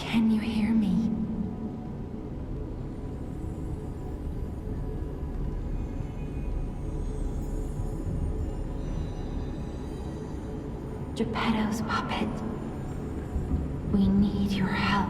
Can you hear me? Geppetto's puppet. We need your help.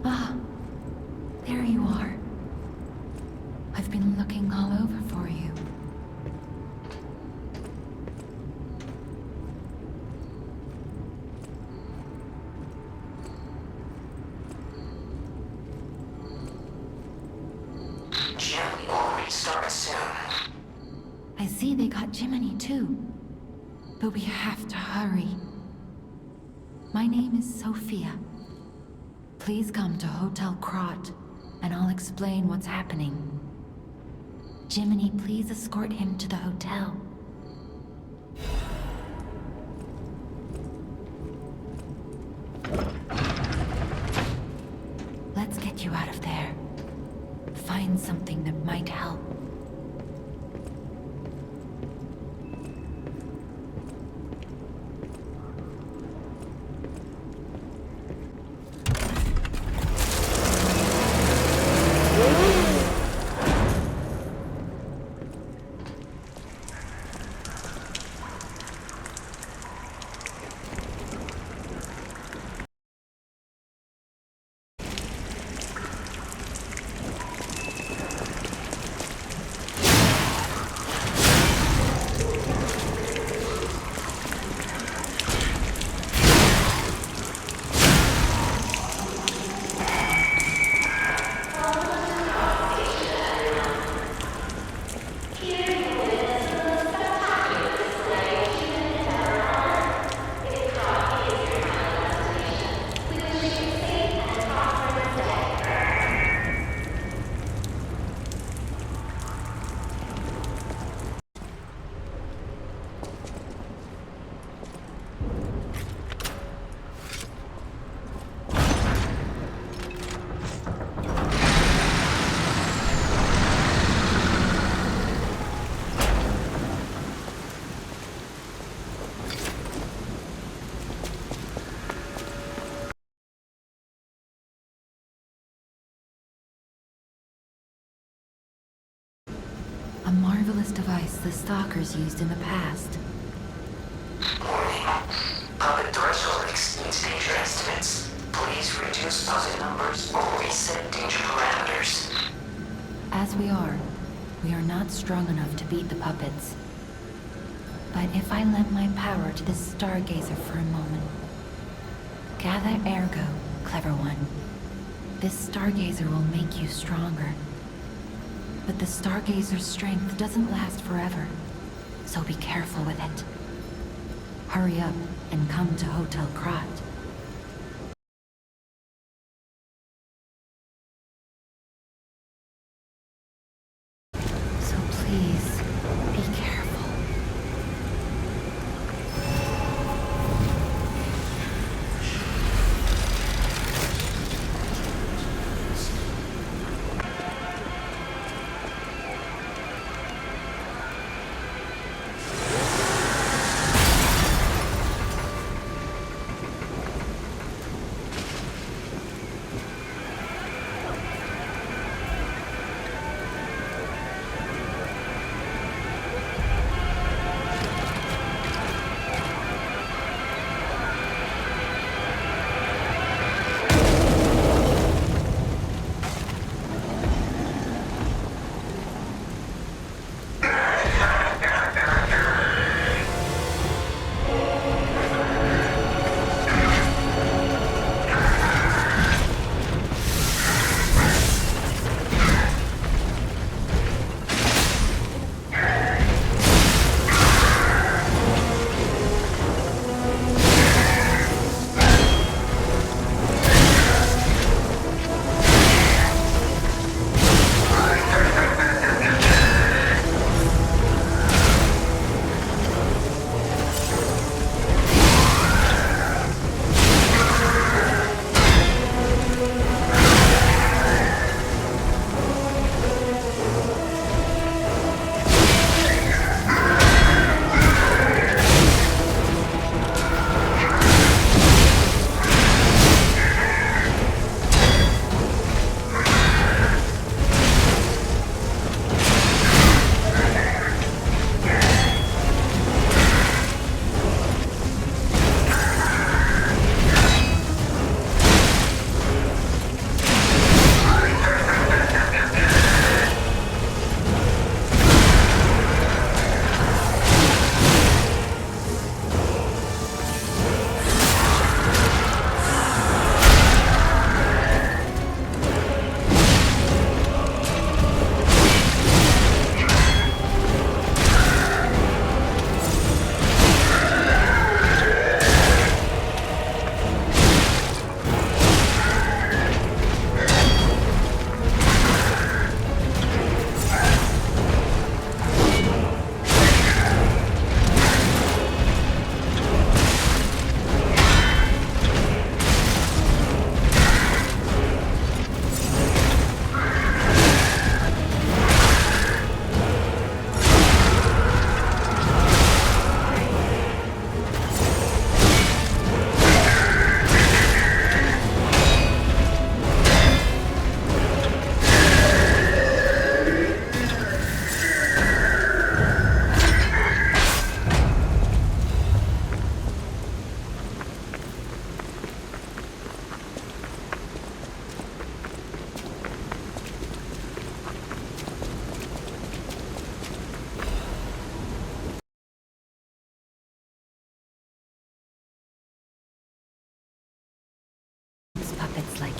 Ah, there you are. I've been looking all over for you. Jim will restart soon. I see they got Jiminy too. But we have to hurry. My name is Sophia. Please come to Hotel Krot, and I'll explain what's happening. Jiminy, please escort him to the hotel. Let's get you out of there. Find something that might help. A marvelous device the stalkers used in the past. Warning. Puppet threshold exceeds danger estimates. Please reduce puppet numbers or reset danger parameters. As we are not strong enough to beat the puppets. But if I lend my power to this stargazer for a moment. Gather ergo, clever one. This stargazer will make you stronger. But the stargazer's strength doesn't last forever, so be careful with it. Hurry up and come to Hotel Krot. So please, be careful.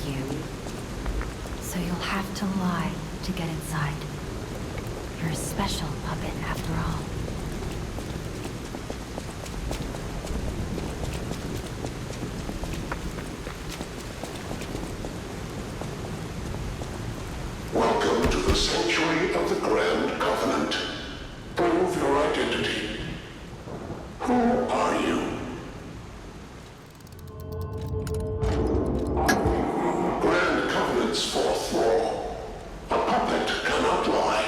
you. So you'll have to lie to get inside. You're a special puppet after all. Welcome to the Sanctuary of the Grand Covenant. Prove your identity. Who are you? Grand Covenant's fourth law. A puppet cannot lie.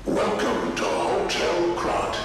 Welcome to Hotel Krat.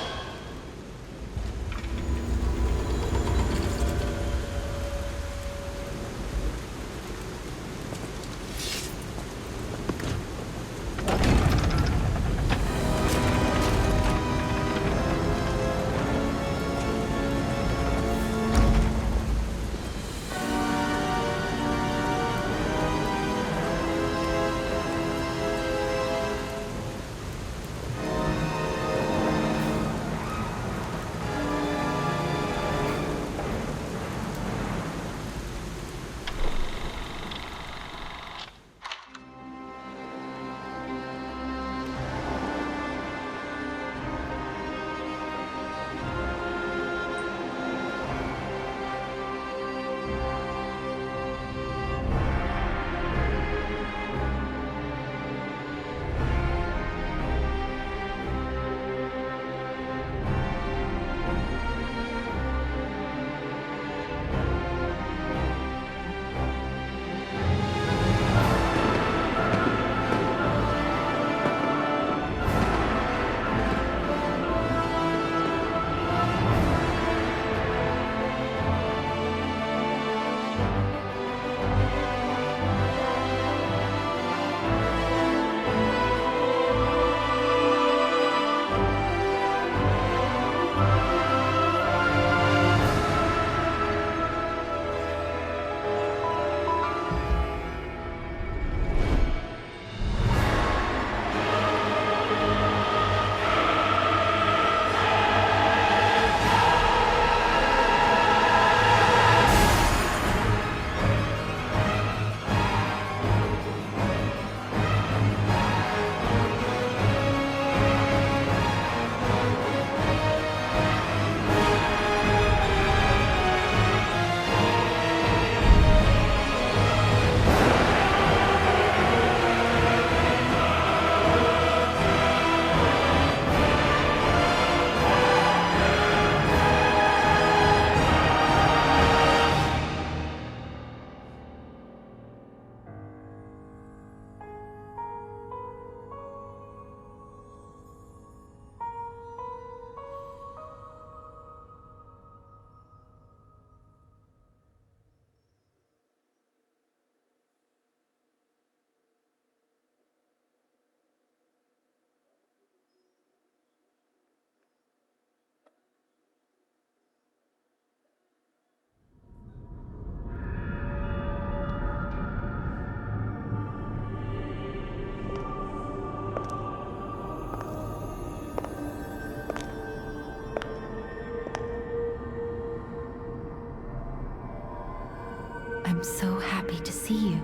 I'm so happy to see you.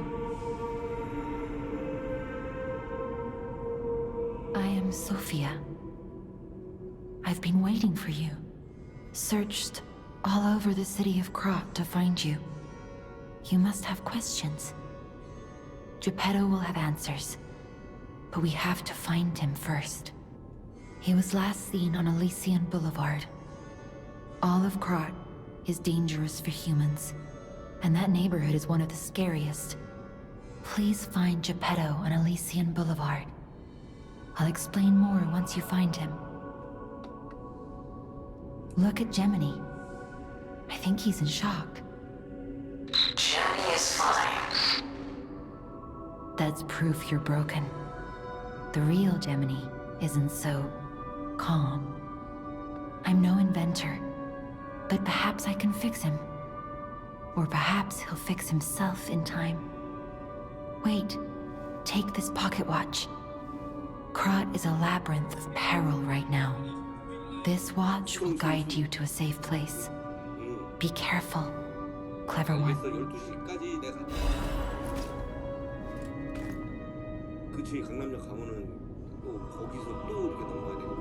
I am Sophia. I've been waiting for you. Searched all over the city of Krat to find you. You must have questions. Geppetto will have answers, but we have to find him first. He was last seen on Elysian Boulevard. All of Krat is dangerous for humans, and that neighborhood is one of the scariest. Please find Geppetto on Elysian Boulevard. I'll explain more once you find him. Look at Gemini. I think he's in shock. Jenny is fine. That's proof you're broken. The real Gemini isn't so calm. I'm no inventor, but perhaps I can fix him. Or perhaps he'll fix himself in time. Wait, take this pocket watch. Krat is a labyrinth of peril right now. This watch will guide you to a safe place. Be careful. Clever one. 알겠어. 12시까지 내가 그 뒤에 강남역 가면은 또 거기서 또 이렇게 넘어가야 되고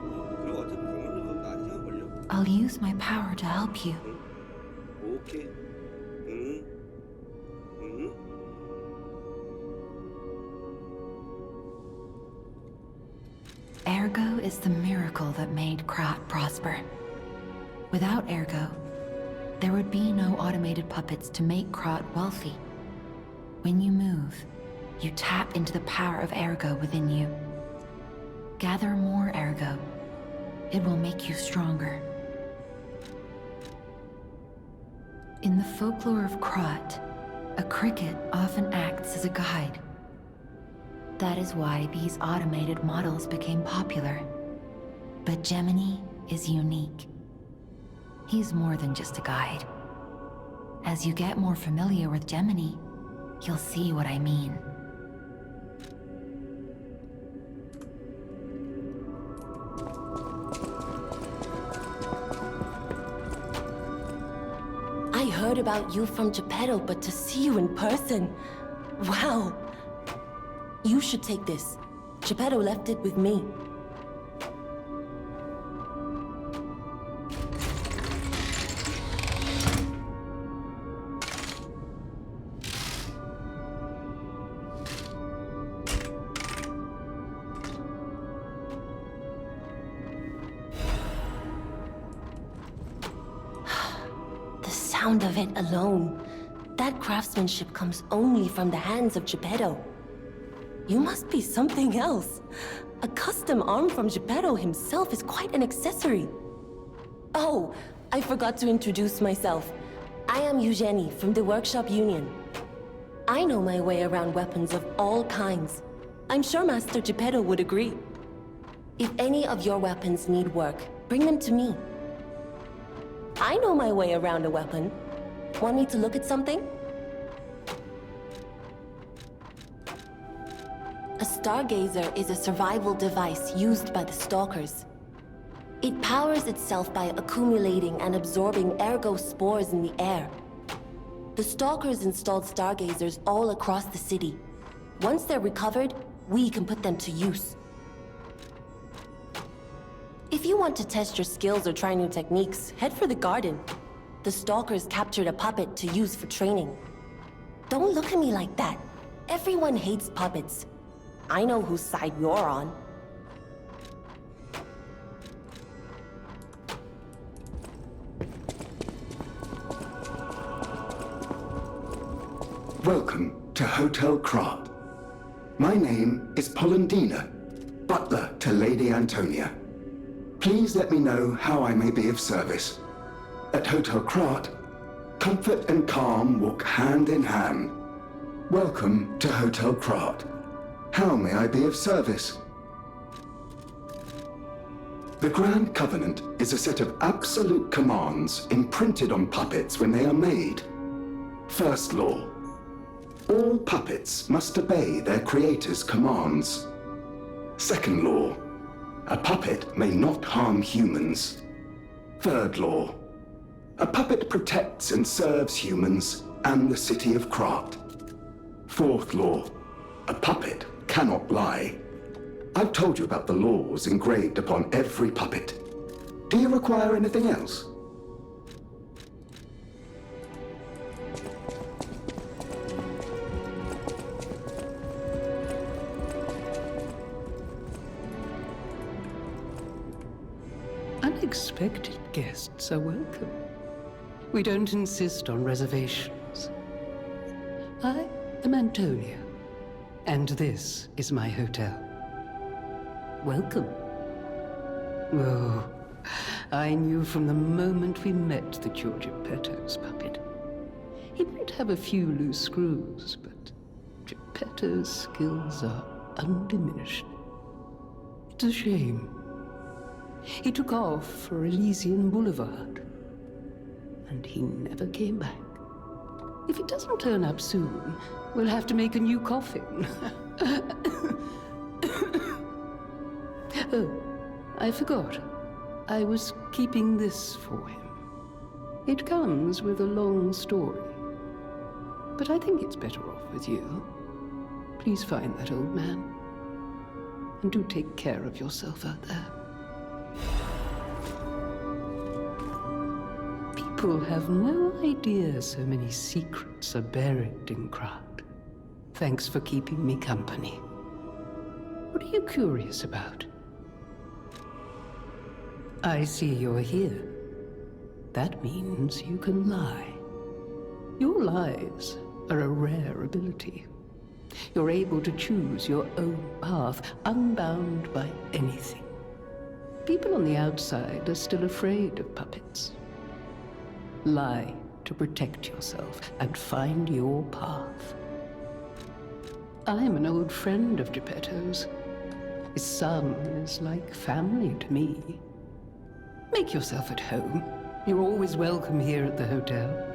그리고 어차피 강남역 가면 한 시간 걸려. I'll use my power to help you. 응? 오케이. 응? 응? Ergo is the miracle that made Krat prosper. Without Ergo, there would be no automated puppets to make Krat wealthy. When you move, you tap into the power of Ergo within you. Gather more Ergo. It will make you stronger. In the folklore of Krat, a cricket often acts as a guide. That is why these automated models became popular. But Gemini is unique. He's more than just a guide. As you get more familiar with Gemini, you'll see what I mean. I heard about you from Geppetto, but to see you in person, wow. You should take this. Geppetto left it with me. The sound of it alone. That craftsmanship comes only from the hands of Geppetto. You must be something else. A custom arm from Geppetto himself is quite an accessory. Oh, I forgot to introduce myself. I am Yuze니의 from the Workshop Union. I know my way around weapons of all kinds. I'm sure Master Geppetto would agree. If any of your weapons need work, bring them to me. I know my way around a weapon. Want me to look at something? A stargazer is a survival device used by the stalkers. It powers itself by accumulating and absorbing ergo spores in the air. The stalkers installed stargazers all across the city. Once they're recovered, we can put them to use. If you want to test your skills or try new techniques, head for the garden. The stalkers captured a puppet to use for training. Don't look at me like that. Everyone hates puppets. I know whose side you're on. Welcome to Hotel Krat. My name is 폴렌디나, butler to Lady Antonia. Please let me know how I may be of service. At Hotel Krat, comfort and calm walk hand in hand. Welcome to Hotel Krat. How may I be of service? The Grand Covenant is a set of absolute commands imprinted on puppets when they are made. First law. All puppets must obey their creator's commands. Second law. A puppet may not harm humans. Third law. A puppet protects and serves humans and the city of Krat. Fourth law. A puppet cannot lie. I've told you about the laws engraved upon every puppet. Do you require anything else? Unexpected guests are welcome. We don't insist on reservations. I am Antonia, and this is my hotel. Welcome. Oh, I knew from the moment we met that you're Geppetto's puppet. He might have a few loose screws, but Geppetto's skills are undiminished. It's a shame. He took off for Elysian Boulevard, and he never came back. If he doesn't turn up soon, we'll have to make a new coffin. Oh, I forgot. I was keeping this for him. It comes with a long story. But I think it's better off with you. Please find that old man. And do take care of yourself out there. People have no idea so many secrets are buried in crowd. Thanks for keeping me company. What are you curious about? I see you're here. That means you can lie. Your lies are a rare ability. You're able to choose your own path, unbound by anything. People on the outside are still afraid of puppets. Lie to protect yourself and find your path. I'm an old friend of Geppetto's. His son is like family to me. Make yourself at home. You're always welcome here at the hotel.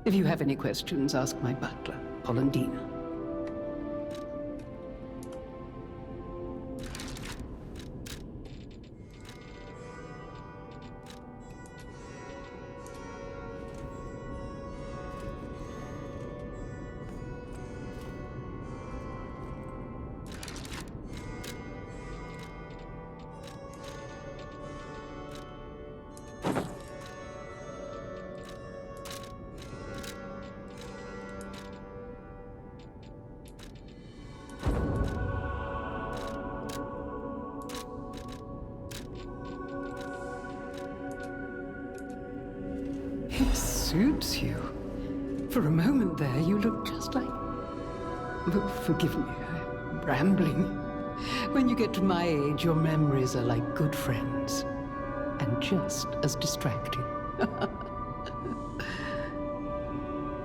If you have any questions, ask my butler, 폴렌디나. It suits you. For a moment there, you look just like... Oh, forgive me, I'm rambling. When you get to my age, your memories are like good friends. And just as distracting.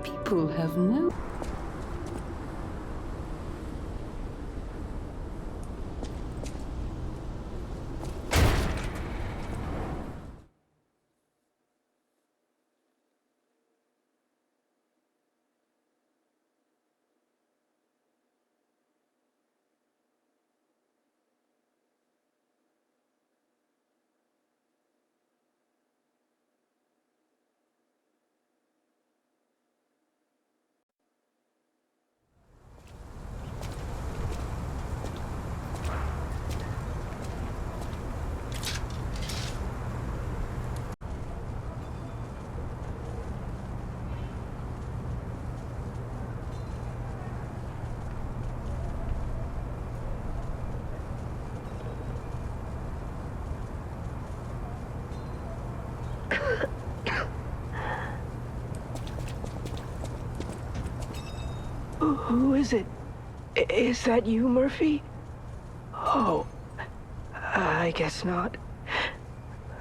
People have no... Who is it? Is that you, Murphy? Oh, I guess not.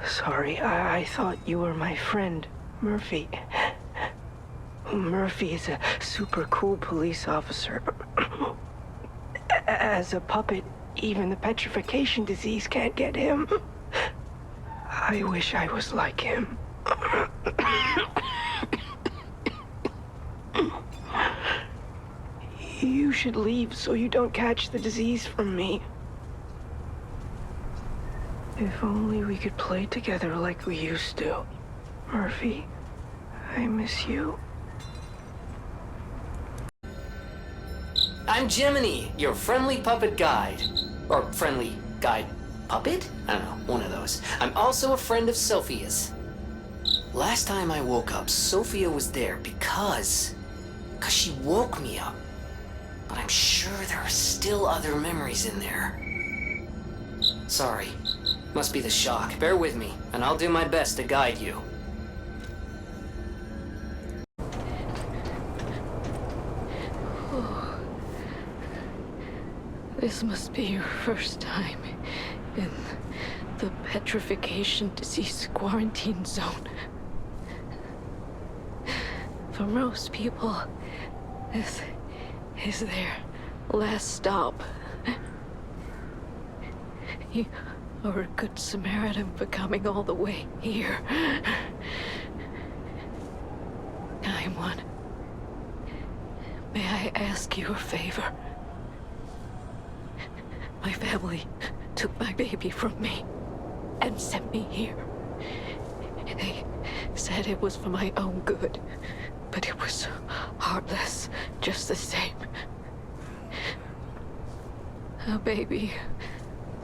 Sorry, I thought you were my friend, Murphy. Murphy is a super cool police officer. As a puppet, even the petrification disease can't get him. I wish I was like him. You should leave so you don't catch the disease from me. If only we could play together like we used to. Murphy, I miss you. I'm Jiminy, your friendly puppet guide. Or friendly guide puppet? I don't know, one of those. I'm also a friend of Sophia's. Last time I woke up, Sophia was there because she woke me up. But I'm sure there are still other memories in there. Sorry. Must be the shock. Bear with me, and I'll do my best to guide you. This must be your first time in the petrification disease quarantine zone. For most people, this is their last stop. You are a good Samaritan for coming all the way here. Kind one, may I ask you a favor? My family took my baby from me and sent me here. They said it was for my own good. but it was heartless, just the same. A baby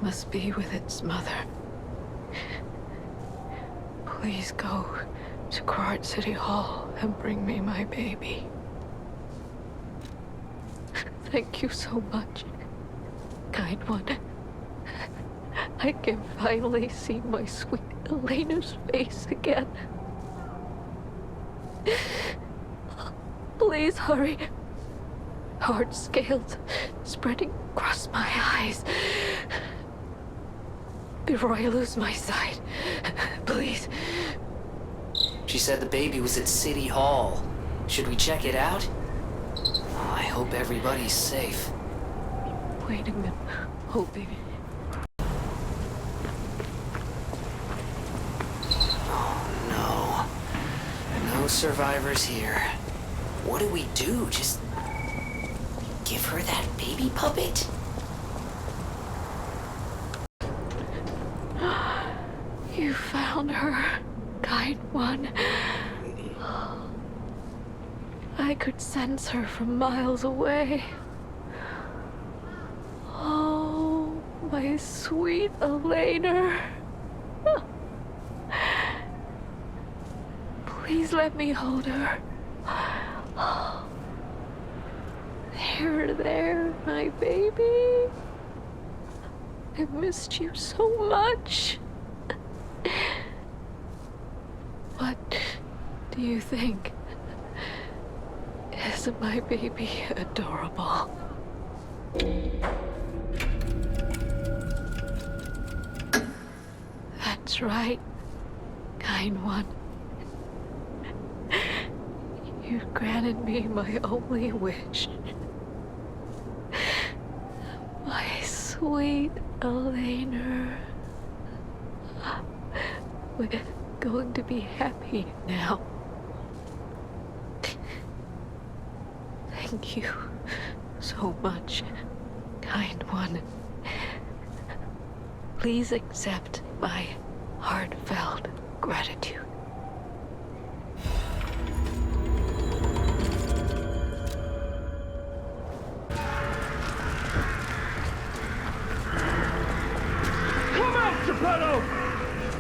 must be with its mother. Please go to Quart City Hall and bring me my baby. Thank you so much, kind one. I can finally see my sweet Elena's face again. Please hurry. Hard scales spreading across my eyes. Before I lose my sight, please. She said the baby was at City Hall. Should we check it out? I hope everybody's safe. Wait a minute. Oh, baby. Oh, no. No survivors here. What do we do? Just give her that baby puppet? You found her, kind one. I could sense her from miles away. Oh, my sweet Elena. Please let me hold her. There, my baby. I missed you so much. What do you think? Isn't my baby adorable? That's right, kind one. You granted me my only wish. My sweet Elena. We're going to be happy now. Thank you so much, kind one. Please accept my heartfelt gratitude. Come out, Geppetto!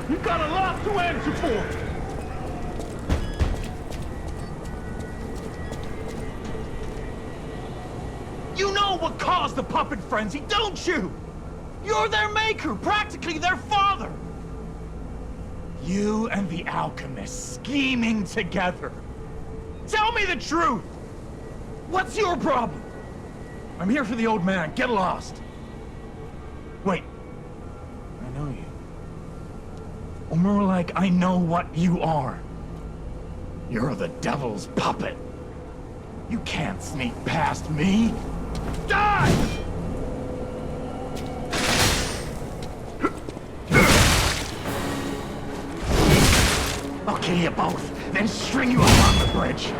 You've got a lot to answer for! You know what caused the puppet frenzy, don't you? You're their maker, practically their father! You and the alchemist scheming together. Tell me the truth! What's your problem? I'm here for the old man, get lost. Wait, I know you. Or more like, I know what you are. You're the devil's puppet. You can't sneak past me. Die! I'll kill you both, then string you up on the bridge.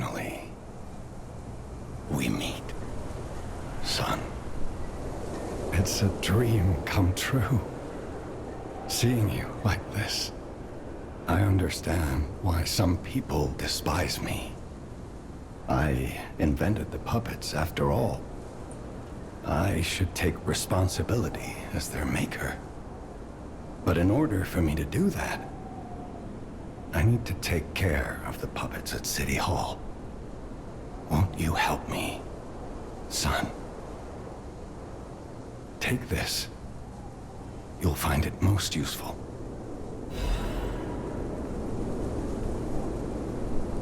Finally, we meet, son. It's a dream come true. Seeing you like this. I understand why some people despise me. I invented the puppets after all. I should take responsibility as their maker. But in order for me to do that, I need to take care of the puppets at City Hall. Won't you help me, son? Take this. You'll find it most useful.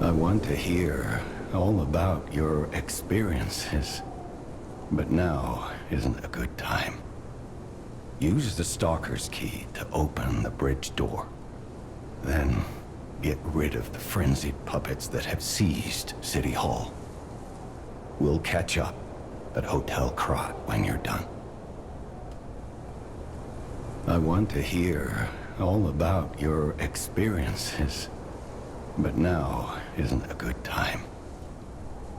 I want to hear all about your experiences, but now isn't a good time. Use the Stalker's key to open the bridge door. Then get rid of the frenzied puppets that have seized City Hall. We'll catch up at Hotel Krat when you're done. I want to hear all about your experiences, but now isn't a good time.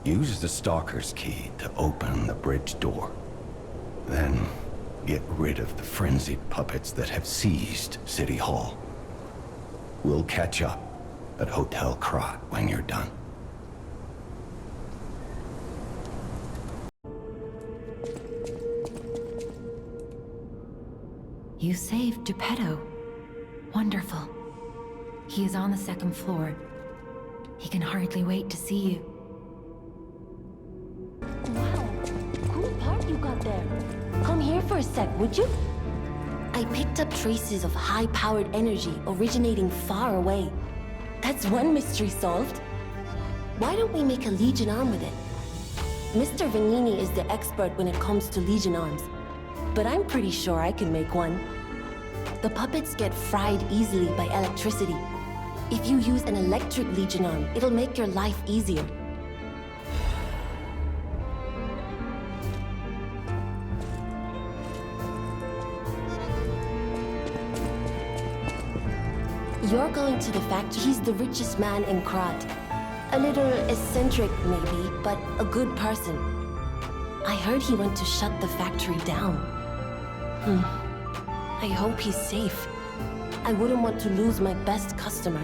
Use the Stalker's key to open the bridge door. Then get rid of the frenzied puppets that have seized City Hall. We'll catch up at Hotel Krat when you're done. You saved Geppetto. Wonderful. He is on the second floor. He can hardly wait to see you. Wow, cool part you got there. Come here for a sec, would you? I picked up traces of high-powered energy originating far away. That's one mystery solved. Why don't we make a Legion arm with it? Mr. Venini is the expert when it comes to Legion arms, but I'm pretty sure I can make one. The puppets get fried easily by electricity. If you use an electric Legion arm, it'll make your life easier. You're going to the factory. He's the richest man in Krat. A little eccentric, maybe, but a good person. I heard he went to shut the factory down. I hope he's safe. I wouldn't want to lose my best customer.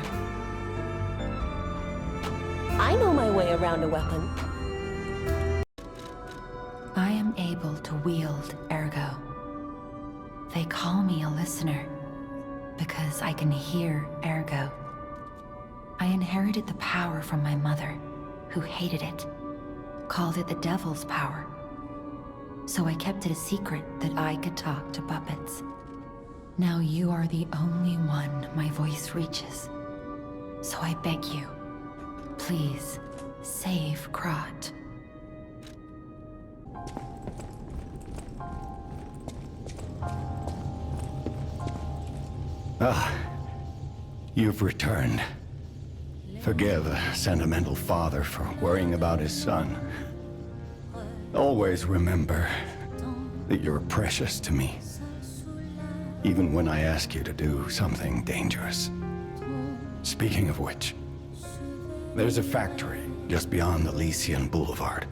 I know my way around a weapon. I am able to wield ergo. They call me a listener because I can hear ergo. I inherited the power from my mother, who hated it, called it the devil's power. So I kept it a secret that I could talk to puppets. Now you are the only one my voice reaches. So I beg you, please, save Krat. Ah, you've returned. Forgive a sentimental father for worrying about his son. Always remember that you're precious to me, even when I ask you to do something dangerous. Speaking of which, there's a factory just beyond Elysian Boulevard.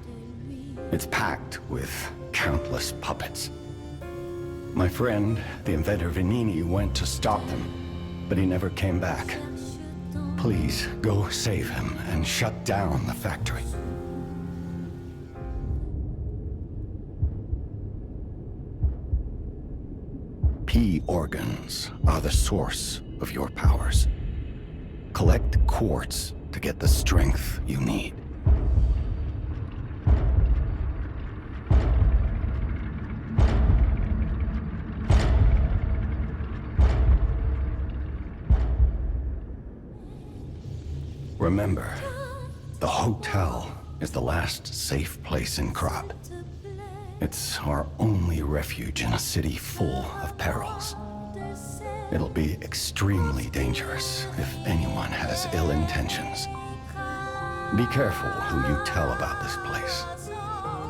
It's packed with countless puppets. My friend, the inventor Venini, went to stop them, but he never came back. Please, go save him and shut down the factory. P organs are the source of your powers. Collect quartz to get the strength you need. Remember, the hotel is the last safe place in Krat. It's our only refuge in a city full of perils. It'll be extremely dangerous if anyone has ill intentions. Be careful who you tell about this place,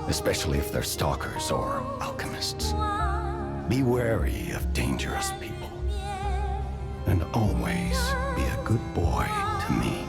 especially if they're stalkers or alchemists. Be wary of dangerous people, and always be a good boy to me.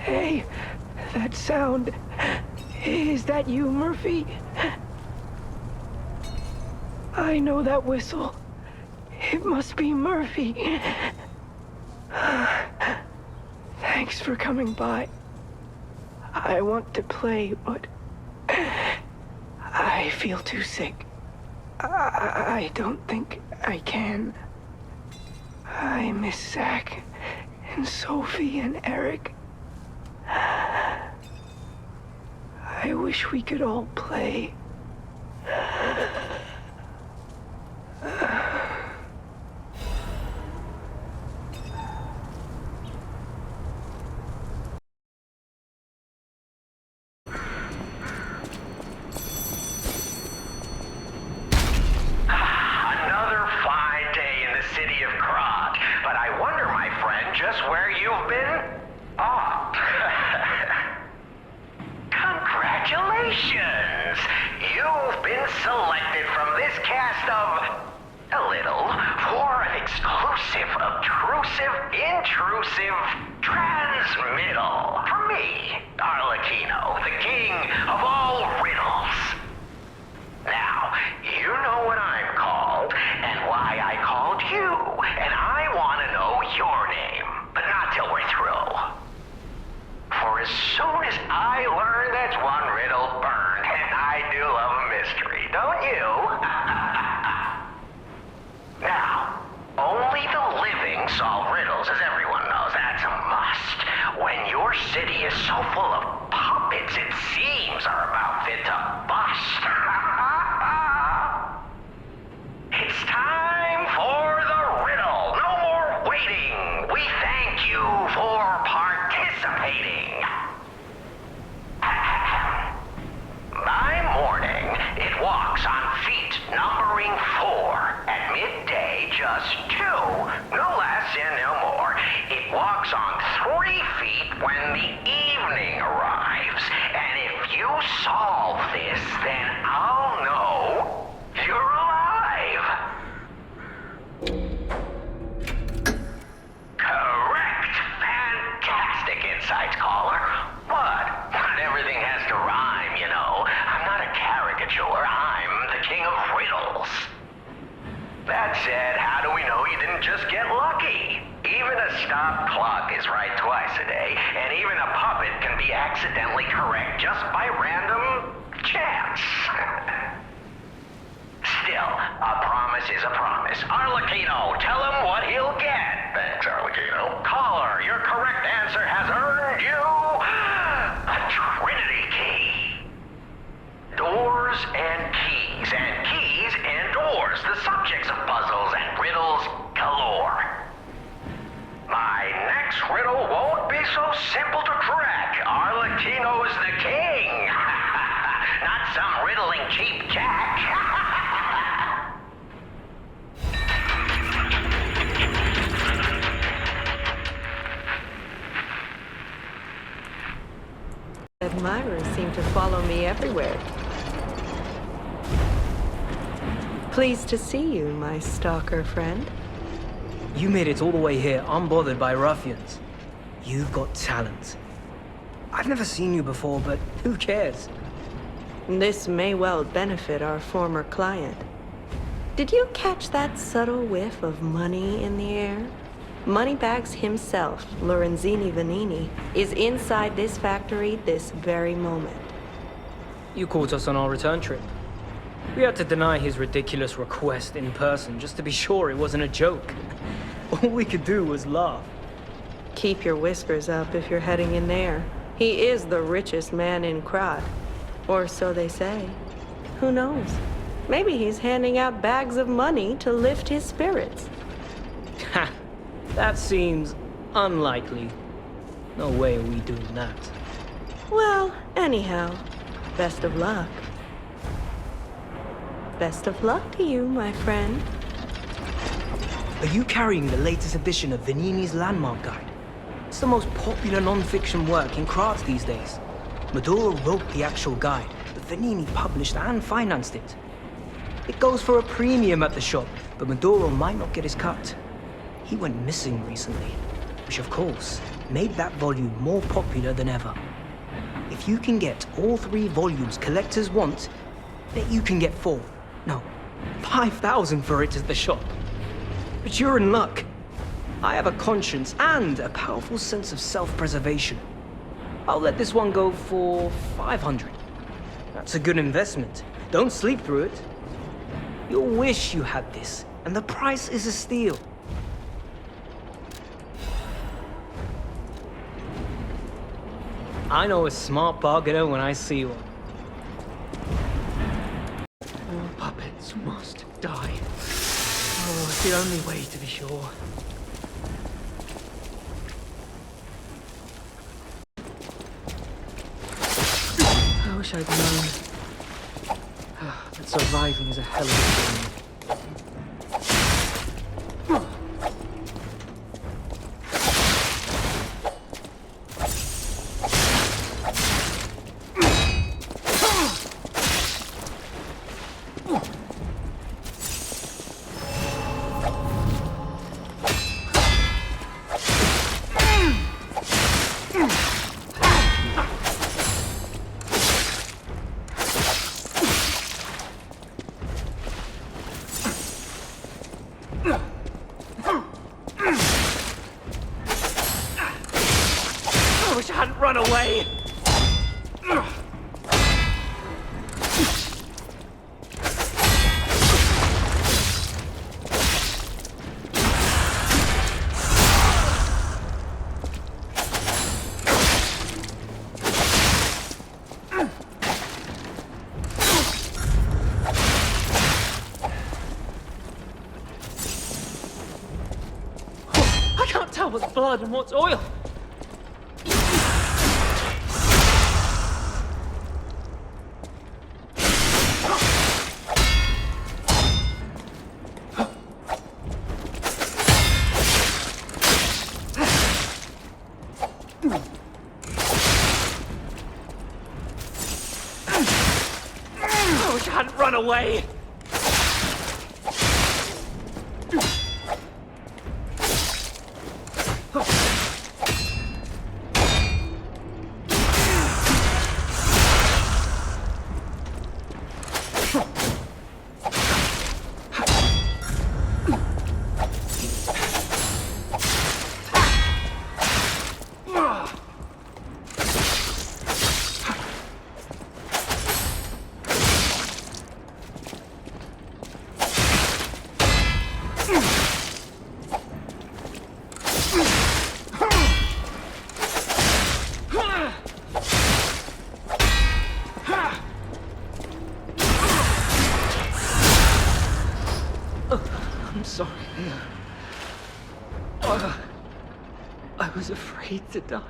Hey, that sound. Is that you, Murphy? I know that whistle. It must be Murphy. Thanks for coming by. I want to play, but I feel too sick. I don't think I can. I miss Zach and Sophie and Eric. I wish we could all play. Admirers seem to follow me everywhere. Pleased to see you, my stalker friend. You made it all the way here unbothered by ruffians. You've got talent. I've never seen you before, but who cares? This may well benefit our former client. Did you catch that subtle whiff of money in the air? Moneybags himself, Lorenzini Vanini, is inside this factory this very moment. You caught us on our return trip. We had to deny his ridiculous request in person just to be sure it wasn't a joke. All we could do was laugh. Keep your whiskers up if you're heading in there. He is the richest man in Krat. Or so they say. Who knows? Maybe he's handing out bags of money to lift his spirits. Ha! That seems unlikely. No way are we doing that. Well, anyhow, best of luck. Best of luck to you, my friend. Are you carrying the latest edition of Venini's Landmark Guide? It's the most popular non-fiction work in crafts these days. Maduro wrote the actual guide, but Venini published and financed it. It goes for a premium at the shop, but Maduro might not get his cut. He went missing recently. which of course made that volume more popular than ever. If you can get all 3 volumes collectors want, then you can get 4, no, 5,000 for it at the shop. But you're in luck. I have a conscience and a powerful sense of self-preservation. I'll let this one go for 500. That's a good investment. Don't sleep through it. You'll wish you had this, and the price is a steal. I know a smart bargainer when I see one. All puppets must die. Oh, it's the only way to be sure. I wish I'd known that surviving is a hell of a thing. Run away! I can't tell what's blood and what's oil. Run away! I'm sorry. I was afraid to die.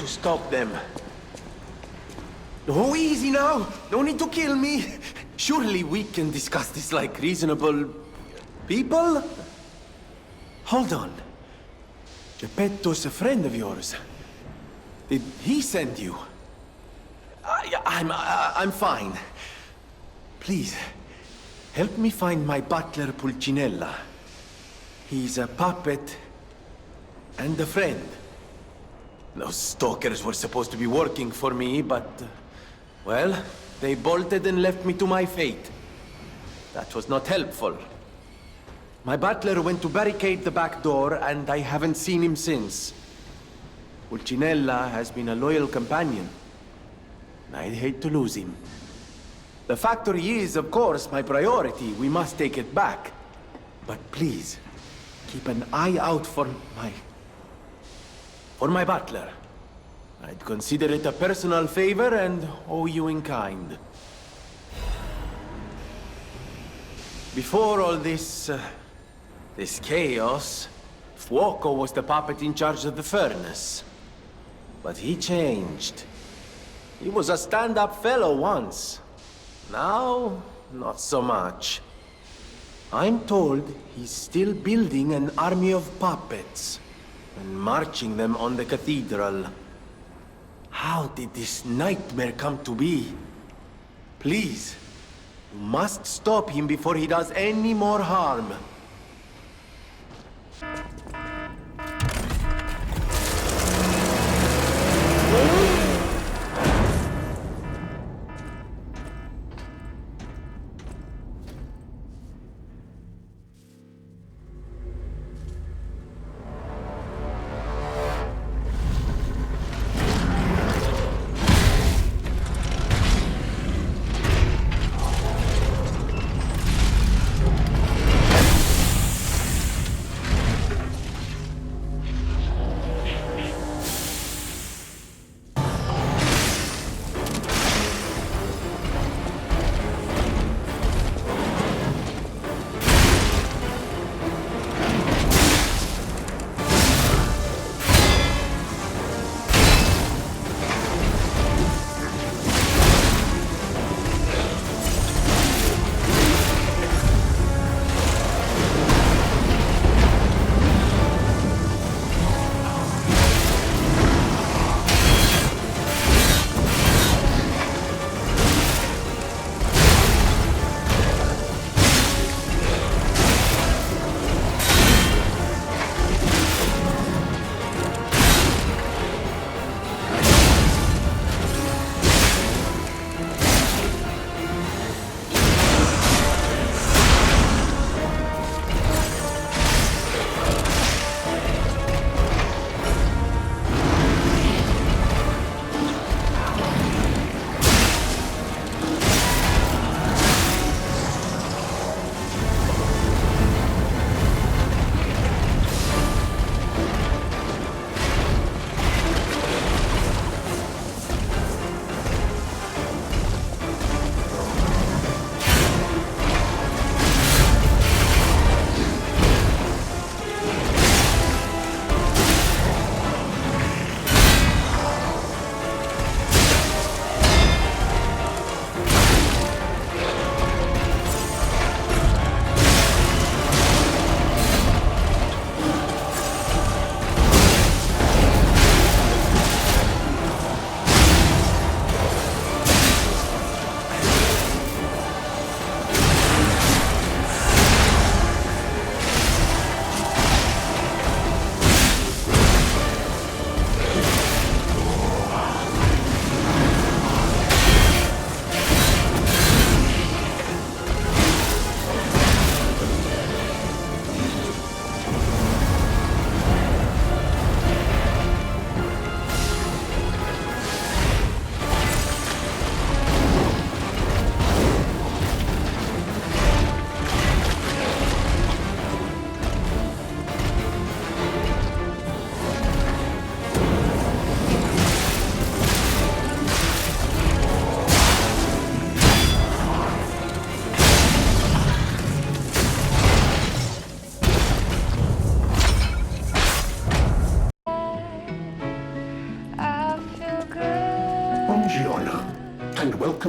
to stop them. Oh, easy now. No need to kill me. Surely we can discuss this like reasonable people? Hold on. Geppetto's a friend of yours. Did he send you? I'm fine. Please, help me find my butler Pulcinella. He's a puppet and a friend. Those stalkers were supposed to be working for me, but... well, they bolted and left me to my fate. That was not helpful. My butler went to barricade the back door, and I haven't seen him since. Pulcinella has been a loyal companion. I'd hate to lose him. The factory is, of course, my priority. We must take it back. But please, keep an eye out for my butler. I'd consider it a personal favor and owe you in kind. Before all this chaos, Fuoco was the puppet in charge of the furnace. But he changed. He was a stand-up fellow once. Now, not so much. I'm told he's still building an army of puppets and marching them on the cathedral. How did this nightmare come to be? Please, you must stop him before he does any more harm.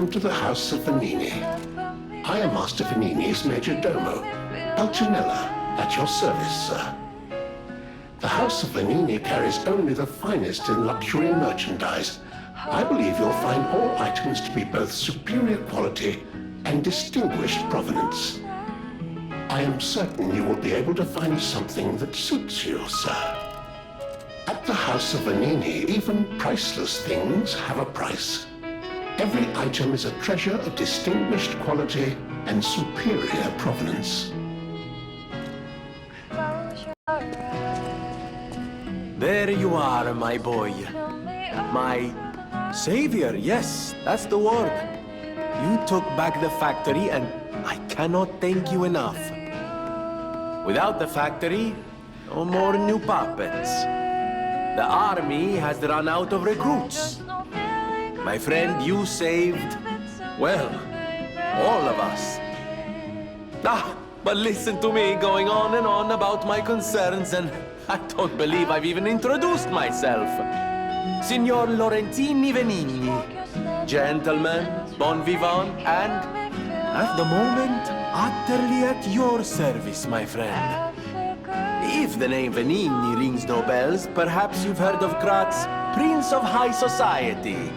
Welcome to the House of Venini. I am Master Venini's Major Domo, Pulcinella, at your service, sir. The House of Venini carries only the finest in luxury merchandise. I believe you'll find all items to be both superior quality and distinguished provenance. I am certain you will be able to find something that suits you, sir. At the House of Venini, even priceless things have a price. Every item is a treasure of distinguished quality and superior provenance. There you are, my boy. My savior, yes, that's the word. You took back the factory and I cannot thank you enough. Without the factory, no more new puppets. The army has run out of recruits. My friend, you saved, well, all of us. But listen to me going on and on about my concerns, and I don't believe I've even introduced myself. Signor Lorenchinie Venini, gentleman, bon vivant, and at the moment, utterly at your service, my friend. If the name Venini rings no bells, perhaps you've heard of Graz's Prince of High Society.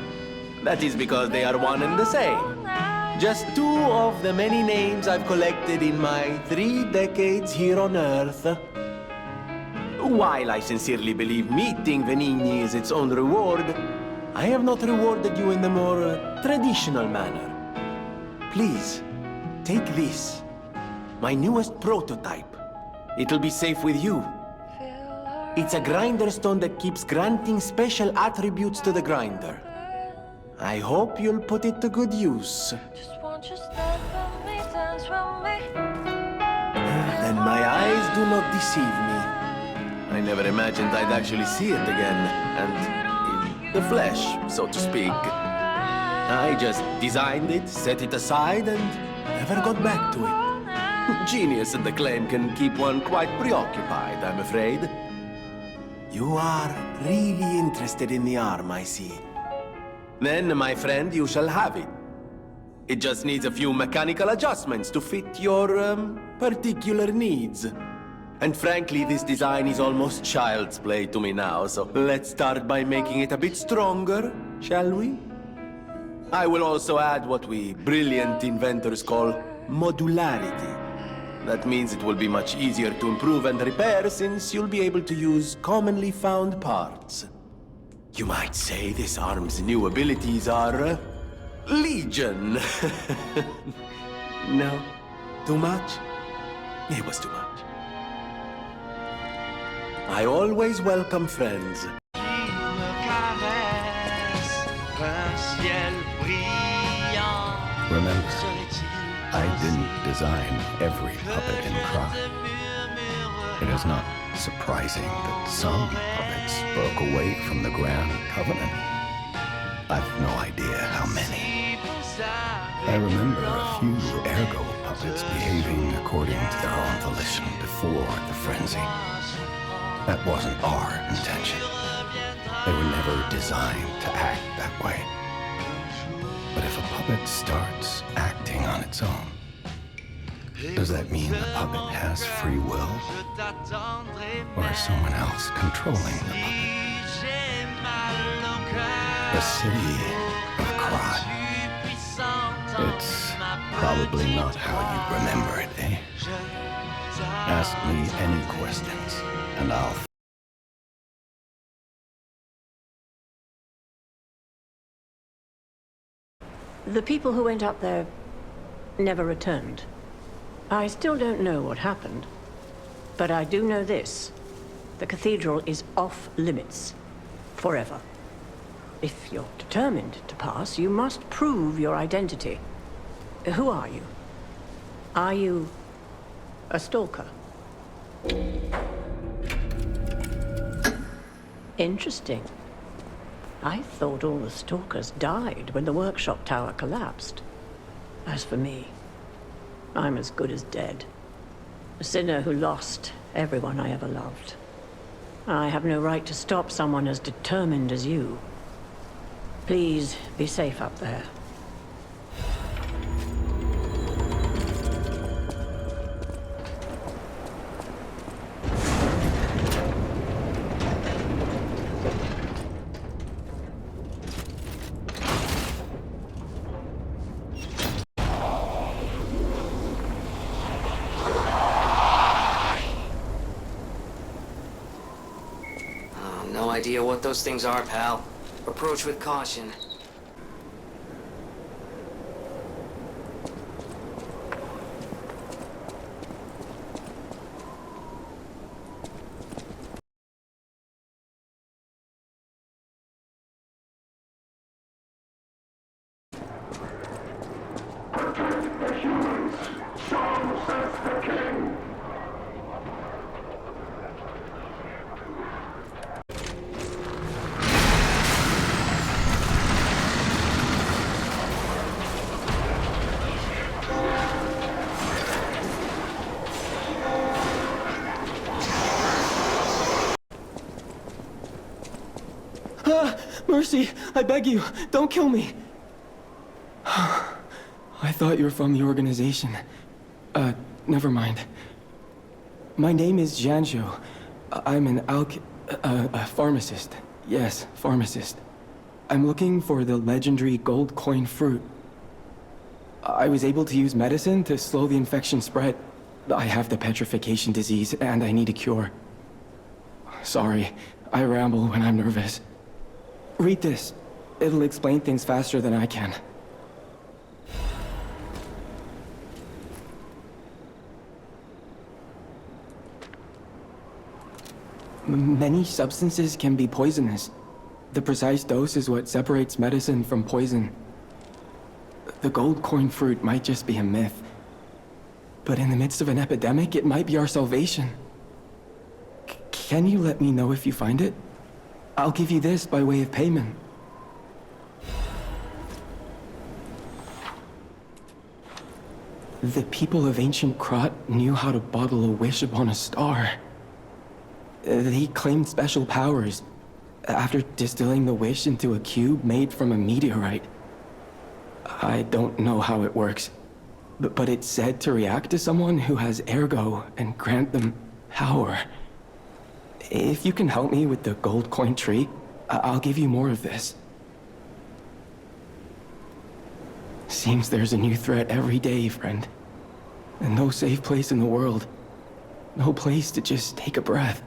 That is because they are one and the same. Just two of the many names I've collected in my 3 decades here on Earth. While I sincerely believe meeting Venini is its own reward, I have not rewarded you in the more traditional manner. Please, take this, my newest prototype. It'll be safe with you. It's a grinder stone that keeps granting special attributes to the grinder. I hope you'll put it to good use. Then my eyes do not deceive me. I never imagined I'd actually see it again, and in the flesh, so to speak. I just designed it, set it aside, and never got back to it. Genius and acclaim can keep one quite preoccupied, I'm afraid. You are really interested in the arm, I see. Then, my friend, you shall have it. It just needs a few mechanical adjustments to fit your, particular needs. And frankly, this design is almost child's play to me now, so let's start by making it a bit stronger, shall we? I will also add what we brilliant inventors call modularity. That means it will be much easier to improve and repair since you'll be able to use commonly found parts. You might say this arm's new abilities are, legion. No? Too much? It was too much. I always welcome friends. Remember, I didn't design every puppet in Krat. It is not surprising that some puppets broke away from the Grand Covenant. I've no idea how many. I remember a few ergo puppets behaving according to their own volition before the frenzy. That wasn't our intention. They were never designed to act that way. But if a puppet starts acting on its own, does that mean the puppet has free will? Or is someone else controlling the puppet? The city of Krat. It's probably not how you remember it, eh? Ask me any questions, and I'll... The people who went up there never returned. I still don't know what happened, but I do know this. The cathedral is off limits. Forever. If you're determined to pass, you must prove your identity. Who are you? Are you a stalker? Interesting. I thought all the stalkers died when the workshop tower collapsed. As for me, I'm as good as dead. A sinner who lost everyone I ever loved. I have no right to stop someone as determined as you. Please be safe up there. idea what those things are, pal. Approach with caution. Mercy, I beg you, don't kill me. I thought you were from the organization. Never mind. My name is Jianjo. I'm an a pharmacist. Yes, pharmacist. I'm looking for the legendary gold coin fruit. I was able to use medicine to slow the infection spread. I have the petrification disease, and I need a cure. Sorry, I ramble when I'm nervous. Read this. It'll explain things faster than I can. Many substances can be poisonous. The precise dose is what separates medicine from poison. The gold coin fruit might just be a myth. But in the midst of an epidemic, it might be our salvation. Can you let me know if you find it? I'll give you this by way of payment. The people of ancient Krat knew how to bottle a wish upon a star. They claimed special powers after distilling the wish into a cube made from a meteorite. I don't know how it works, but it's said to react to someone who has ergo and grant them power. If you can help me with the gold coin tree, I'll give you more of this. Seems there's a new threat every day, friend. And no safe place in the world. No place to just take a breath.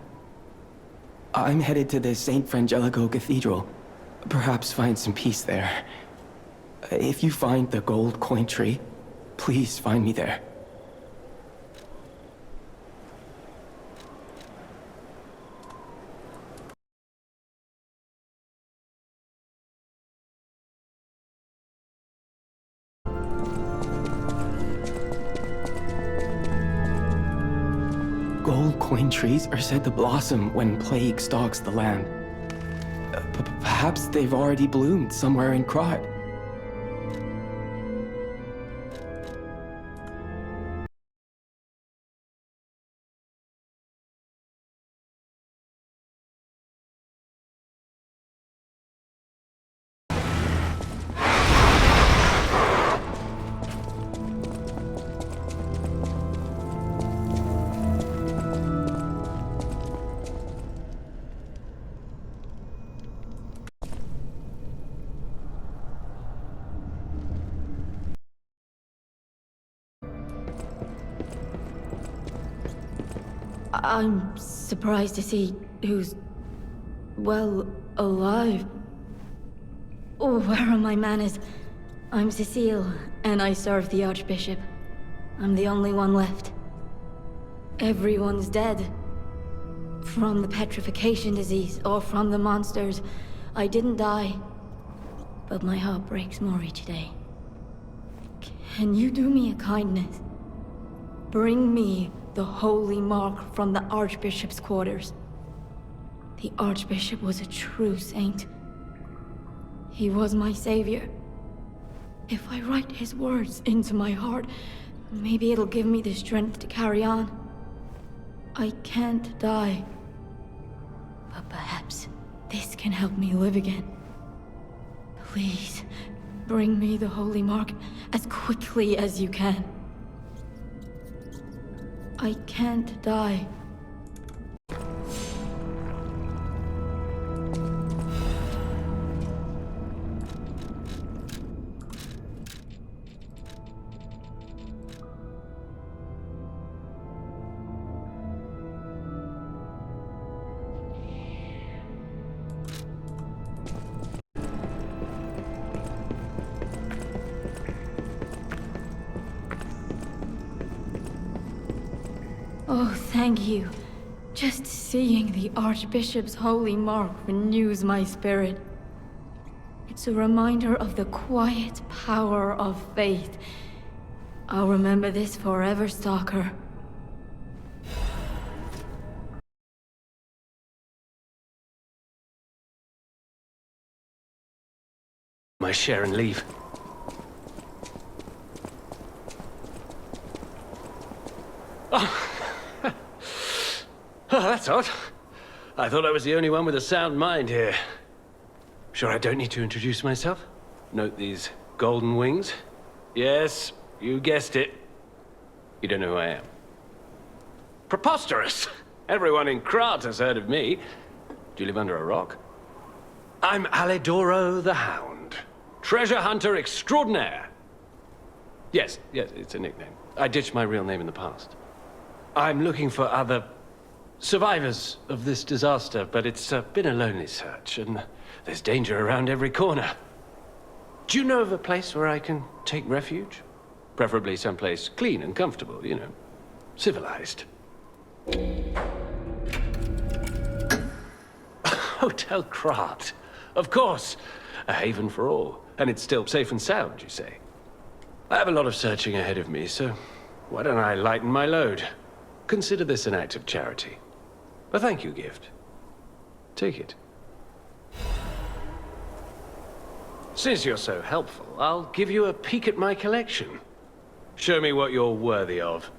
I'm headed to the St. Frangelico Cathedral. Perhaps find some peace there. If you find the gold coin tree, please find me there. Gold coin trees are said to blossom when plague stalks the land. Perhaps they've already bloomed somewhere in Krat. I'm surprised to see who's, well, alive. Oh, where are my manners? I'm Cecile, and I serve the Archbishop. I'm the only one left. Everyone's dead. From the petrification disease, or from the monsters. I didn't die. But my heart breaks more each day. Can you do me a kindness? Bring me the holy mark from the Archbishop's quarters. The Archbishop was a true saint. He was my savior. If I write his words into my heart, maybe it'll give me the strength to carry on. I can't die. But perhaps this can help me live again. Please, bring me the holy mark as quickly as you can. I can't die. Oh, thank you. Just seeing the Archbishop's holy mark renews my spirit. It's a reminder of the quiet power of faith. I'll remember this forever, Stalker. My share and leave. Oh. Oh, that's odd. I thought I was the only one with a sound mind here. Sure I don't need to introduce myself? Note these golden wings? Yes, you guessed it. You don't know who I am. Preposterous! Everyone in Krat has heard of me. Do you live under a rock? I'm Alidoro the Hound. Treasure hunter extraordinaire. Yes, it's a nickname. I ditched my real name in the past. I'm looking for other survivors of this disaster, but it's been a lonely search, and there's danger around every corner. Do you know of a place where I can take refuge? Preferably someplace clean and comfortable, you know, civilized. Hotel Krat. Of course. A haven for all. And it's still safe and sound, you say? I have a lot of searching ahead of me, so why don't I lighten my load? Consider this an act of charity. A thank you gift. Take it. Since you're so helpful, I'll give you a peek at my collection. Show me what you're worthy of.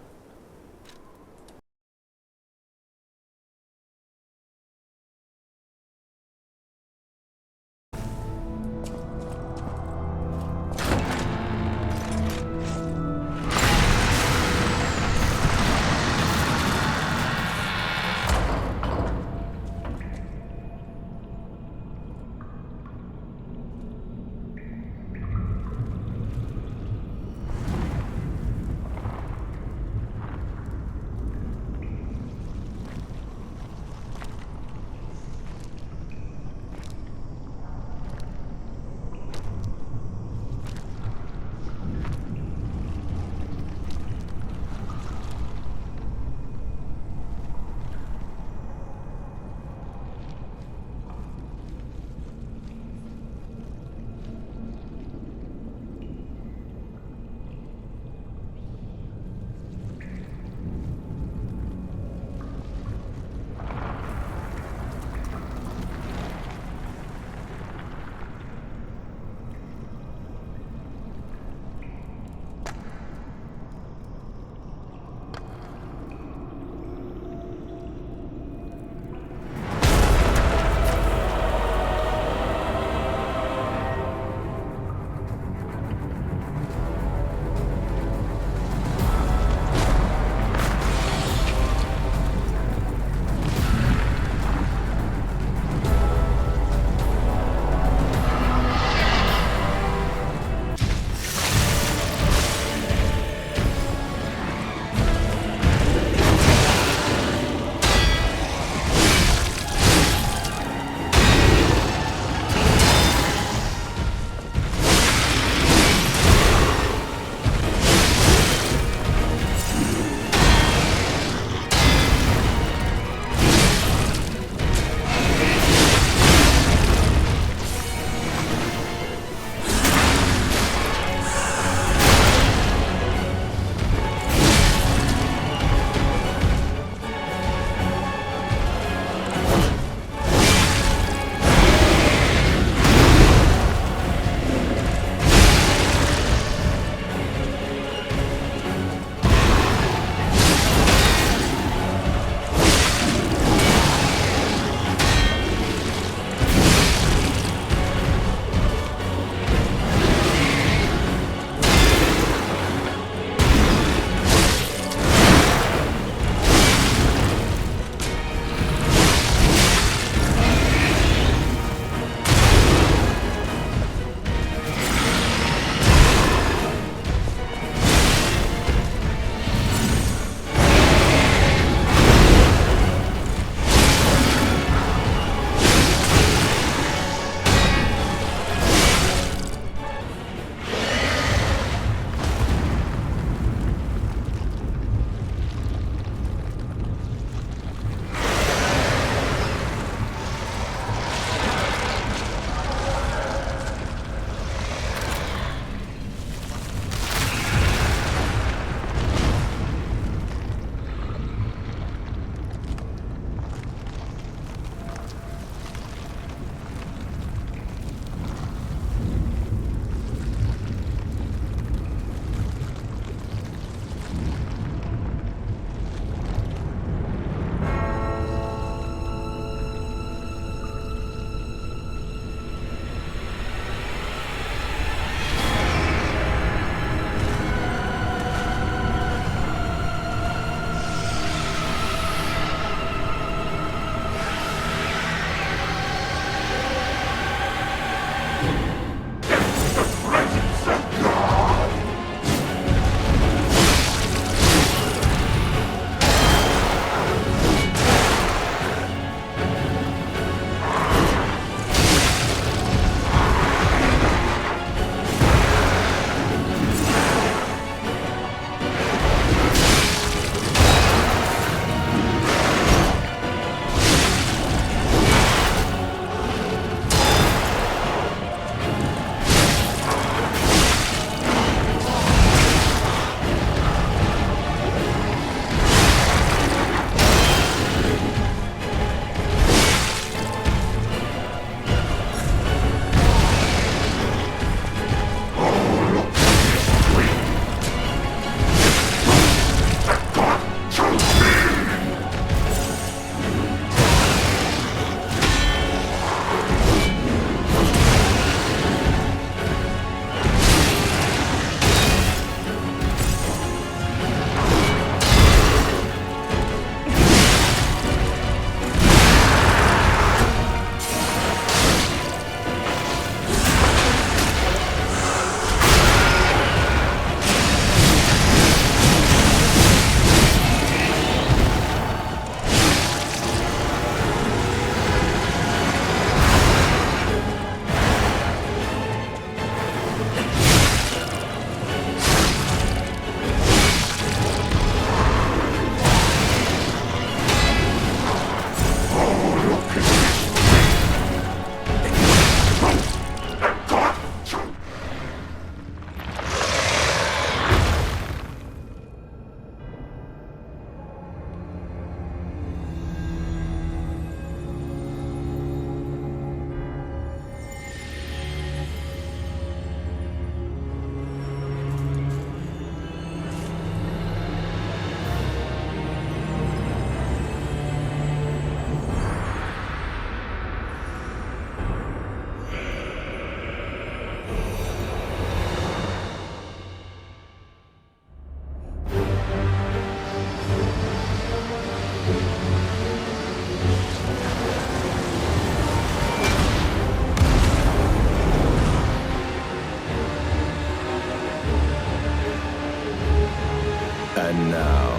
Now,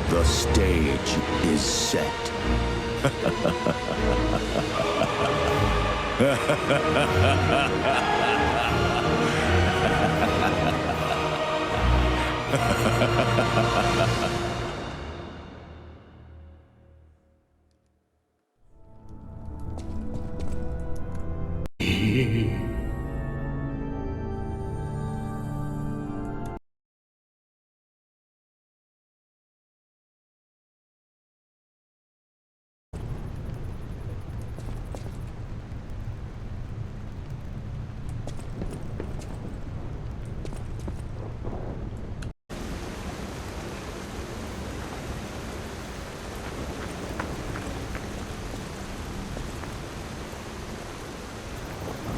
the stage is set.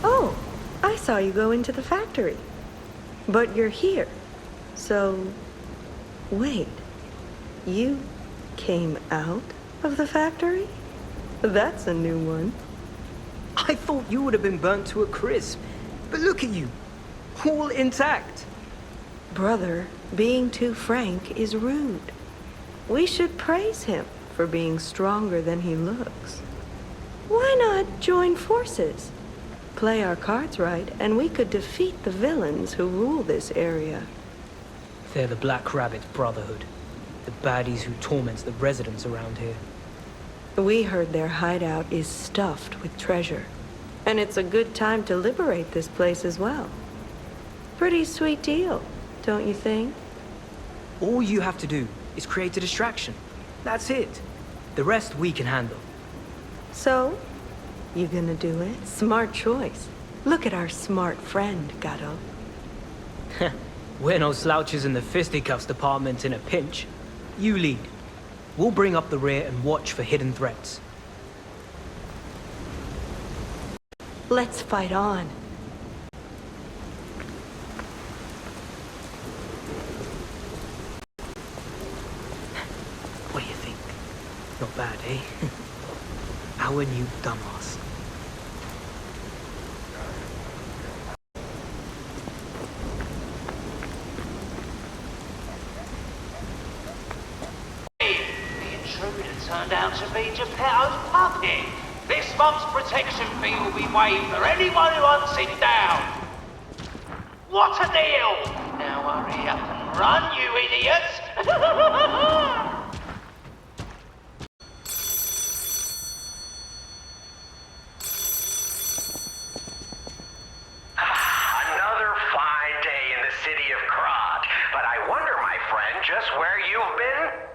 Oh, I saw you go into the factory. But you're here. So, wait. You came out of the factory? That's a new one. I thought you would have been burnt to a crisp. But look at you. All intact. Brother, being too frank is rude. We should praise him for being stronger than he looks. Why not join forces? Play our cards right, and we could defeat the villains who rule this area. They're the Black Rabbit Brotherhood. The baddies who torment the residents around here. We heard their hideout is stuffed with treasure. And it's a good time to liberate this place as well. Pretty sweet deal, don't you think? All you have to do is create a distraction. That's it. The rest we can handle. So, you gonna do it? Smart choice. Look at our smart friend, Gato. We're no slouches in the fisticuffs department in a pinch. You lead. We'll bring up the rear and watch for hidden threats. Let's fight on. What do you think? Not bad, eh? Our new dumbass. Turned out to be Geppetto's puppet. This month's protection fee will be waived for anyone who hunts it down. What a deal! Now hurry up and run, you idiots! Another fine day in the city of Krat, but I wonder, my friend, just where you've been?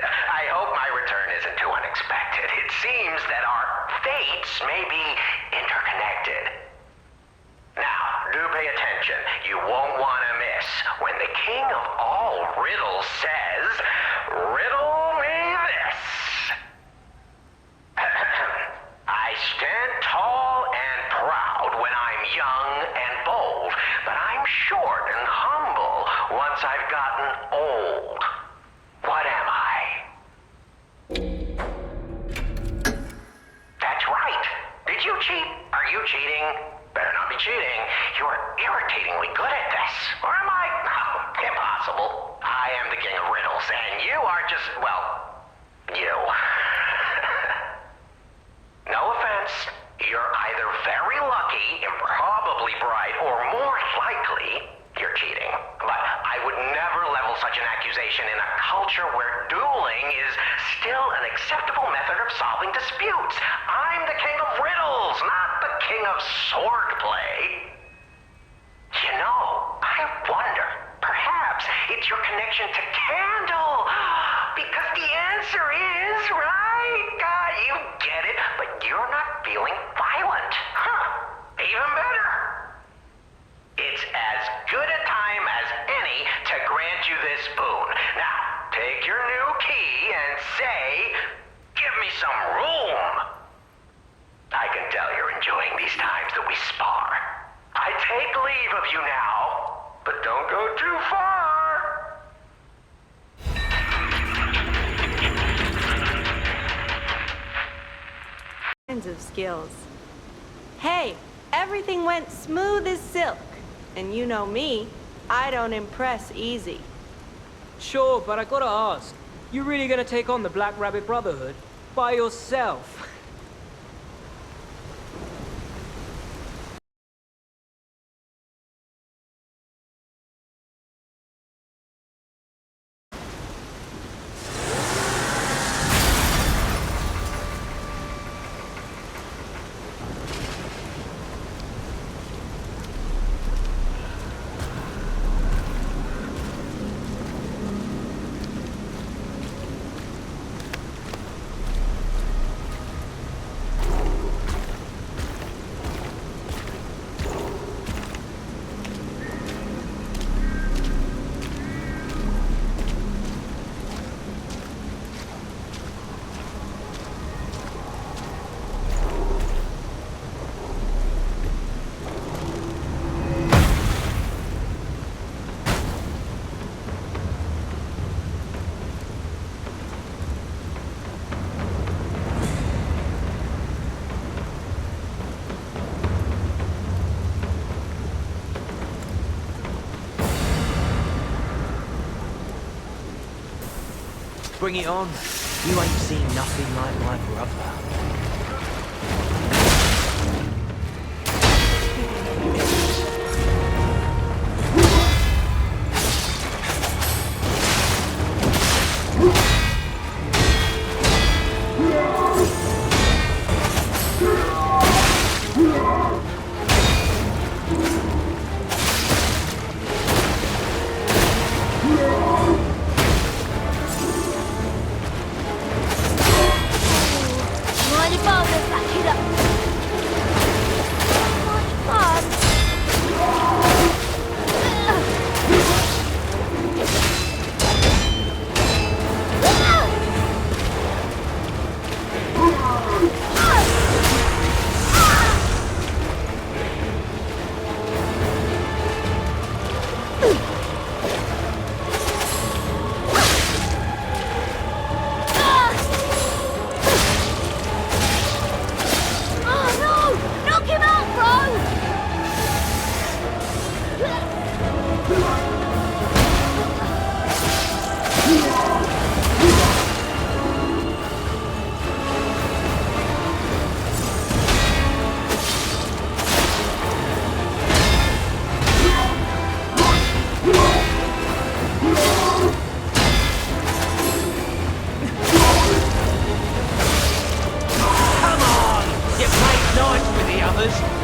I hope my return isn't too unexpected. It seems that our fates may be interconnected. Now, do pay attention. You won't want to miss when the king of all riddles says, "Riddle me this." I stand tall and proud when I'm young and bold, but I'm short and humble once I've gotten old. What am I? That's right. Did you cheat? Are you cheating? Better not be cheating. You're irritatingly good at this. Or am I? Oh, impossible. I am the king of riddles, and you are just, well, you. No offense. You're either very lucky, improbably bright, or more likely, you're cheating. But I would never level such an accusation in a culture where dueling is still an acceptable method of solving disputes. I'm the king of riddles, not the king of swordplay. You know, I wonder, perhaps it's your connection to Candle. Because the answer is, right? God, you get it, but you're not feeling violent. Huh, even better. It's as good a time as any to grant you this boon. Now, take your new key and say, "Give me some room." I can tell you're enjoying these times that we spar. I take leave of you now, but don't go too far. Kinds of skills. Hey, everything went smooth as silk. And you know me, I don't impress easy. Sure, but I gotta ask, you really gonna take on the Black Rabbit Brotherhood by yourself? Bring it on. You ain't seen nothing like my brother.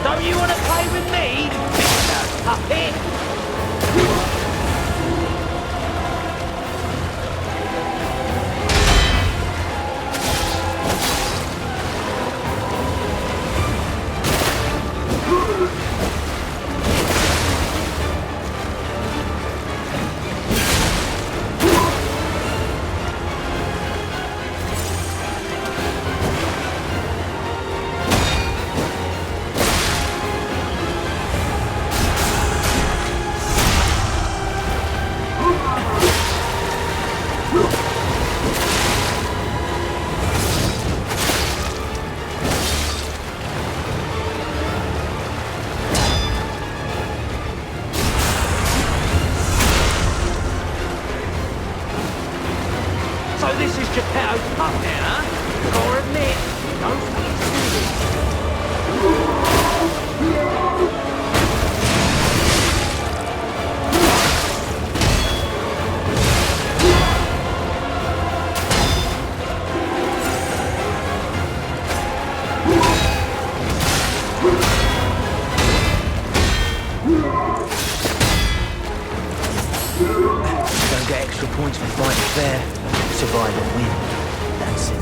Don't you want to play with me, Mr. Puppet? So this is Geppetto's puppet, huh? Gotta admit, don't think Don't get extra points for fighting fair. Survive and win. That's it.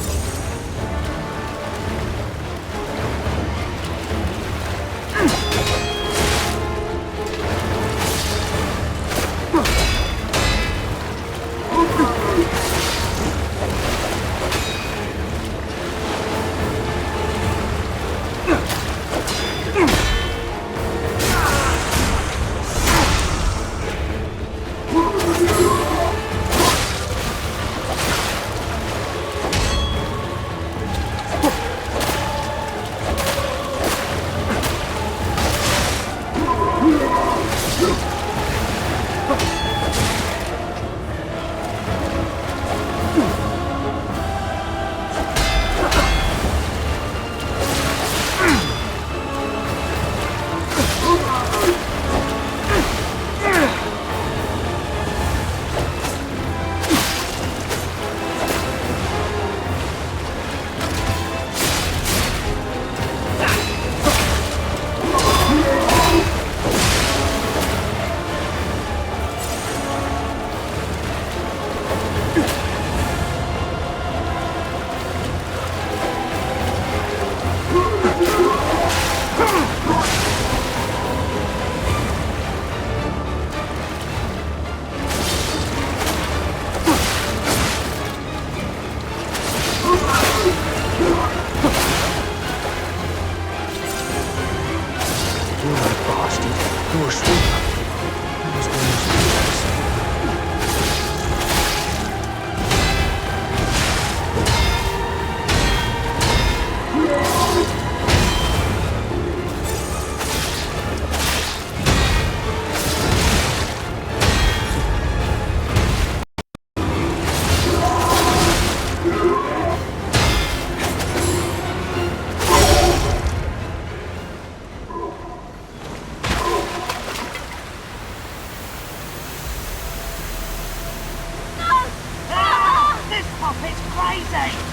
puppet's crazy!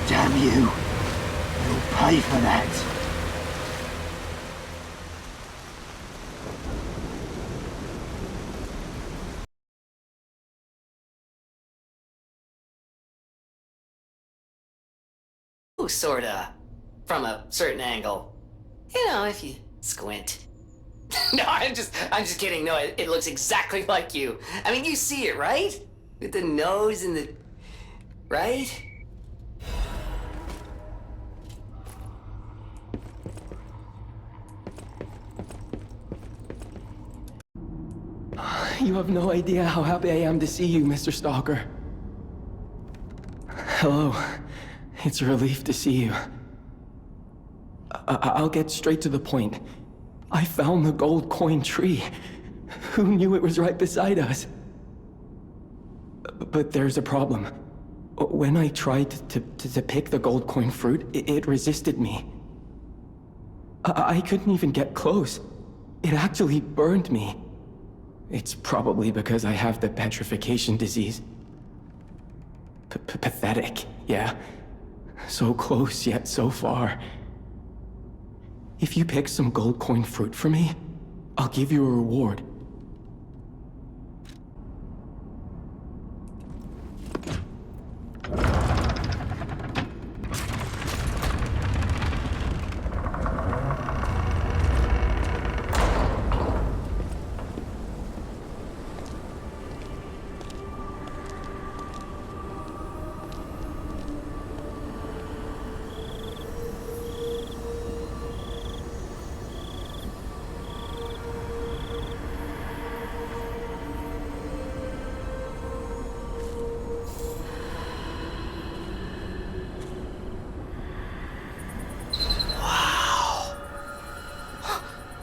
Damn you. You'll pay for that. Ooh, sorta. From a certain angle. You know, if you squint. No, I'm just kidding. No, it looks exactly like you. I mean, you see it, right? With the nose and the... Right? You have no idea how happy I am to see you, Mr. Stalker. Hello. It's a relief to see you. I'll get straight to the point. I found the gold coin tree. Who knew it was right beside us? But there's a problem. When I tried to pick the gold coin fruit, it resisted me. I couldn't even get close. It actually burned me. It's probably because I have the petrification disease. Pathetic, yeah. So close, yet so far. If you pick some gold coin fruit for me, I'll give you a reward.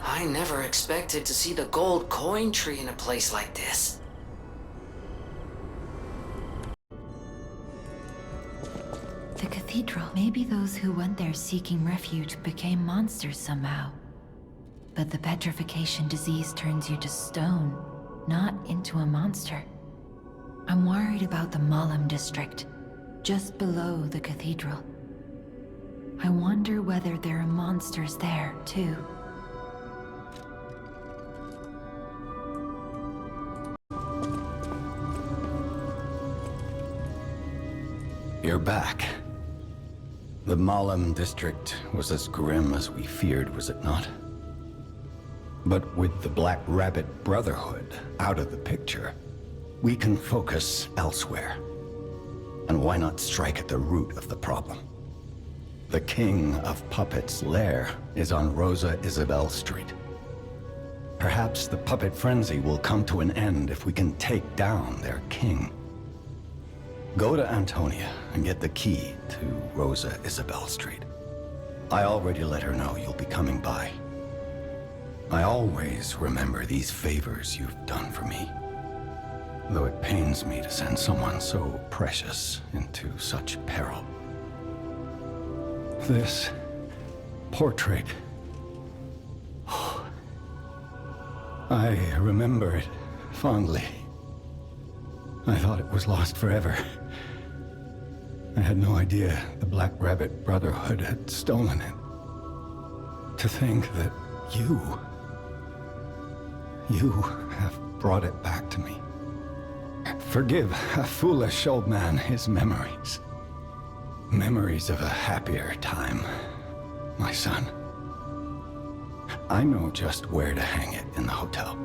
I never expected to see the gold coin tree in a place like this. The cathedral. Maybe those who went there seeking refuge became monsters somehow. But the petrification disease turns you to stone, not into a monster. I'm worried about the Malum district, just below the cathedral. I wonder whether there are monsters there, too. You're back. The Malum district was as grim as we feared, was it not? But with the Black Rabbit Brotherhood out of the picture, we can focus elsewhere. And why not strike at the root of the problem? The King of Puppets' lair is on Rosa Isabel Street. Perhaps the puppet frenzy will come to an end if we can take down their king. Go to Antonia and get the key to Rosa Isabel Street. I already let her know you'll be coming by. I always remember these favors you've done for me, though it pains me to send someone so precious into such peril. This portrait... I remember it fondly. I thought it was lost forever. I had no idea the Black Rabbit Brotherhood had stolen it. To think that you have brought it back to me. Forgive a foolish old man his memories. Memories of a happier time, my son. I know just where to hang it in the hotel.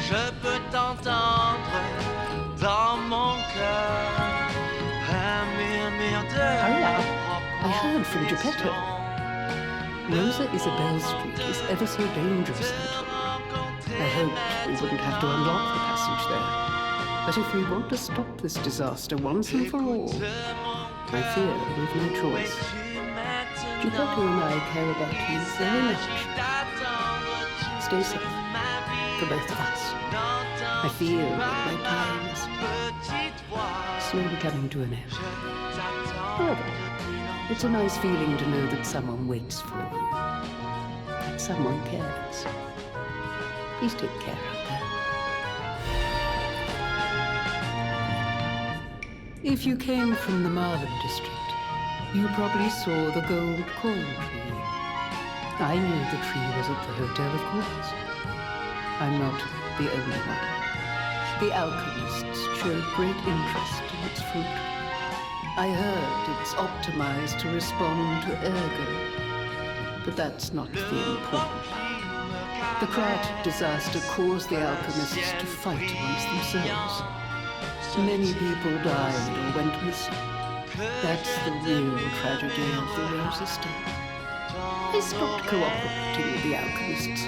Je peux t'entendre dans mon cœur, un murmure de... Hurry up. I heard from Geppetto. Rosa Isabel Street is ever so dangerous. I hoped we wouldn't have to unlock the passage there. But if we want to stop this disaster once and for all, I fear we've no choice. Geppetto and I care about you very much. Stay safe, for both of us. I feel that my time is slowly coming to an end. However, it's a nice feeling to know that someone waits for you. That someone cares. Please take care out there. If you came from the Marlin district, you probably saw the gold coin tree. I knew the tree was at the hotel, of course. I'm not the only one. The alchemists showed great interest in its fruit. I heard it's optimized to respond to ergo, but that's not the important part. The Krat disaster caused the alchemists to fight amongst themselves. Many people died or went missing. That's the real tragedy of the Rose Estate. I stopped cooperating with the alchemists.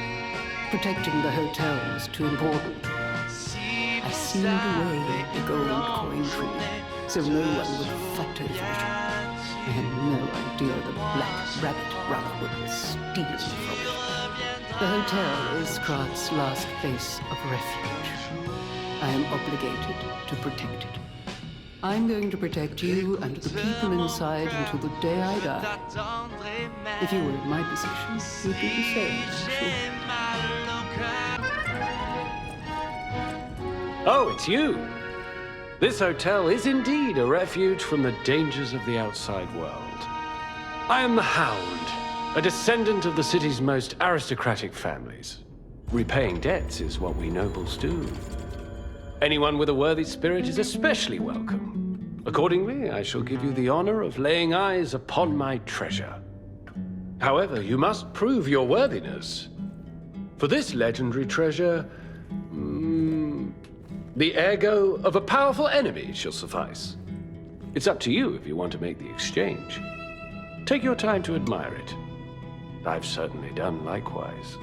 Protecting the hotel was too important. I sealed away the gold coin tree, so no one would fight over it. I had no idea the Black Rabbit Brotherhood was stealing from it. The hotel is Krat's last place of refuge. I am obligated to protect it. I'm going to protect you and the people inside until the day I die. If you were in my position, you'd do the same, I'm sure. Oh, it's you! This hotel is indeed a refuge from the dangers of the outside world. I am the Hound, a descendant of the city's most aristocratic families. Repaying debts is what we nobles do. Anyone with a worthy spirit is especially welcome. Accordingly, I shall give you the honor of laying eyes upon my treasure. However, you must prove your worthiness. For this legendary treasure, the ergo of a powerful enemy shall suffice. It's up to you if you want to make the exchange. Take your time to admire it. I've certainly done likewise.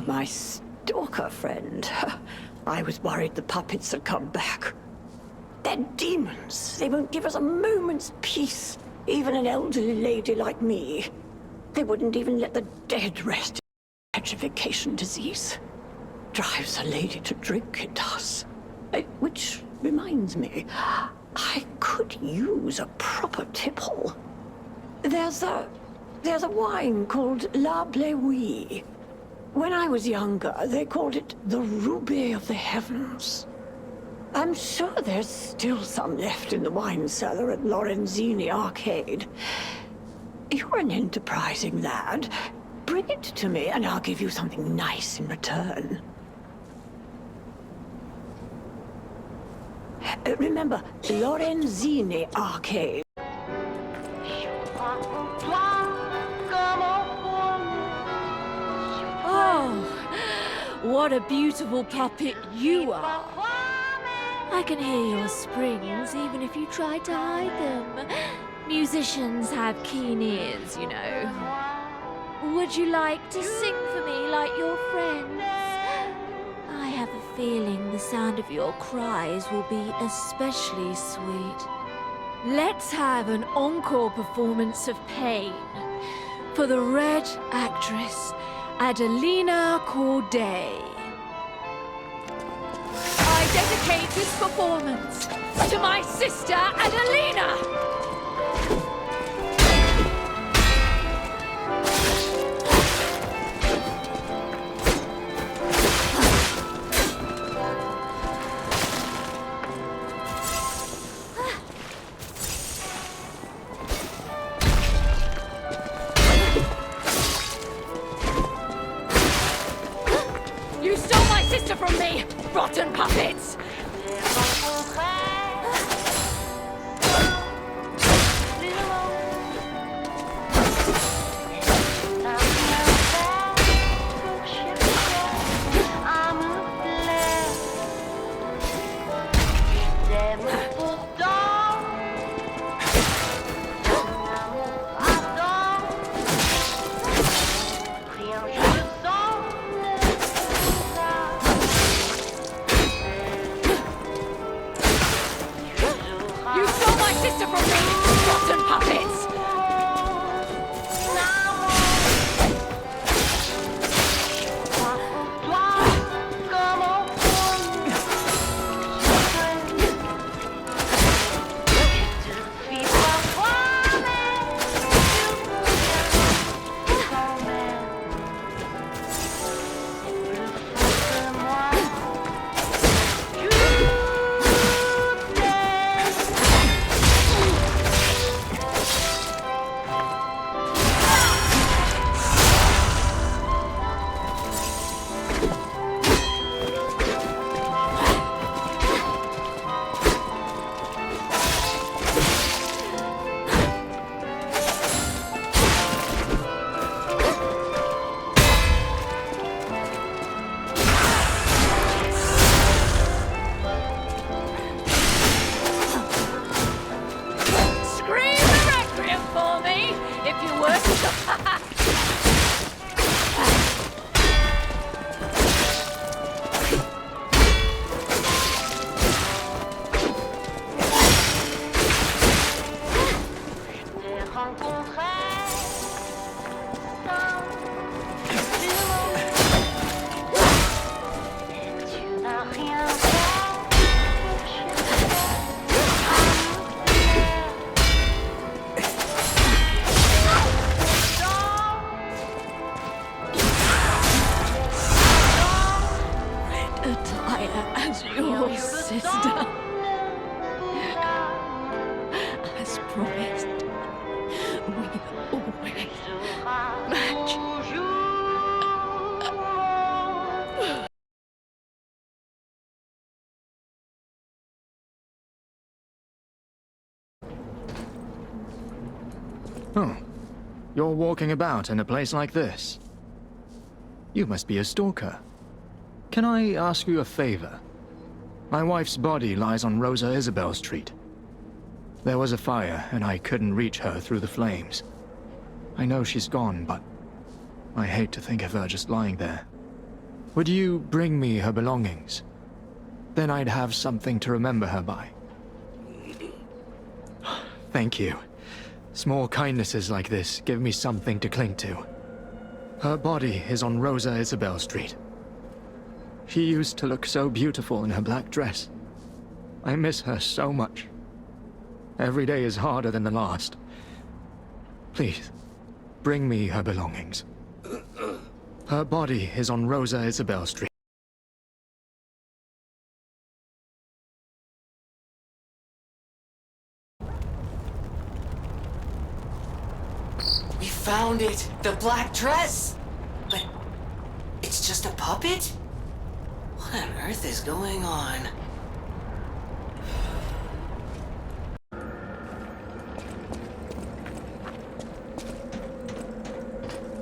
My stalker friend. I was worried the puppets had come back. They're demons. They won't give us a moment's peace. Even an elderly lady like me. They wouldn't even let the dead rest in petrification disease. Drives a lady to drink, it does. Which reminds me, I could use a proper tipple. There's a wine called Lablewee. When I was younger, they called it the Ruby of the Heavens. I'm sure there's still some left in the wine cellar at Lorenziani Arcade. You're an enterprising lad. Bring it to me and I'll give you something nice in return. Remember, Lorenziani Arcade. What a beautiful puppet you are. I can hear your springs even if you try to hide them. Musicians have keen ears, you know. Would you like to sing for me like your friends? I have a feeling the sound of your cries will be especially sweet. Let's have an encore performance of Pain for the Red Actress, Adelina Corday. I dedicate this performance to my sister, Adelina! from me, rotten puppets! Oh, you're walking about in a place like this. You must be a stalker. Can I ask you a favor? My wife's body lies on Rosa Isabel Street. There was a fire, and I couldn't reach her through the flames. I know she's gone, but I hate to think of her just lying there. Would you bring me her belongings? Then I'd have something to remember her by. Thank you. Small kindnesses like this give me something to cling to. Her body is on Rosa Isabel Street. She used to look so beautiful in her black dress. I miss her so much. Every day is harder than the last. Please, bring me her belongings. Her body is on Rosa Isabel Street. We found it! The black dress! But it's just a puppet? What on earth is going on?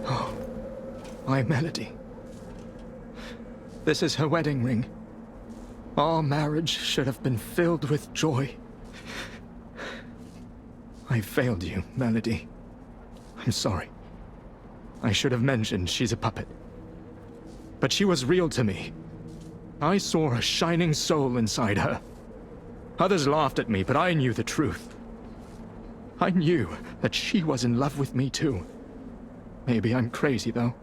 Oh, my Melody. This is her wedding ring. Our marriage should have been filled with joy. I failed you, Melody. I'm sorry. I should have mentioned she's a puppet. But she was real to me. I saw a shining soul inside her. Others laughed at me, but I knew the truth. I knew that she was in love with me too. Maybe I'm crazy, though.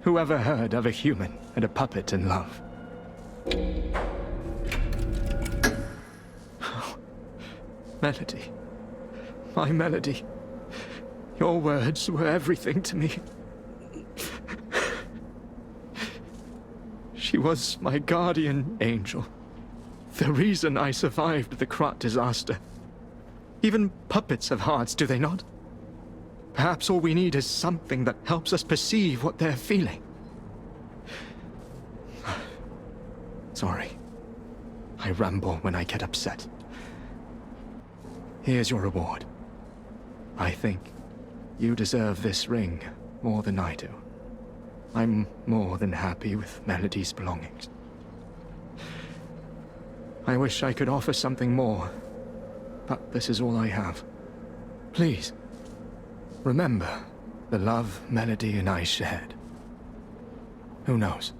Whoever heard of a human and a puppet in love? Oh, Melody. My Melody. Your words were everything to me. She was my guardian angel. The reason I survived the Krat disaster. Even puppets have hearts, do they not? Perhaps all we need is something that helps us perceive what they're feeling. Sorry. I ramble when I get upset. Here's your reward. I think you deserve this ring more than I do. I'm more than happy with Melody's belongings. I wish I could offer something more, but this is all I have. Please, remember the love Melody and I shared. Who knows?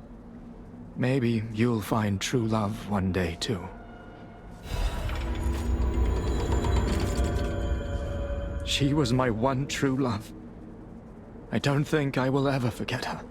Maybe you'll find true love one day, too. She was my one true love. I don't think I will ever forget her.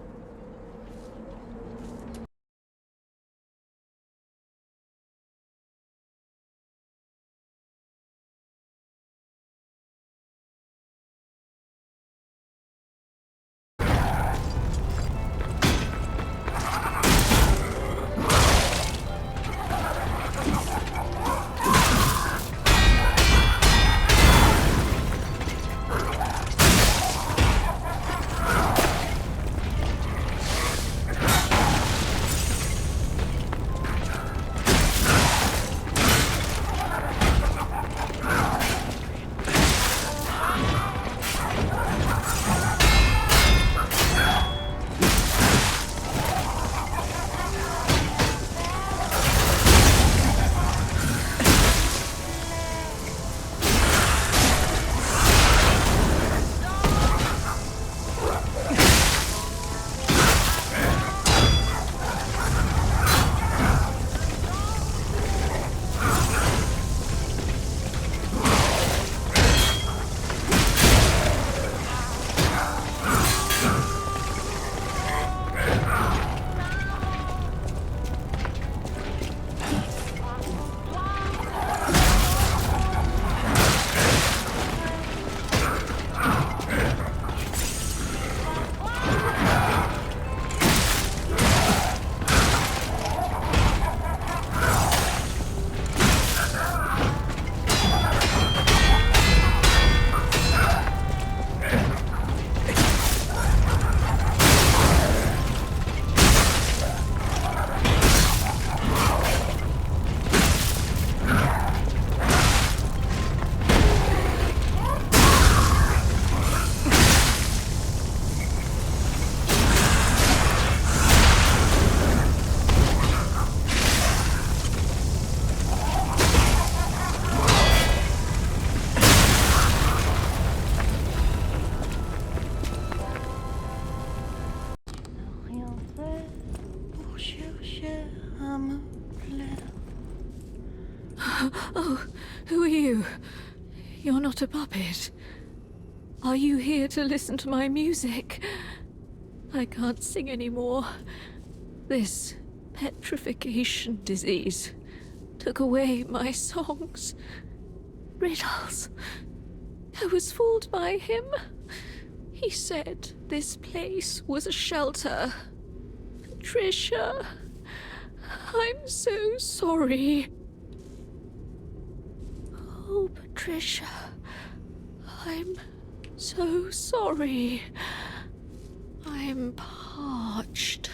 Oh, who are you? You're not a puppet. Are you here to listen to my music? I can't sing anymore. This petrification disease took away my songs. Riddles. I was fooled by him. He said this place was a shelter. Patricia, I'm so sorry. Oh, Patricia, I'm so sorry. I'm parched.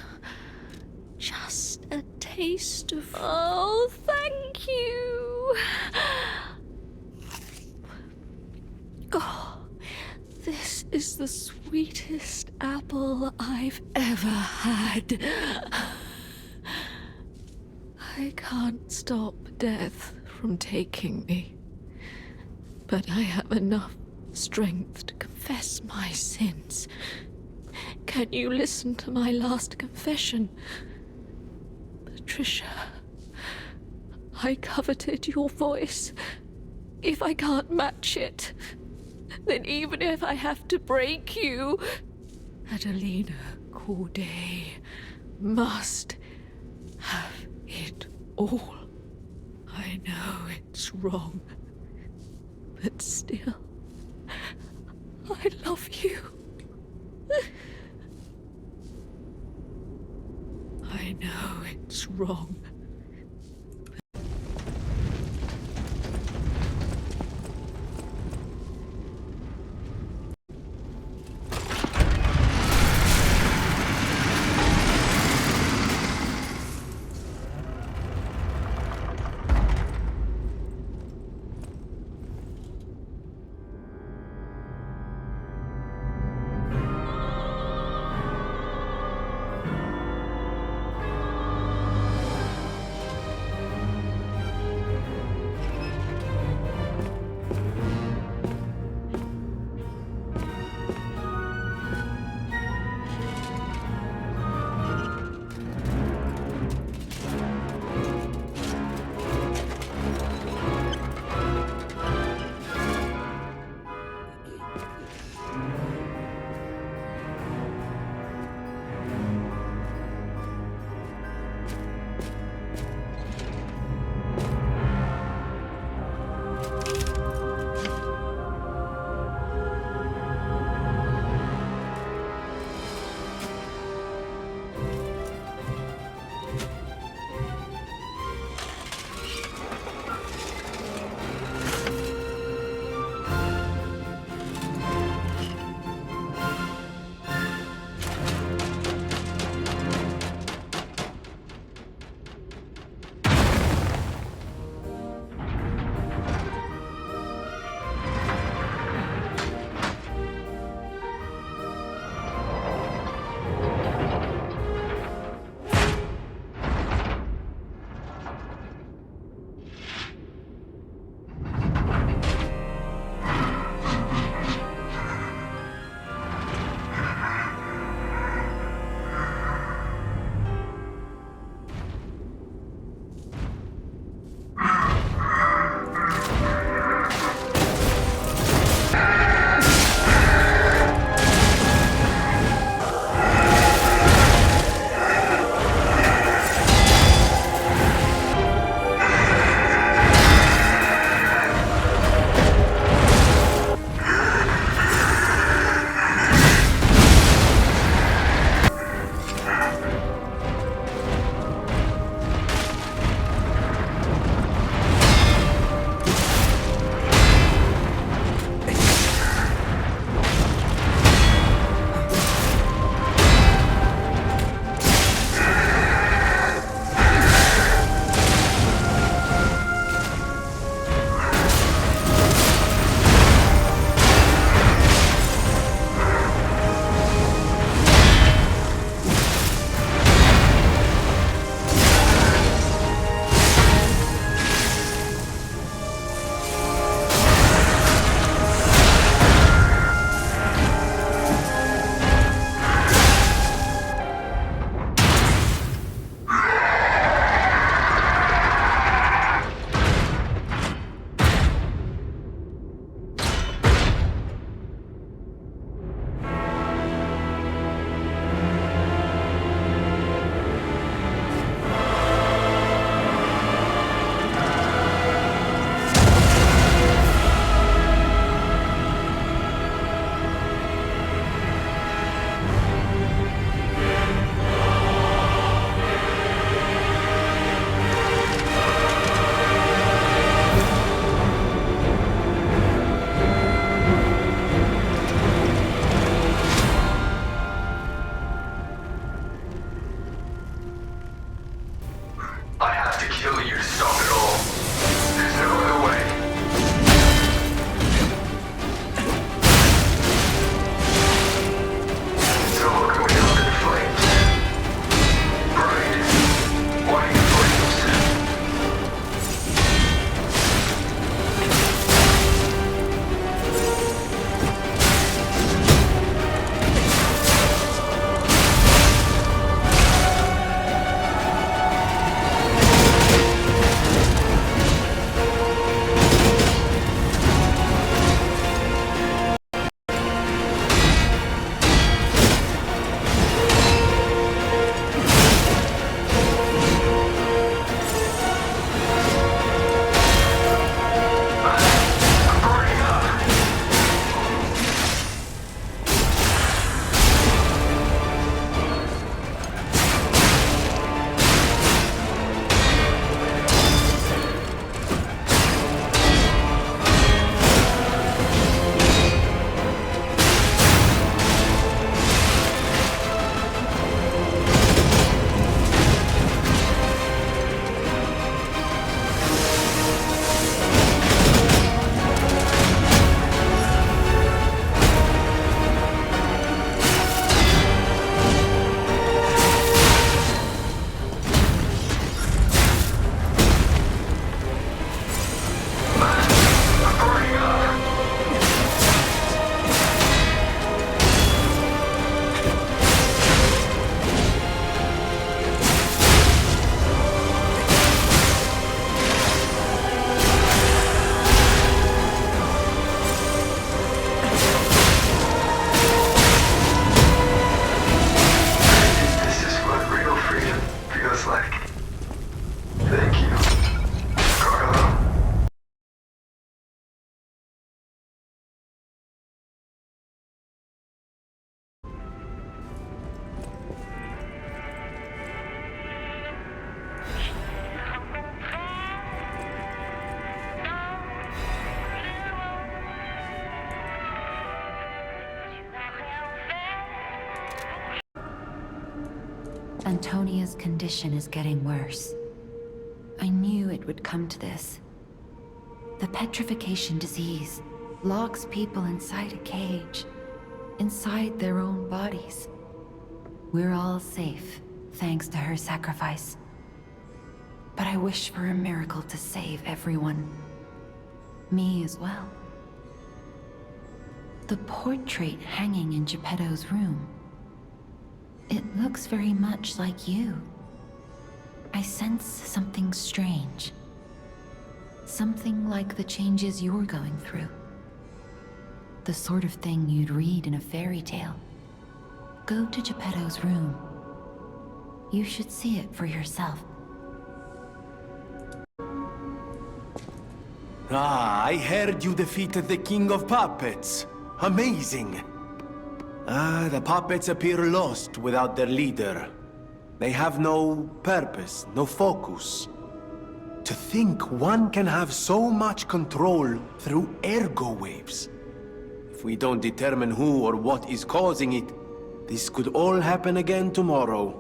Just a taste of... Oh, thank you. Oh, this is the sweetest apple I've ever had. I can't stop death from taking me, but I have enough strength to confess my sins. Can you listen to my last confession? Patricia, I coveted your voice. If I can't match it, then even if I have to break you, Adelina Corday must have it all. I know it's wrong, but still, I love you. I know it's wrong. Antonia's condition is getting worse. I knew it would come to this. The petrification disease locks people inside a cage, inside their own bodies. We're all safe, thanks to her sacrifice. But I wish for a miracle to save everyone. Me as well. The portrait hanging in Geppetto's room. It looks very much like you. I sense something strange. Something like the changes you're going through. The sort of thing you'd read in a fairy tale. Go to Geppetto's room. You should see it for yourself. Ah, I heard you defeated the King of Puppets. Amazing. Ah, the puppets appear lost without their leader. They have no purpose, no focus. To think one can have so much control through ergo waves. If we don't determine who or what is causing it, this could all happen again tomorrow.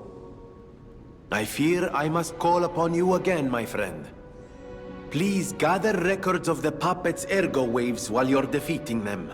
I fear I must call upon you again, my friend. Please gather records of the puppets' ergo waves while you're defeating them.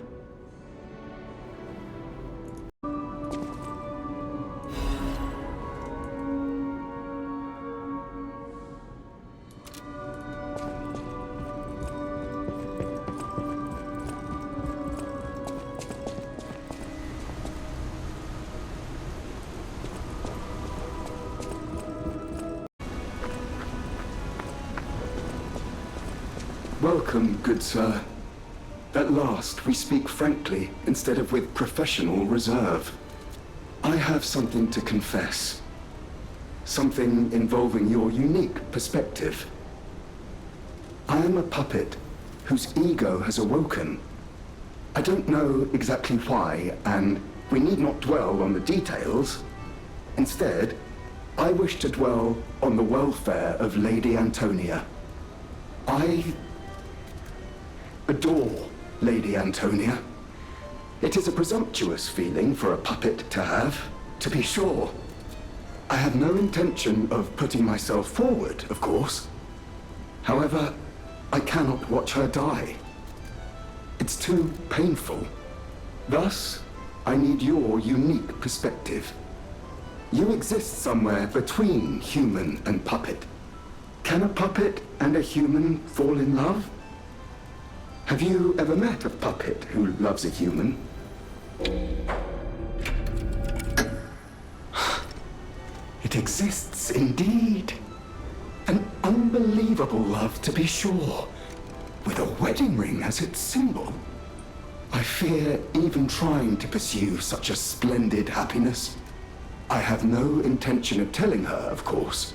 Welcome, good sir. At last, we speak frankly instead of with professional reserve. I have something to confess. Something involving your unique perspective. I am a puppet whose ego has awoken. I don't know exactly why, and we need not dwell on the details. Instead, I wish to dwell on the welfare of Lady Antonia. I adore Lady Antonia. It is a presumptuous feeling for a puppet to have, to be sure. I have no intention of putting myself forward, of course. However, I cannot watch her die. It's too painful. Thus, I need your unique perspective. You exist somewhere between human and puppet. Can a puppet and a human fall in love? Have you ever met a puppet who loves a human? It exists indeed. An unbelievable love, to be sure, with a wedding ring as its symbol. I fear even trying to pursue such a splendid happiness. I have no intention of telling her, of course.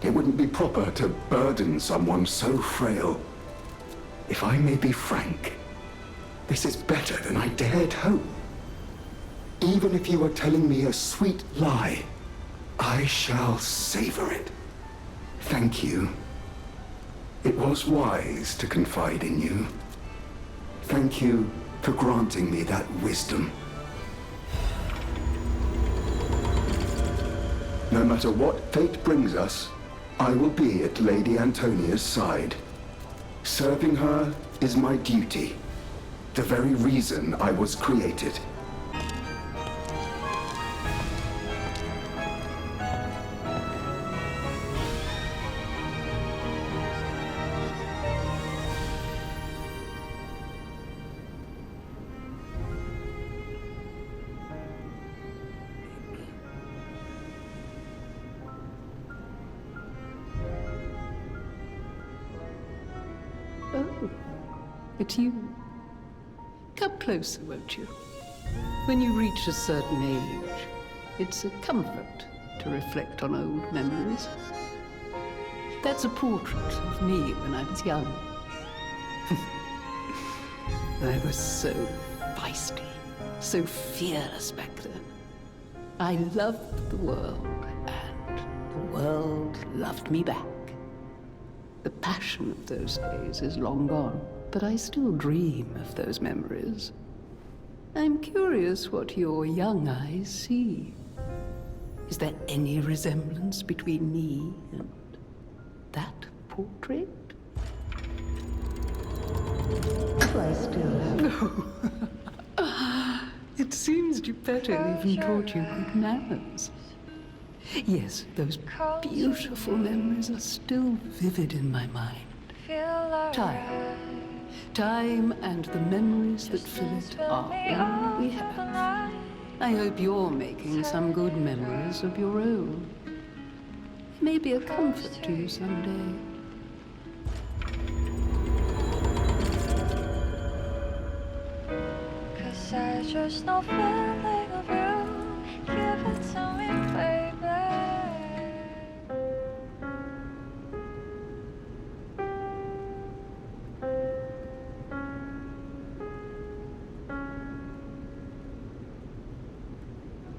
It wouldn't be proper to burden someone so frail. If I may be frank, this is better than I dared hope. Even if you are telling me a sweet lie, I shall savor it. Thank you. It was wise to confide in you. Thank you for granting me that wisdom. No matter what fate brings us, I will be at Lady Antonia's side. Serving her is my duty, the very reason I was created. Oh, it's you. Come closer, won't you? When you reach a certain age, it's a comfort to reflect on old memories. That's a portrait of me when I was young. I was so feisty, so fearless back then. I loved the world, and the world loved me back. The passion of those days is long gone, but I still dream of those memories. I'm curious what your young eyes see. Is there any resemblance between me and that portrait? Do I still have... It seems Geppetto even taught you good manners. Yes, those beautiful memories are still vivid in my mind. Time and the memories that fill it are all we have. I hope you're making some good memories of your own. It may be a comfort to you someday. I just no feeling of you. Give it to me, baby.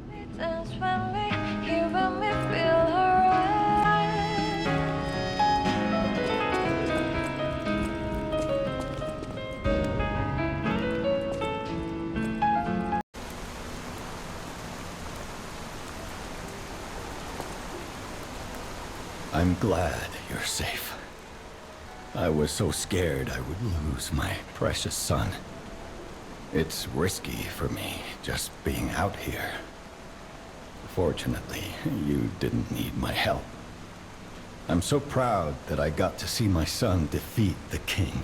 We dance when we hear when we feel alright. I'm glad you're safe. I was so scared I would lose my precious son. It's risky for me, just being out here. Fortunately, you didn't need my help. I'm so proud that I got to see my son defeat the king.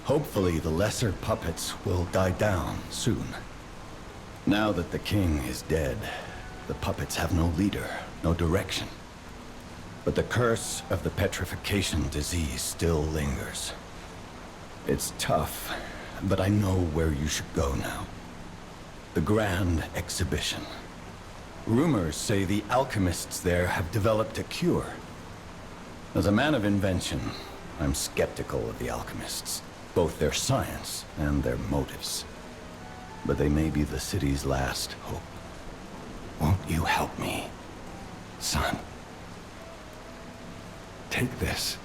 Hopefully the lesser puppets will die down soon. Now that the king is dead, the puppets have no leader, no direction. But the curse of the petrification disease still lingers. It's tough, but I know where you should go now. The Grand Exhibition. Rumors say the alchemists there have developed a cure. As a man of invention, I'm skeptical of the alchemists, both their science and their motives. But they may be the city's last hope. Won't you help me, son? Take this.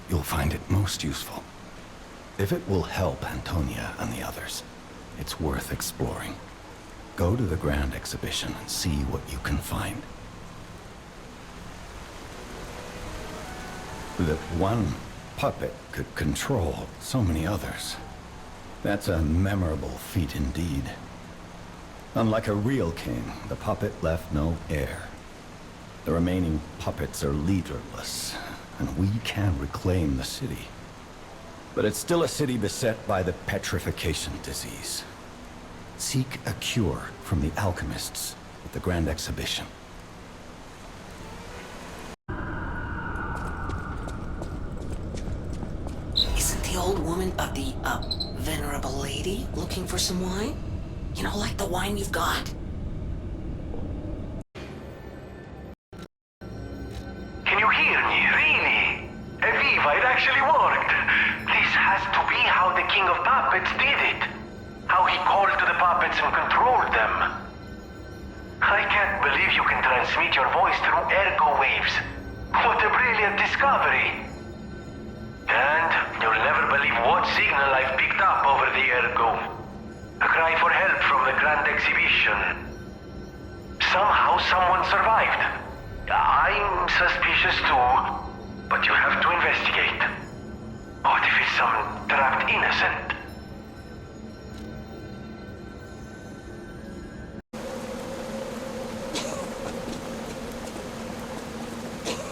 You'll find it most useful. If it will help Antonia and the others, it's worth exploring. Go to the Grand Exhibition and see what you can find. That one puppet could control so many others. That's a memorable feat indeed. Unlike a real king, the puppet left no heir. The remaining puppets are leaderless, and we can reclaim the city. But it's still a city beset by the petrification disease. Seek a cure from the alchemists at the Grand Exhibition. Isn't the old woman the venerable lady looking for some wine? You know, like the wine you've got? Can you hear me? Really? Eviva, it actually worked. This has to be how the King of Puppets did it. How he called to the puppets and controlled them. I can't believe you can transmit your voice through ergo waves. What a brilliant discovery. And you'll never believe what signal I've picked up over the ergo. A cry for help from the Grand Exhibition. Somehow someone survived. I'm suspicious too, but you have to investigate. What if it's some trapped innocent?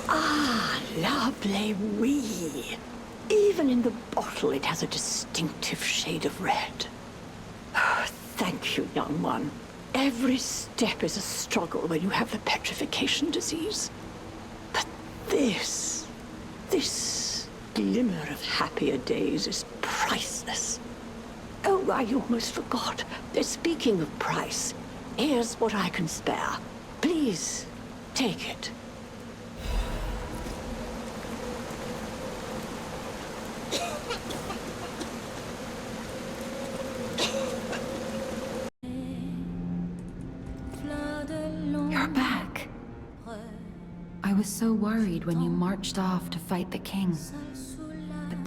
Ah, Labllewi. Even in the bottle it has a distinctive shade of red. Thank you, young one. Every step is a struggle when you have the petrification disease. But this glimmer of happier days is priceless. Oh, I almost forgot. Speaking of price, here's what I can spare. Please, take it. You're back. I was so worried when you marched off to fight the king. But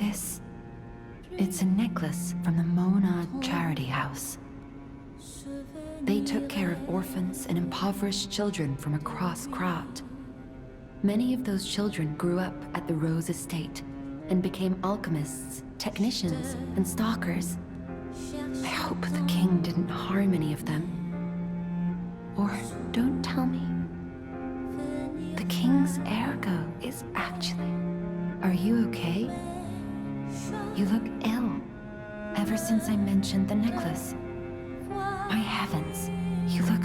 it's a necklace from the Mona Charity House. They took care of orphans and impoverished children from across Krat. Many of those children grew up at the Rose Estate and became alchemists, technicians, and stalkers. I hope the king didn't harm any of them. Or don't tell me. The king's ergo is actually... Are you okay? You look ill. Ever since I mentioned the necklace. My heavens, you look...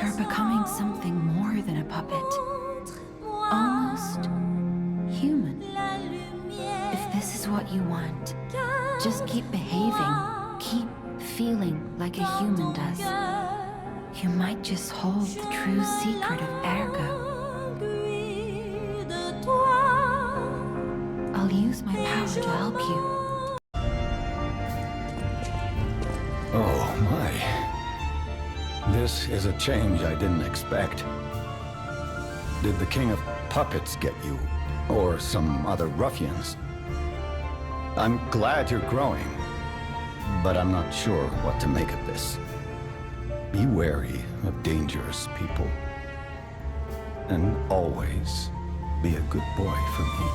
You're becoming something more than a puppet. Almost human. If this is what you want, just keep behaving, keep feeling like a human does. You might just hold the true secret of ergo. I'll use my power to help you. Oh, my. This is a change I didn't expect. Did the King of Puppets get you? Or some other ruffians? I'm glad you're growing, but I'm not sure what to make of this. Be wary of dangerous people. And always be a good boy for me.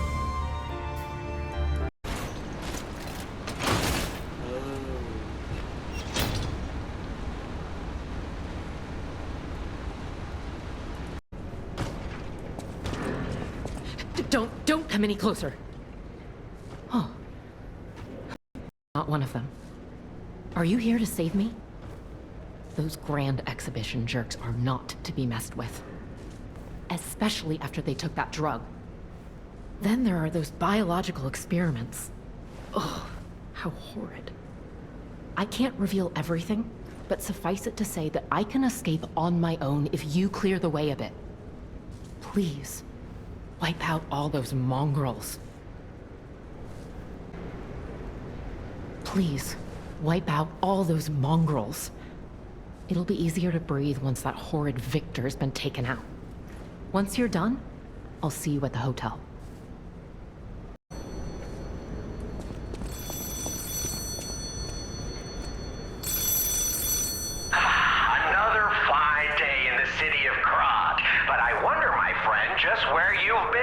Don't come any closer. Oh. Not one of them. Are you here to save me? Those grand exhibition jerks are not to be messed with. Especially after they took that drug. Then there are those biological experiments. Ugh, how horrid. I can't reveal everything, but suffice it to say that I can escape on my own if you clear the way a bit. Please. Wipe out all those mongrels. Please, wipe out all those mongrels. It'll be easier to breathe once that horrid Victor's been taken out. Once you're done, I'll see you at the hotel. Another fine day in the city of Krat, but I wonder, my friend, just where you've been?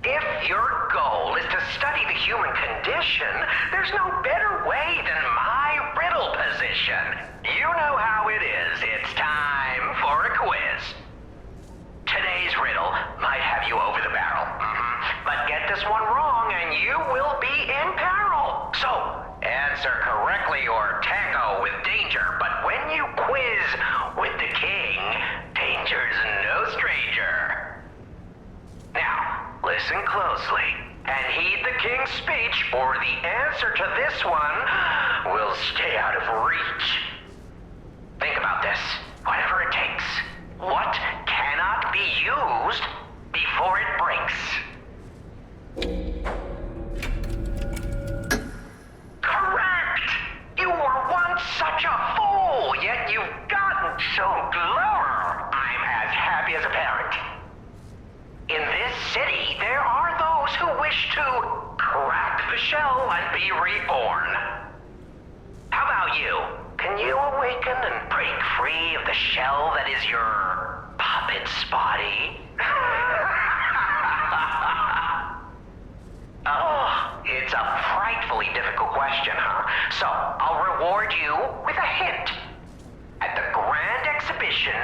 If your goal is to study the human condition, there's no better way than my riddle position. You know how it is. It's time for a quiz. Today's riddle might have you over the barrel. But get this one wrong and you will be in peril. So, answer correctly or tango with danger. But when you quiz with the king, danger's no stranger. Now, listen closely and heed the king's speech, or the answer to this one will stay out of reach. Think about this, whatever it takes. What cannot be used before it breaks? Correct! You were once such a fool, yet you've gotten so clever. I'm as happy as a parent. In this city, there are those who wish to crack the shell and be reborn. How about you? Can you awaken and break free of the shell that is your puppet's body? Oh, it's a frightfully difficult question, huh? So, I'll reward you with a hint. At the grand exhibition,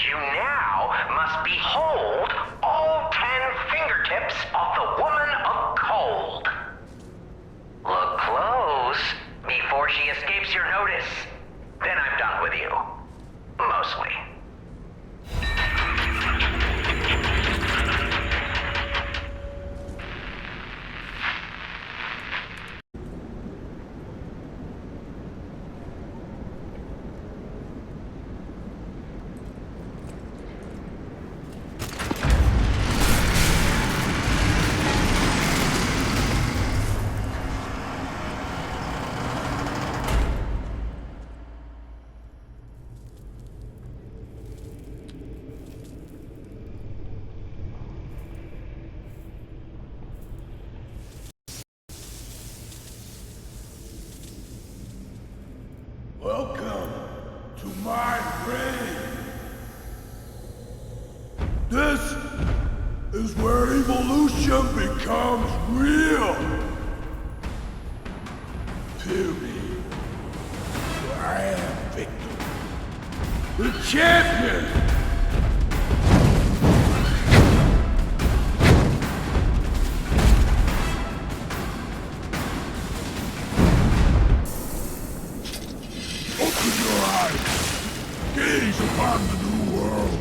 you now must behold all 10 fingertips of the woman of cold. Look close before she escapes your notice. Then I'm done with you. Mostly. This is where evolution becomes real. Feel me. I am Victor, the champion. Open your eyes. Gaze upon the new world.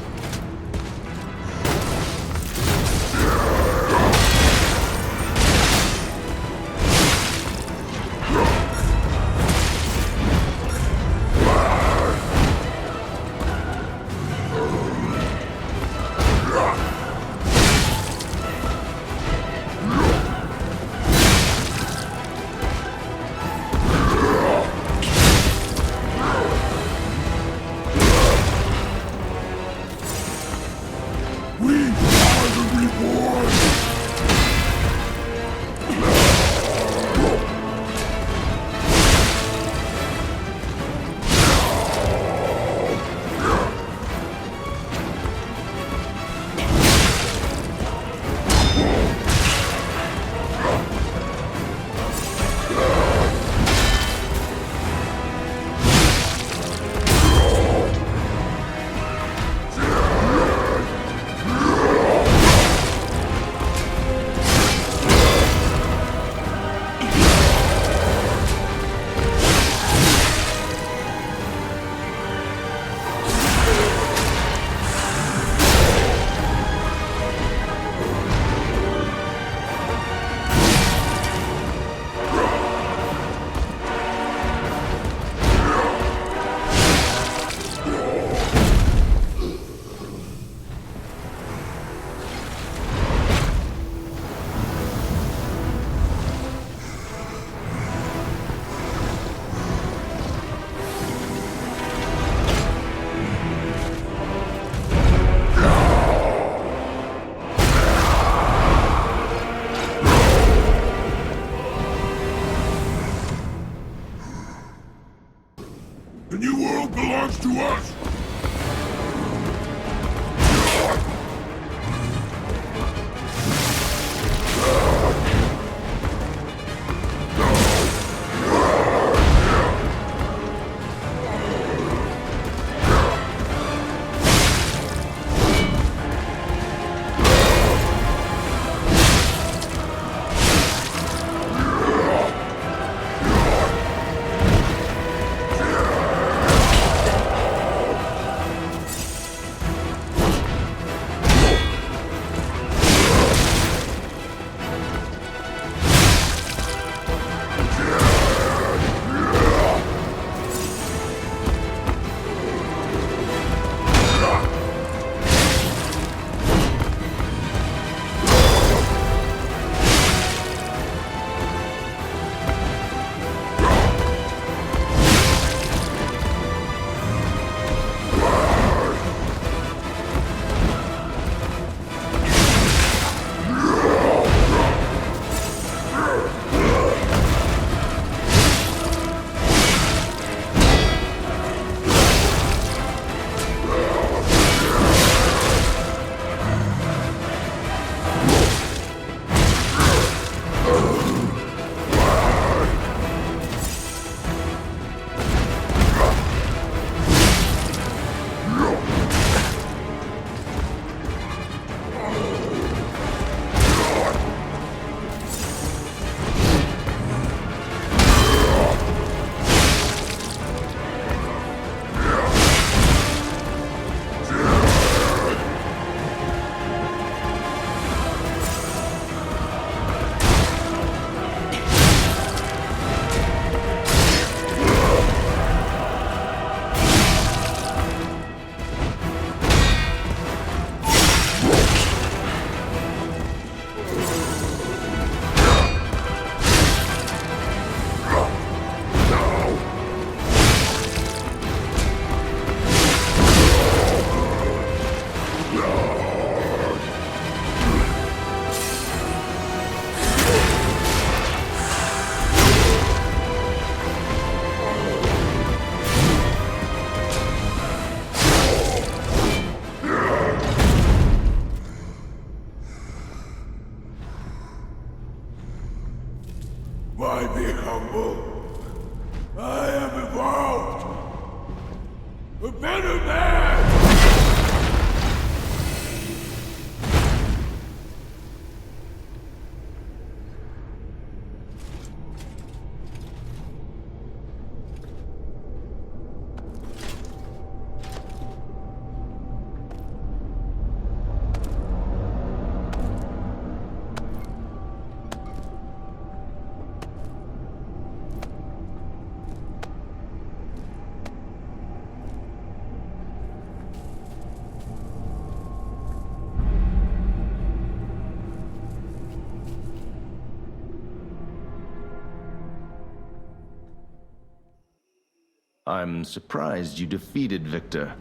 I'm surprised you defeated Victor.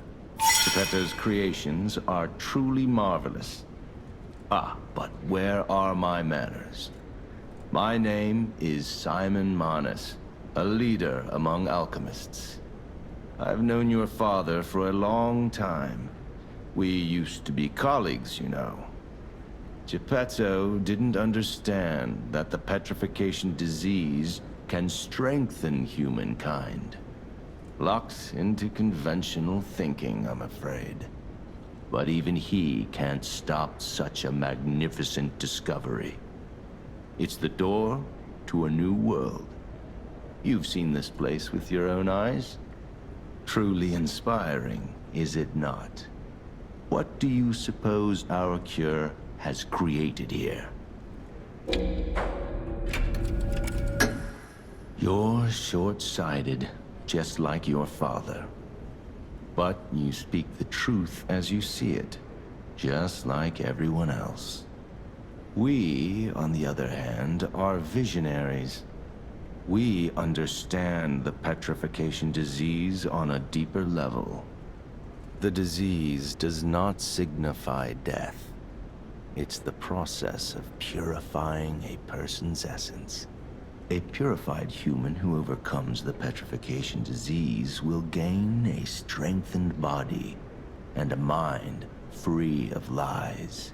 Geppetto's creations are truly marvelous. Ah, but where are my manners? My name is Simon Manus, a leader among alchemists. I've known your father for a long time. We used to be colleagues, you know. Geppetto didn't understand that the petrification disease can strengthen humankind. Locked into conventional thinking, I'm afraid. But even he can't stop such a magnificent discovery. It's the door to a new world. You've seen this place with your own eyes. Truly inspiring, is it not? What do you suppose our cure has created here? You're short-sighted, just like your father. But you speak the truth as you see it, just like everyone else. We, on the other hand, are visionaries. We understand the petrification disease on a deeper level. The disease does not signify death. It's the process of purifying a person's essence. A purified human who overcomes the petrification disease will gain a strengthened body and a mind free of lies.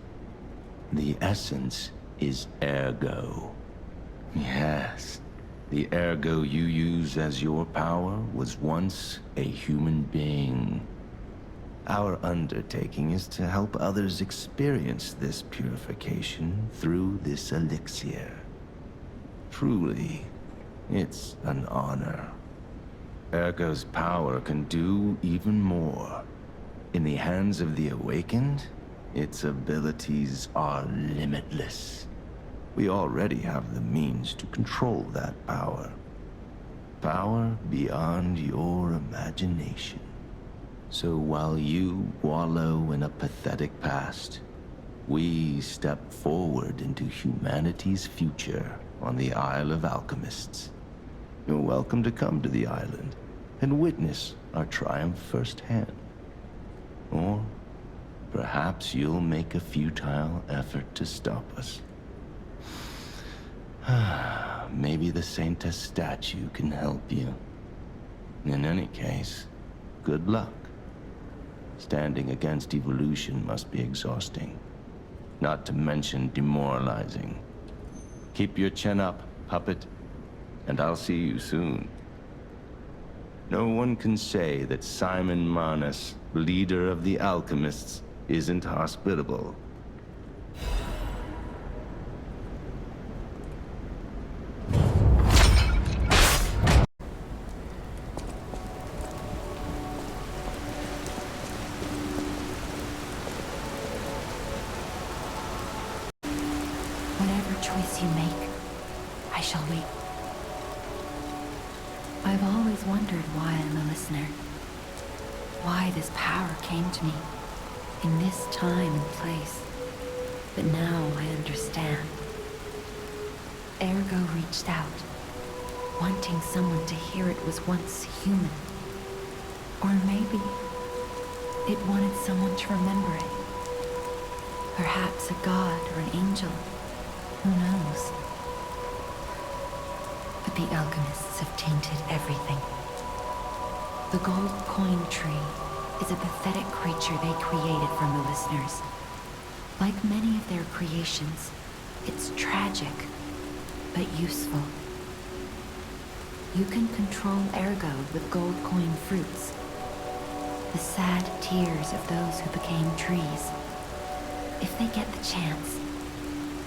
The essence is ergo. Yes, the ergo you use as your power was once a human being. Our undertaking is to help others experience this purification through this elixir. Truly, it's an honor. Ergo's power can do even more. In the hands of the awakened, its abilities are limitless. We already have the means to control that power. Power beyond your imagination. So while you wallow in a pathetic past, we step forward into humanity's future on the Isle of Alchemists. You're welcome to come to the island and witness our triumph firsthand. Or perhaps you'll make a futile effort to stop us. Maybe the Saintess statue can help you. In any case, good luck. Standing against evolution must be exhausting, not to mention demoralizing. Keep your chin up, puppet, and I'll see you soon. No one can say that Simon Manus, leader of the alchemists, isn't hospitable. Whatever choice you make, I shall wait. I've always wondered why I'm a listener. Why this power came to me, in this time and place. But now I understand. Ergo reached out, wanting someone to hear it was once human. Or maybe it wanted someone to remember it. Perhaps a god or an angel. Who knows? But the alchemists have tainted everything. The gold coin tree is a pathetic creature they created from the listeners. Like many of their creations, it's tragic, but useful. You can control ergo with gold coin fruits. The sad tears of those who became trees. If they get the chance,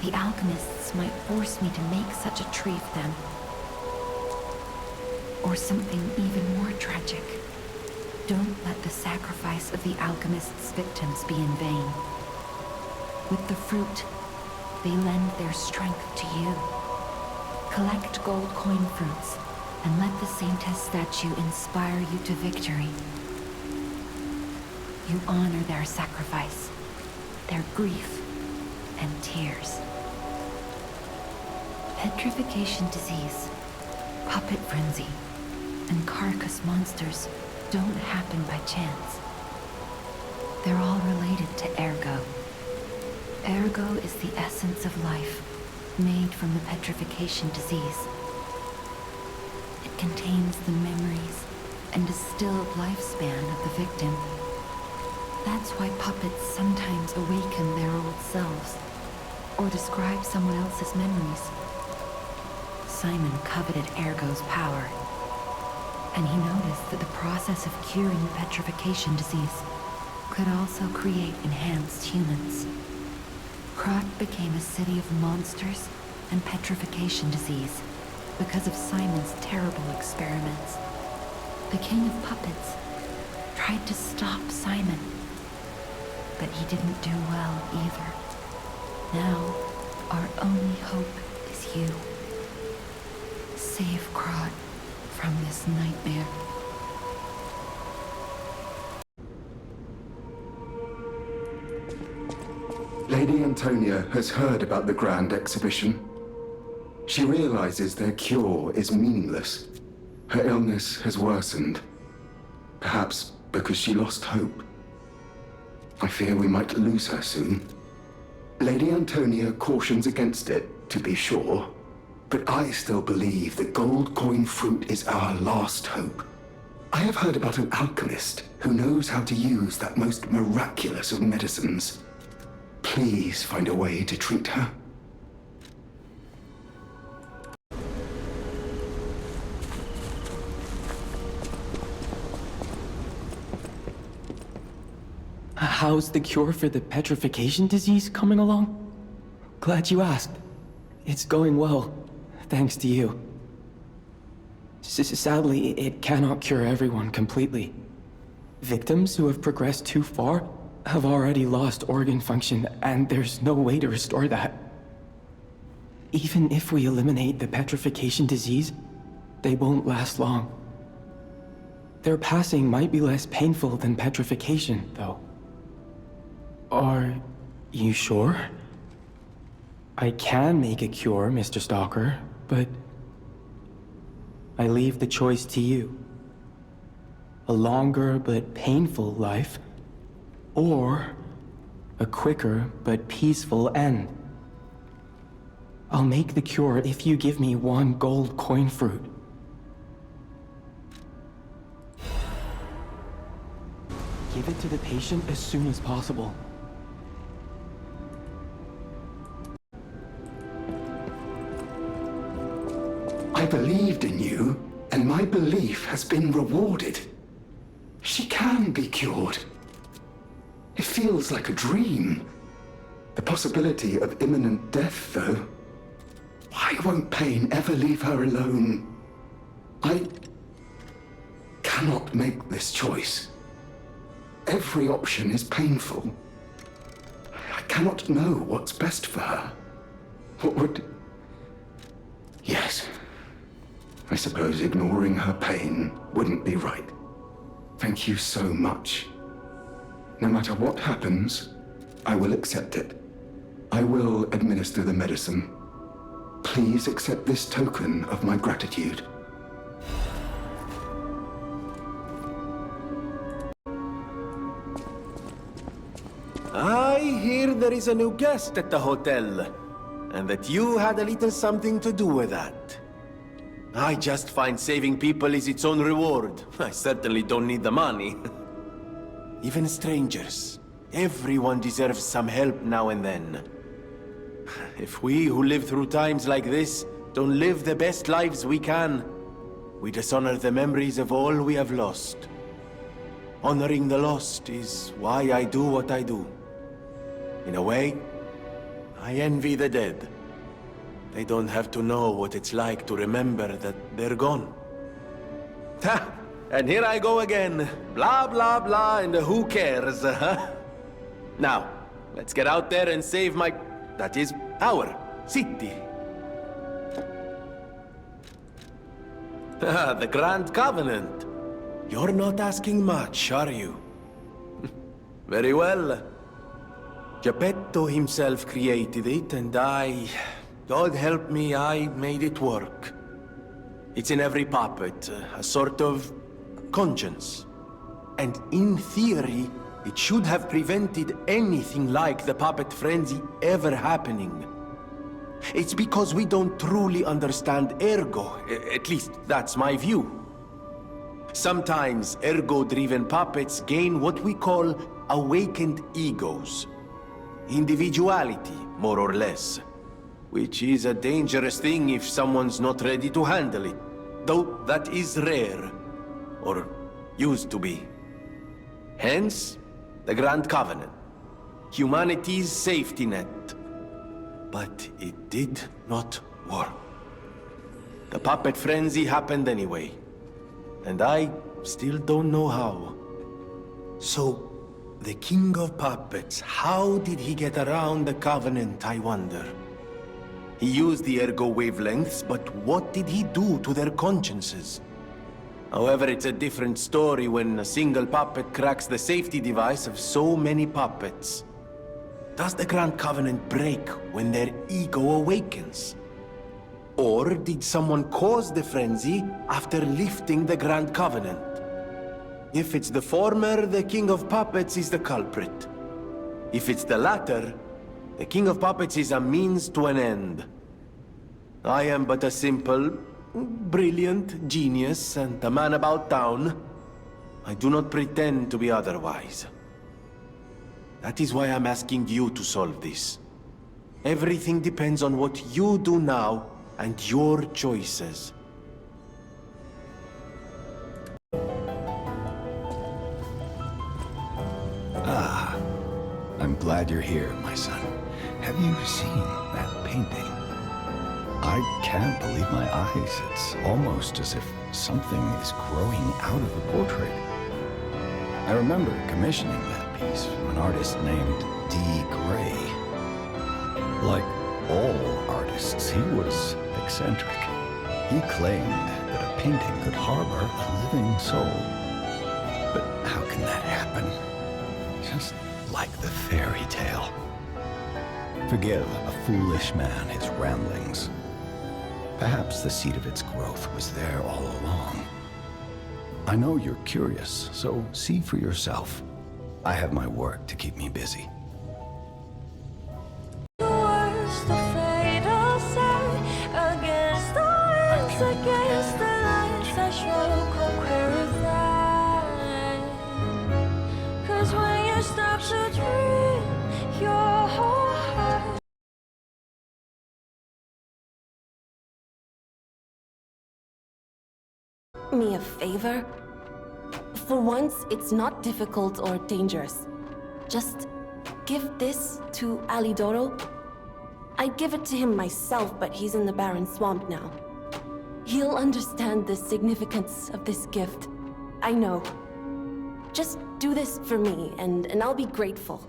the alchemists might force me to make such a tree for them. Or something even more tragic. Don't let the sacrifice of the alchemists' victims be in vain. With the fruit, they lend their strength to you. Collect gold coin fruits, and let the Saintess statue inspire you to victory. You honor their sacrifice, their grief, and tears. Petrification disease, puppet frenzy, and carcass monsters don't happen by chance. They're all related to ergo. Ergo is the essence of life, made from the petrification disease. It contains the memories and distilled lifespan of the victim. That's why puppets sometimes awaken their old selves, or describe someone else's memories. Simon coveted Ergo's power, and he noticed that the process of curing the petrification disease could also create enhanced humans. Krat became a city of monsters and petrification disease because of Simon's terrible experiments. The king of puppets tried to stop Simon, but he didn't do well either. Now, our only hope is you. Save Krat from this nightmare. Lady Antonia has heard about the Grand Exhibition. She realizes their cure is meaningless. Her illness has worsened. Perhaps because she lost hope. I fear we might lose her soon. Lady Antonia cautions against it, to be sure. But I still believe the gold coin fruit is our last hope. I have heard about an alchemist who knows how to use that most miraculous of medicines. Please find a way to treat her. How's the cure for the petrification disease coming along? Glad you asked. It's going well, thanks to you. Sadly, it cannot cure everyone completely. Victims who have progressed too far have already lost organ function, and there's no way to restore that. Even if we eliminate the petrification disease, they won't last long. Their passing might be less painful than petrification, though. Are you sure? I can make a cure, Mr. Stalker, but I leave the choice to you. A longer but painful life, or a quicker but peaceful end. I'll make the cure if you give me one gold coin fruit. Give it to the patient as soon as possible. I believed in you, and my belief has been rewarded. She can be cured. It feels like a dream. The possibility of imminent death, though. Why won't pain ever leave her alone? I cannot make this choice. Every option is painful. I cannot know what's best for her. What would... Yes. I suppose ignoring her pain wouldn't be right. Thank you so much. No matter what happens, I will accept it. I will administer the medicine. Please accept this token of my gratitude. I hear there is a new guest at the hotel, and that you had a little something to do with that. I just find saving people is its own reward. I certainly don't need the money. Even strangers. Everyone deserves some help now and then. If we who live through times like this don't live the best lives we can, we dishonor the memories of all we have lost. Honoring the lost is why I do what I do. In a way, I envy the dead. They don't have to know what it's like to remember that they're gone. Ha! And here I go again. Blah, blah, blah, and who cares, huh? Now, let's get out there and save my... that is, our city. Ah, the Grand Covenant. You're not asking much, are you? Very well. Geppetto himself created it, and God help me, I made it work. It's in every puppet, a sort of conscience. And in theory, it should have prevented anything like the puppet frenzy ever happening. It's because we don't truly understand ergo, at least that's my view. Sometimes ergo-driven puppets gain what we call awakened egos. Individuality, more or less. Which is a dangerous thing if someone's not ready to handle it. Though that is rare. Or used to be. Hence, the Grand Covenant. Humanity's safety net. But it did not work. The puppet frenzy happened anyway. And I still don't know how. So, the King of Puppets, how did he get around the Covenant, I wonder? He used the ergo wavelengths, but what did he do to their consciences? However, it's a different story when a single puppet cracks the safety device of so many puppets. Does the Grand Covenant break when their ego awakens? Or did someone cause the frenzy after lifting the Grand Covenant? If it's the former, the King of Puppets is the culprit. If it's the latter, the King of Puppets is a means to an end. I am but a simple, brilliant genius and a man about town. I do not pretend to be otherwise. That is why I'm asking you to solve this. Everything depends on what you do now and your choices. Ah, I'm glad you're here, my son. Have you seen that painting? I can't believe my eyes. It's almost as if something is growing out of the portrait. I remember commissioning that piece from an artist named D. Gray. Like all artists, he was eccentric. He claimed that a painting could harbor a living soul. But how can that happen? Just like the fairy tale. Forgive a foolish man his ramblings. Perhaps the seed of its growth was there all along. I know you're curious, so see for yourself. I have my work to keep me busy. Me a favor? For once, it's not difficult or dangerous. Just give this to Alidoro. I'd give it to him myself, but he's in the barren swamp now. He'll understand the significance of this gift. I know. Just do this for me, and I'll be grateful.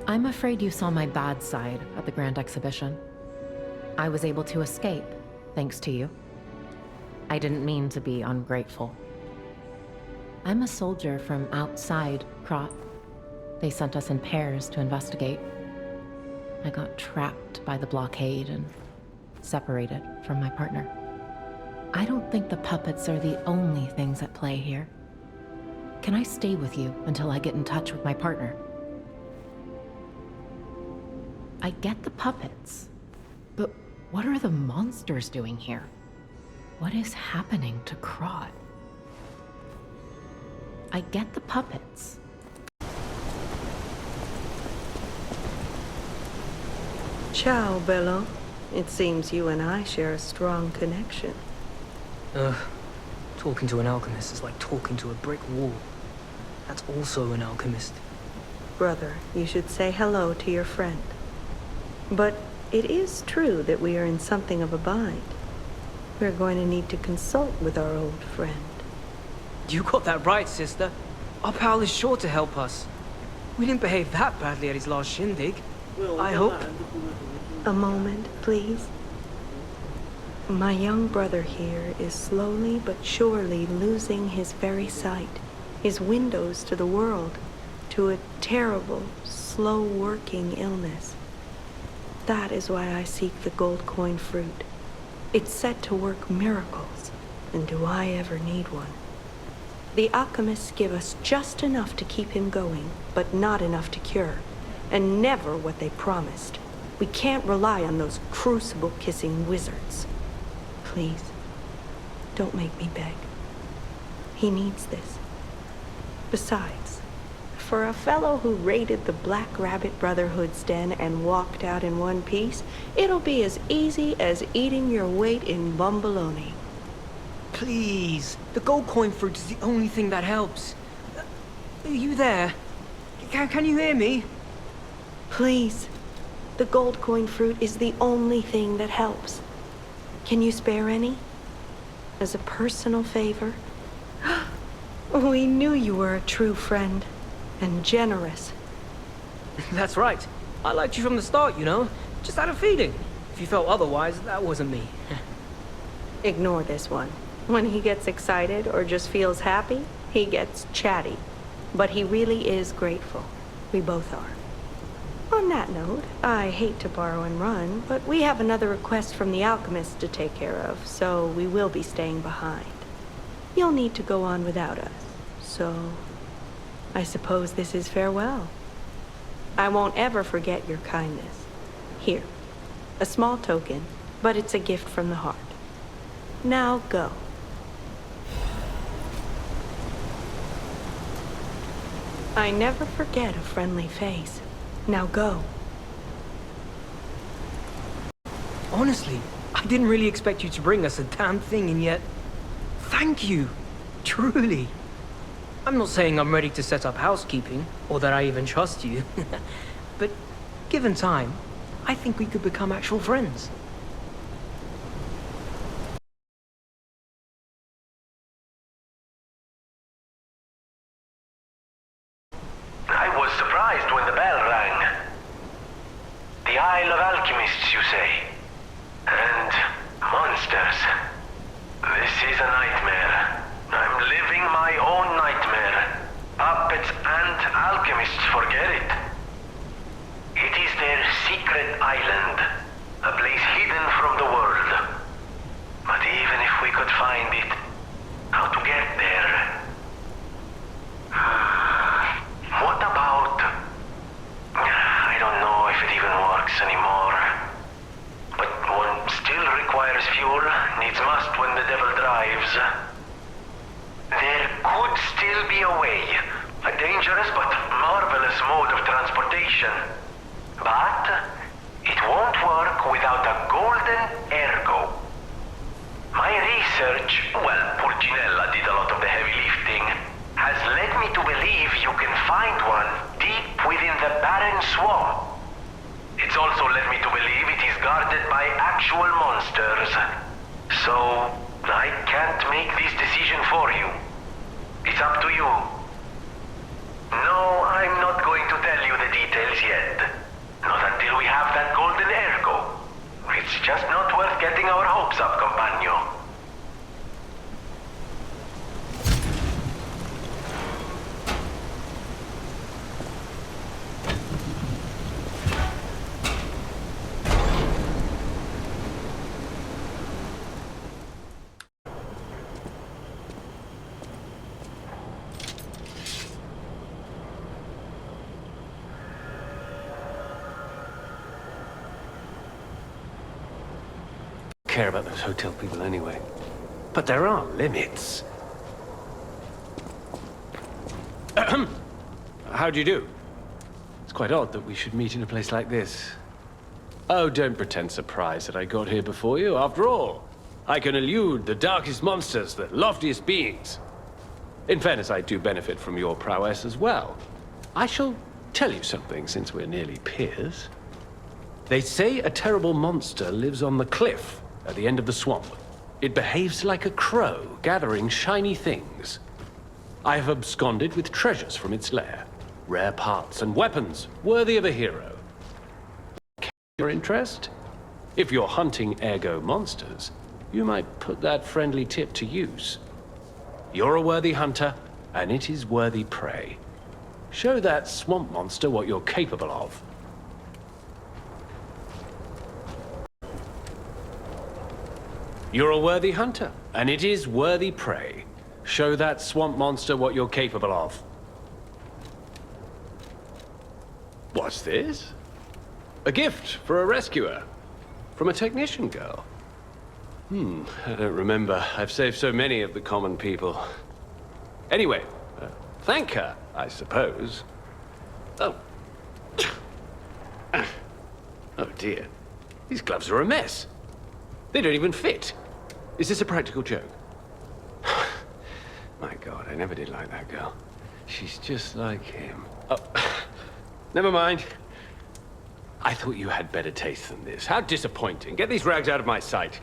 I'm afraid you saw my bad side at the Grand Exhibition. I was able to escape, thanks to you. I didn't mean to be ungrateful. I'm a soldier from outside Krat. They sent us in pairs to investigate. I got trapped by the blockade and separated from my partner. I don't think the puppets are the only things at play here. Can I stay with you until I get in touch with my partner? I get the puppets, but what are the monsters doing here? What is happening to Krat? I get the puppets. Ciao, Bello. It seems you and I share a strong connection. Talking to an alchemist is like talking to a brick wall. That's also an alchemist. Brother, you should say hello to your friend. But it is true that we are in something of a bind. We're going to need to consult with our old friend. You got that right, sister. Our pal is sure to help us. We didn't behave that badly at his last shindig. I hope. A moment, please. My young brother here is slowly but surely losing his very sight, his windows to the world, to a terrible, slow-working illness. That is why I seek the gold coin fruit. It's said to work miracles, and do I ever need one? The alchemists give us just enough to keep him going, but not enough to cure, and never what they promised. We can't rely on those crucible-kissing wizards. Please, don't make me beg. He needs this. Besides, for a fellow who raided the Black Rabbit Brotherhood's den and walked out in one piece, it'll be as easy as eating your weight in bumbaloni. Please, the gold coin fruit is the only thing that helps. Are you there? Can you hear me? Please, the gold coin fruit is the only thing that helps. Can you spare any? As a personal favor? We knew you were a true friend. And generous. That's right. I liked you from the start, you know. Just had a feeling. If you felt otherwise, that wasn't me. Ignore this one. When he gets excited or just feels happy, he gets chatty. But he really is grateful. We both are. On that note, I hate to borrow and run, but we have another request from the alchemist to take care of, so we will be staying behind. You'll need to go on without us, so I suppose this is farewell. I won't ever forget your kindness. Here, a small token, but it's a gift from the heart. Now go. I never forget a friendly face. Now go. Honestly, I didn't really expect you to bring us a damn thing, and yet... Thank you. Truly. I'm not saying I'm ready to set up housekeeping, or that I even trust you. But given time, I think we could become actual friends. I was surprised when the bell rang. The Isle of Alchemists, you say? And monsters. This is a nightmare. I'm living my own nightmare. Puppets and alchemists forget it. It is their secret island, a place hidden from the world. But even if we could find it, how to get there? What about... I don't know if it even works anymore. But one still requires fuel, needs must when the devil drives. There could still be a way, a dangerous but marvelous mode of transportation. But it won't work without a golden ergo. My research, well, Pulcinella did a lot of the heavy lifting, has led me to believe you can find one deep within the barren swamp. It's also led me to believe it is guarded by actual monsters. So, I can't make this decision for you. It's up to you. No, I'm not going to tell you the details yet. Not until we have that golden ergo. It's just not worth getting our hopes up, compagno. Care about those hotel people anyway. But there are limits. How do you do? It's quite odd that we should meet in a place like this. Oh, don't pretend surprised that I got here before you. After all, I can elude the darkest monsters, the loftiest beings. In fairness, I do benefit from your prowess as well. I shall tell you something, since we're nearly peers. They say a terrible monster lives on the cliff at the end of the swamp. It behaves like a crow, gathering shiny things. I have absconded with treasures from its lair. Rare parts and weapons, worthy of a hero. Your interest? If you're hunting ergo monsters, you might put that friendly tip to use. You're a worthy hunter, and it is worthy prey. Show that swamp monster what you're capable of. You're a worthy hunter, and it is worthy prey. Show that swamp monster what you're capable of. What's this? A gift for a rescuer. From a technician girl. I don't remember. I've saved so many of the common people. Anyway, thank her, I suppose. Oh. Oh dear. These gloves are a mess. They don't even fit. Is this a practical joke? My God, I never did like that girl. She's just like him. Oh, never mind. I thought you had better taste than this. How disappointing. Get these rags out of my sight.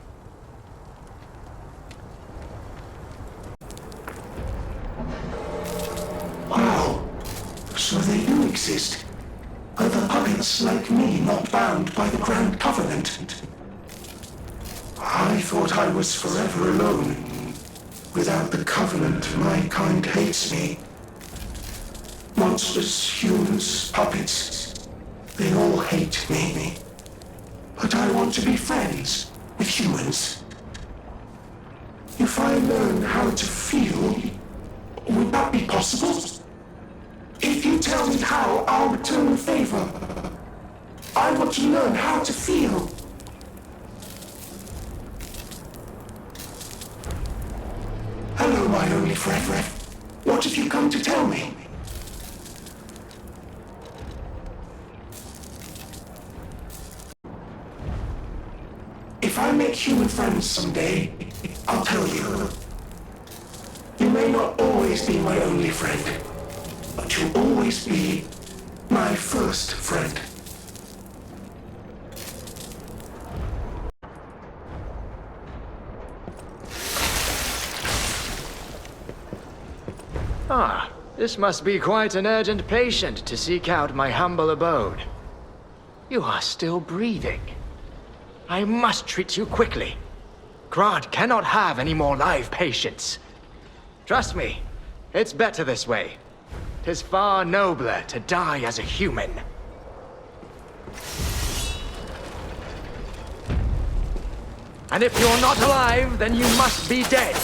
Wow. So they do exist. Other puppets like me not bound by the Grand Covenant. I thought I was forever alone. Without the Covenant, my kind hates me. Monsters, humans, puppets, they all hate me. But I want to be friends with humans. If I learn how to feel, would that be possible? If you tell me how, I'll return the favor. I want to learn how to feel. Hello, my only friend. What have you come to tell me? If I make human friends someday, I'll tell you. You may not always be my only friend, but you'll always be my first friend. Ah, this must be quite an urgent patient to seek out my humble abode. You are still breathing. I must treat you quickly. Grad cannot have any more live patients. Trust me, it's better this way. 'Tis far nobler to die as a human. And if you're not alive, then you must be dead.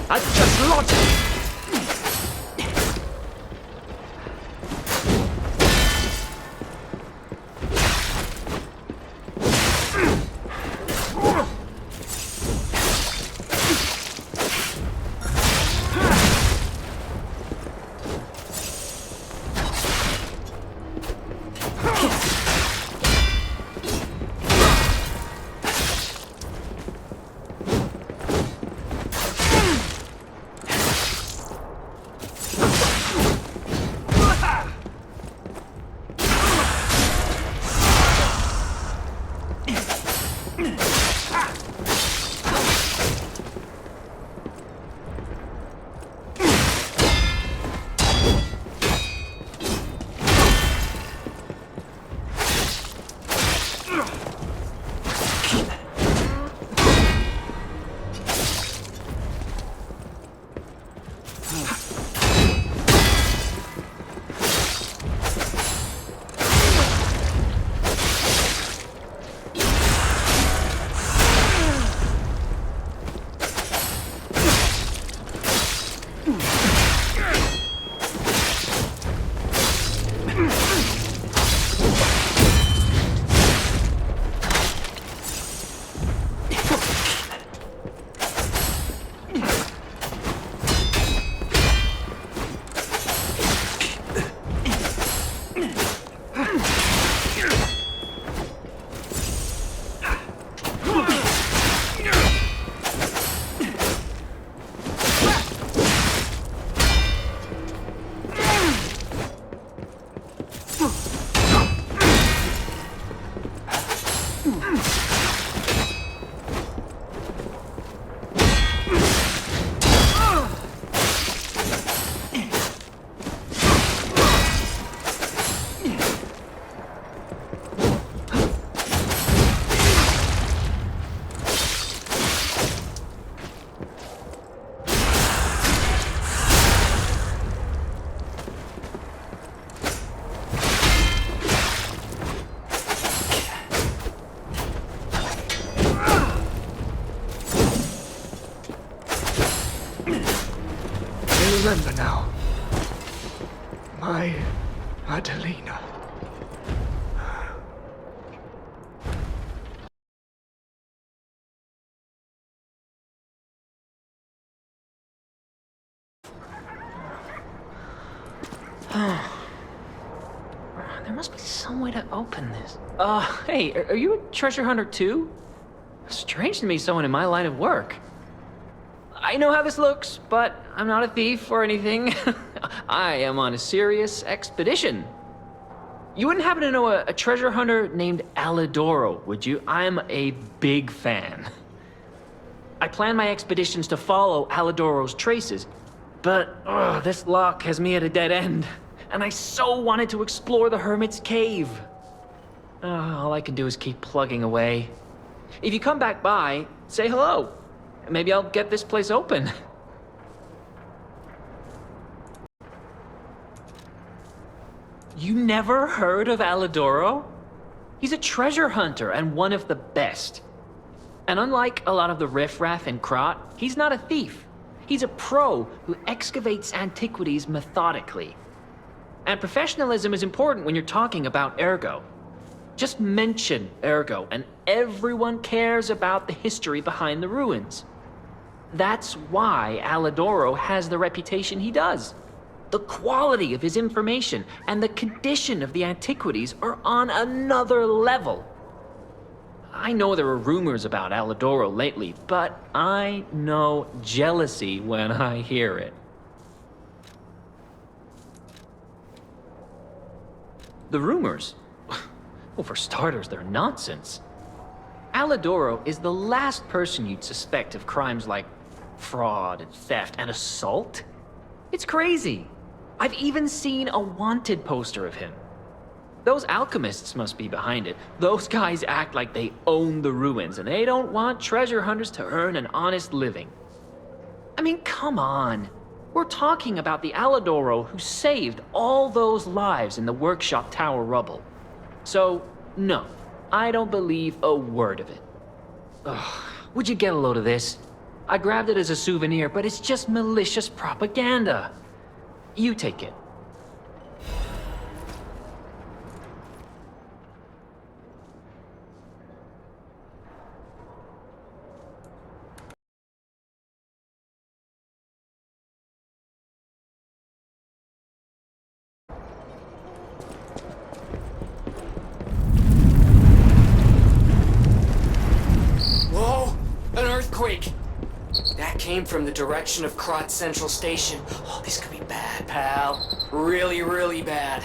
That's just logic. remember now. My Adelina. There must be some way to open this. Hey, are you a treasure hunter too? Strange to me, someone in my line of work. I know how this looks, but I'm not a thief or anything. I am on a serious expedition. You wouldn't happen to know a treasure hunter named Alidoro, would you? I'm a big fan. I plan my expeditions to follow Alidoro's traces, but this lock has me at a dead end, and I so wanted to explore the Hermit's Cave. All I can do is keep plugging away. If you come back by, say hello. Maybe I'll get this place open. You never heard of Alidoro? He's a treasure hunter and one of the best. And unlike a lot of the riffraff in Krat, he's not a thief. He's a pro who excavates antiquities methodically. And professionalism is important when you're talking about Ergo. Just mention Ergo, and everyone cares about the history behind the ruins. That's why Alidoro has the reputation he does. The quality of his information and the condition of the antiquities are on another level. I know there are rumors about Alidoro lately, but I know jealousy when I hear it. The rumors? Well, for starters, they're nonsense. Alidoro is the last person you'd suspect of crimes like fraud and theft and assault. It's crazy. I've even seen a wanted poster of him. Those alchemists must be behind it. Those guys act like they own the ruins, and they don't want treasure hunters to earn an honest living. I mean, come on. We're talking about the Alidoro who saved all those lives in the workshop tower rubble. So, no, I don't believe a word of it. Ugh, would you get a load of this? I grabbed it as a souvenir, but it's just malicious propaganda. You take it. Whoa! An earthquake! That came from the direction of Krat Central Station. Oh, this could be bad, pal. Really, really bad.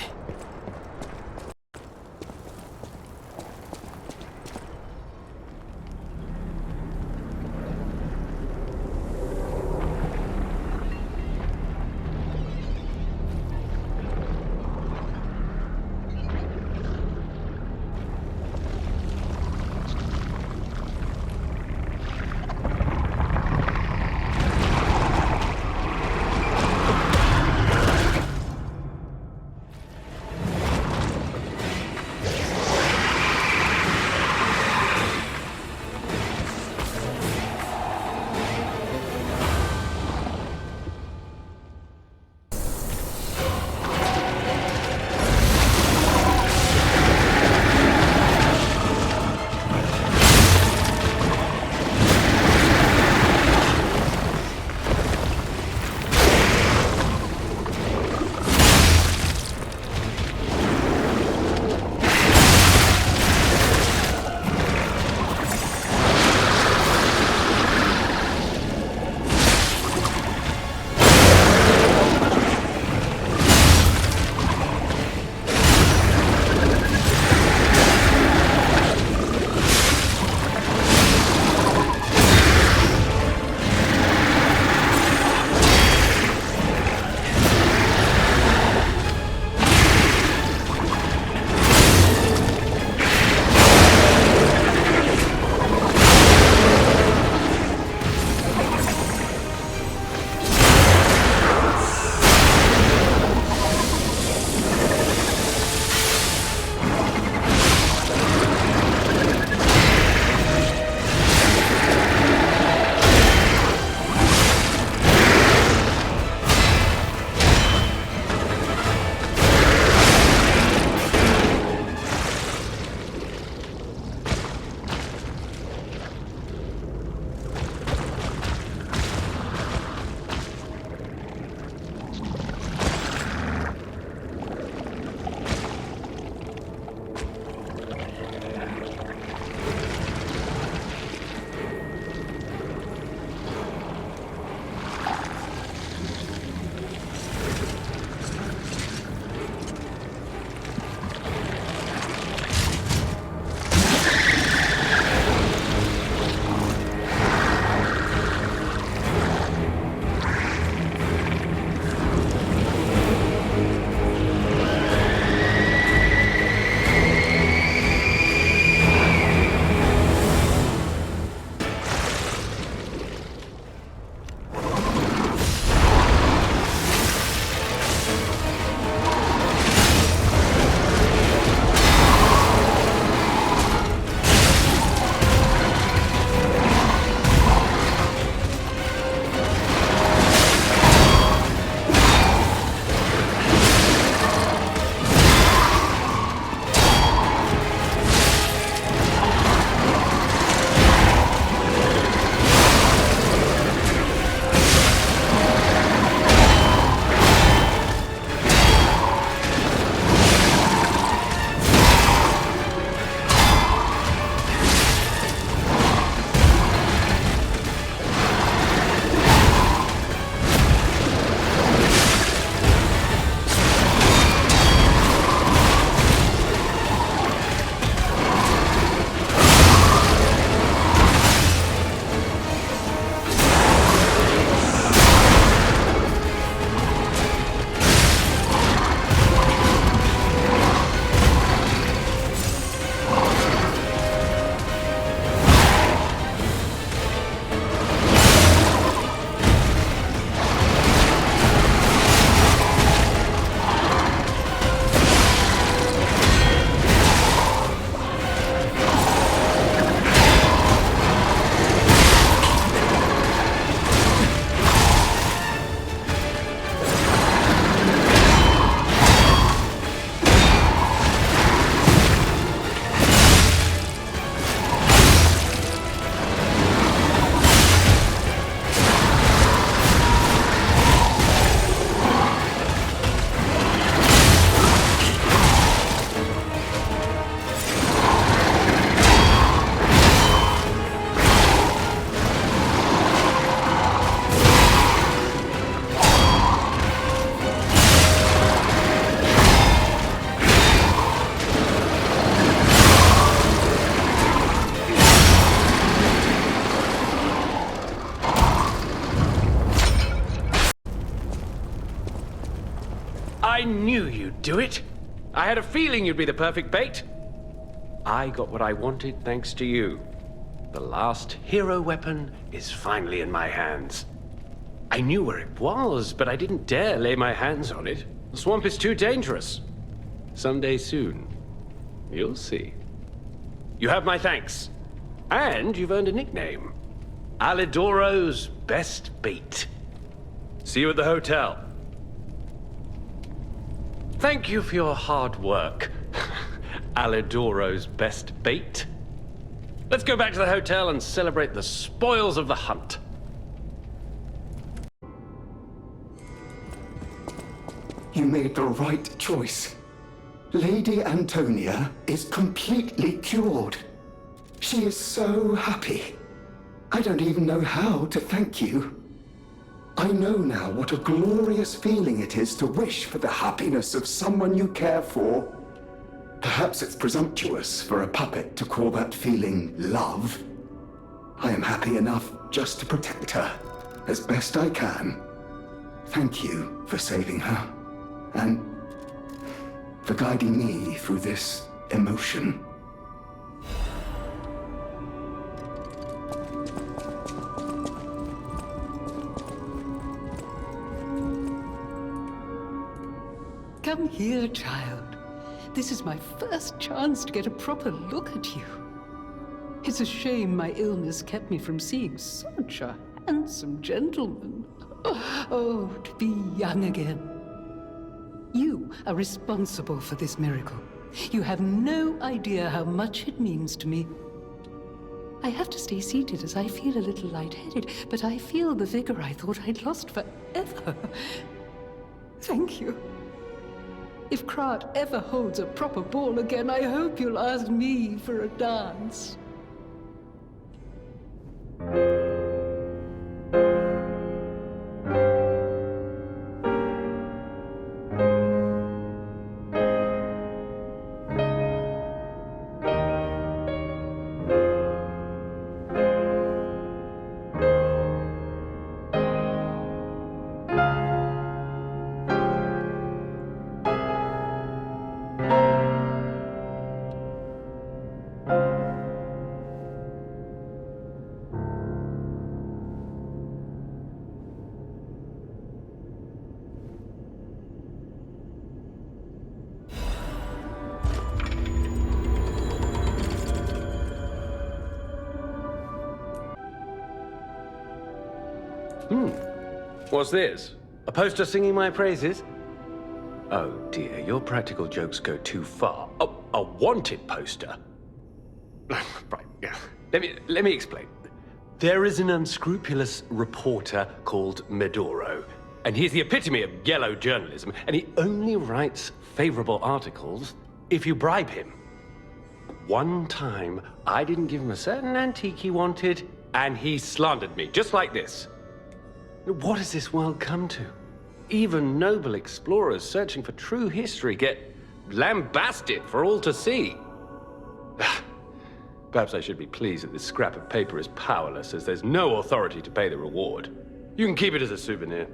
I knew you'd do it. I had a feeling you'd be the perfect bait. I got what I wanted thanks to you. The last hero weapon is finally in my hands. I knew where it was, but I didn't dare lay my hands on it. The swamp is too dangerous. Someday soon, you'll see. You have my thanks. And you've earned a nickname. Alidoro's best bait. See you at the hotel. Thank you for your hard work. Alidoro's best bait. Let's go back to the hotel and celebrate the spoils of the hunt. You made the right choice. Lady Antonia is completely cured. She is so happy. I don't even know how to thank you. I know now what a glorious feeling it is to wish for the happiness of someone you care for. Perhaps it's presumptuous for a puppet to call that feeling love. I am happy enough just to protect her as best I can. Thank you for saving her, and for guiding me through this emotion. Come here, child. This is my first chance to get a proper look at you. It's a shame my illness kept me from seeing such a handsome gentleman. Oh, to be young again. You are responsible for this miracle. You have no idea how much it means to me. I have to stay seated as I feel a little lightheaded, but I feel the vigor I thought I'd lost forever. Thank you. If Krat ever holds a proper ball again, I hope you'll ask me for a dance. What's this? A poster singing my praises? Oh dear, your practical jokes go too far. Oh, a wanted poster? Right, yeah. Let me explain. There is an unscrupulous reporter called Medoro, and he's the epitome of yellow journalism, and he only writes favorable articles if you bribe him. One time, I didn't give him a certain antique he wanted, and he slandered me, just like this. What has this world come to? Even noble explorers searching for true history get lambasted for all to see. Perhaps I should be pleased that this scrap of paper is powerless, as there's no authority to pay the reward. You can keep it as a souvenir.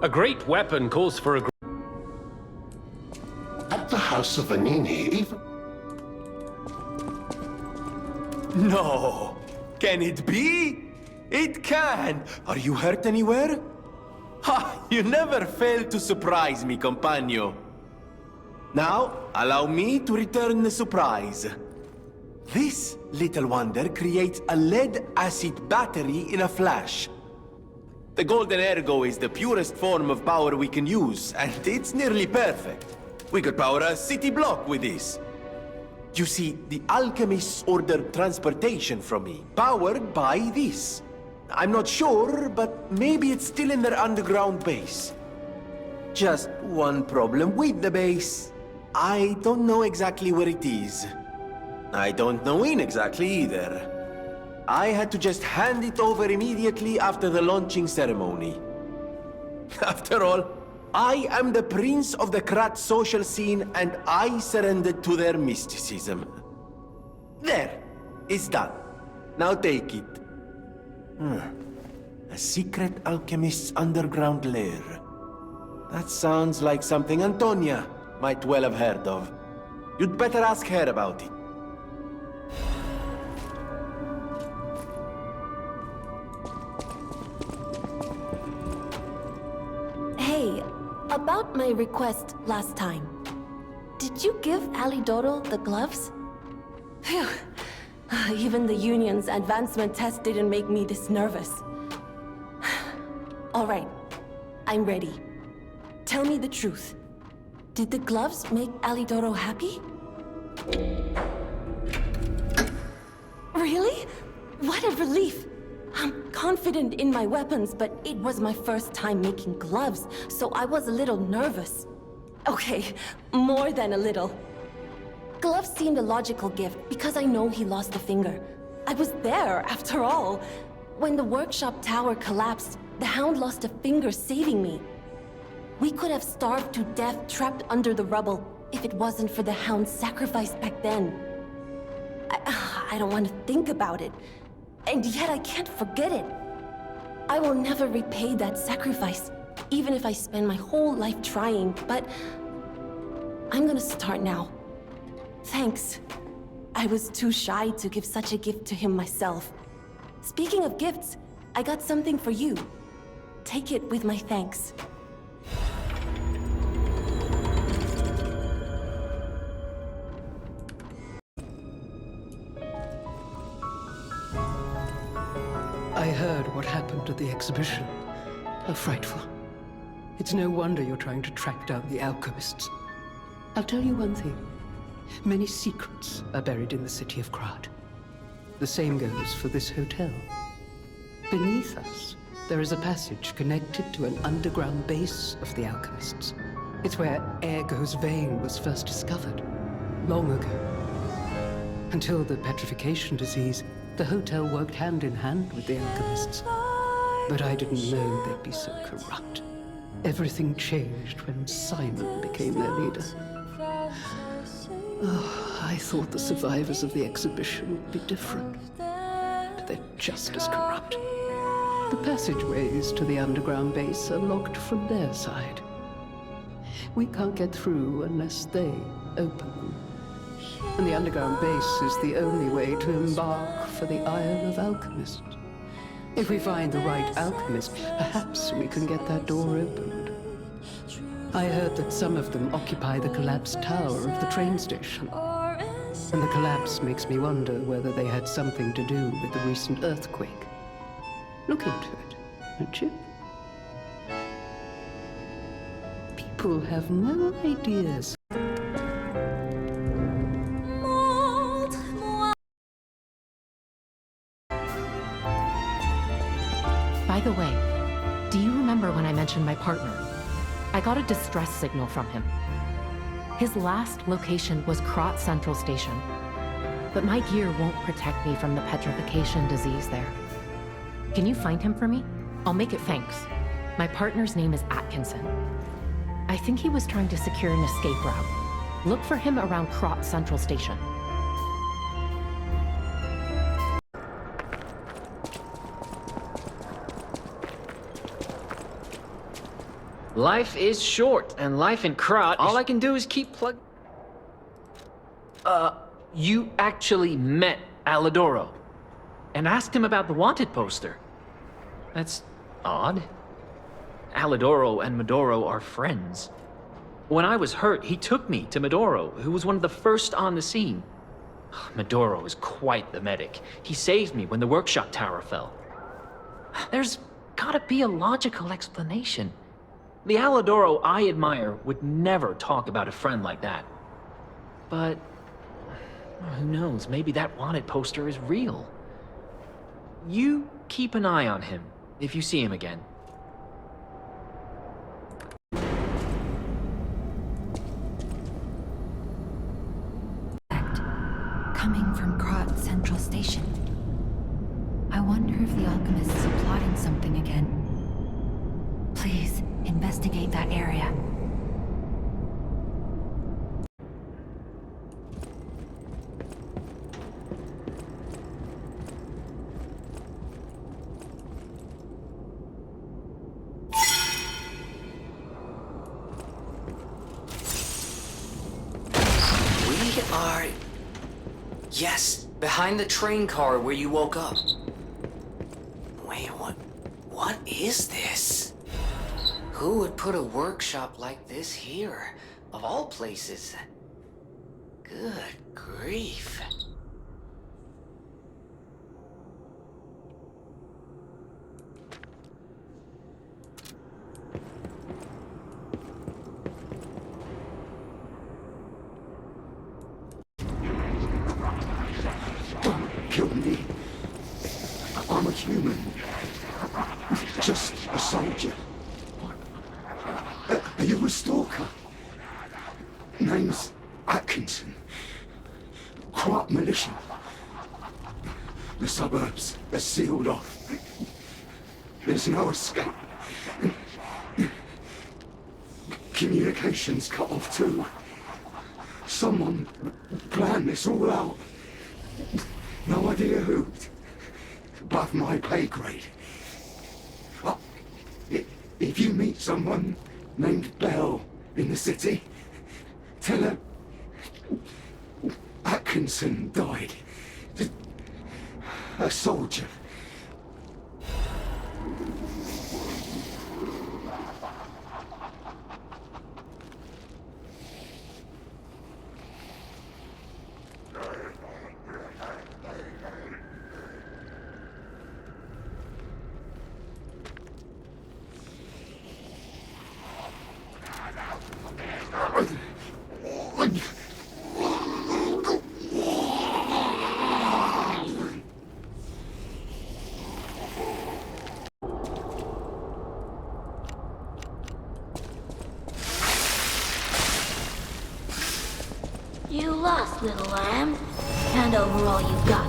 A great weapon calls for a... At the house of Venini, even... No! Can it be? It can! Are you hurt anywhere? Ha! You never fail to surprise me, compagno. Now, allow me to return the surprise. This little wonder creates a lead-acid battery in a flash. The golden ergo is the purest form of power we can use, and it's nearly perfect. We could power a city block with this. You see, the alchemists ordered transportation from me, powered by this. I'm not sure, but maybe it's still in their underground base. Just one problem with the base. I don't know exactly where it is. I don't know when exactly either. I had to just hand it over immediately after the launching ceremony. After all, I am the prince of the Krat social scene, and I surrendered to their mysticism. There, it's done. Now take it. A secret alchemist's underground lair. That sounds like something Antonia might well have heard of. You'd better ask her about it. Hey, about my request last time. Did you give Alidoro the gloves? Phew. Even the union's advancement test didn't make me this nervous. All right, I'm ready. Tell me the truth. Did the gloves make Alidoro happy? Really? What a relief! I'm confident in my weapons, but it was my first time making gloves, so I was a little nervous. Okay, more than a little. Gloves seemed a logical gift because I know he lost a finger. I was there, after all. When the workshop tower collapsed, the Hound lost a finger saving me. We could have starved to death trapped under the rubble if it wasn't for the Hound's sacrifice back then. I don't want to think about it, and yet I can't forget it. I will never repay that sacrifice, even if I spend my whole life trying, but I'm gonna start now. Thanks. I was too shy to give such a gift to him myself. Speaking of gifts, I got something for you. Take it with my thanks. I heard what happened at the exhibition. How frightful. It's no wonder you're trying to track down the alchemists. I'll tell you one thing. Many secrets are buried in the city of Krat. The same goes for this hotel. Beneath us, there is a passage connected to an underground base of the alchemists. It's where Ergo's vein was first discovered, long ago. Until the petrification disease, the hotel worked hand in hand with the alchemists. But I didn't know they'd be so corrupt. Everything changed when Simon became their leader. Oh, I thought the survivors of the exhibition would be different. But they're just as corrupt. The passageways to the underground base are locked from their side. We can't get through unless they open them. And the underground base is the only way to embark for the Isle of Alchemists. If we find the right alchemist, perhaps we can get that door opened. I heard that some of them occupy the collapsed tower of the train station. And the collapse makes me wonder whether they had something to do with the recent earthquake. Look into it, won't you? People have no ideas. By the way, do you remember when I mentioned my partner? I got a distress signal from him. His last location was Krat Central Station, but my gear won't protect me from the petrification disease there. Can you find him for me? I'll make it thanks. My partner's name is Atkinson. I think he was trying to secure an escape route. Look for him around Krat Central Station. Life is short, and life in Krat, all I can do is keep you actually met Alidoro and asked him about the wanted poster. That's odd. Alidoro and Medoro are friends. When I was hurt, he took me to Medoro, who was one of the first on the scene. Medoro is quite the medic. He saved me when the workshop tower fell. There's gotta be a logical explanation. The Alidoro I admire would never talk about a friend like that. But who knows, maybe that wanted poster is real. You keep an eye on him if you see him again. Coming from Krat Central Station. I wonder if the alchemists are plotting something again. Please, investigate that area. Yes, behind the train car where you woke up. Wait, what is this? Who would put a workshop like this here, of all places? Good grief. Kill me. I'm a human. Just a soldier. Are you a stalker? Name's Atkinson. Crop militia. The suburbs are sealed off. There's no escape. Communications cut off too. Someone planned this all out. No idea who. Above my pay grade. But if you meet someone named Bell in the city, tell her Atkinson died. A soldier. You lost, little lamb. Hand over all you got.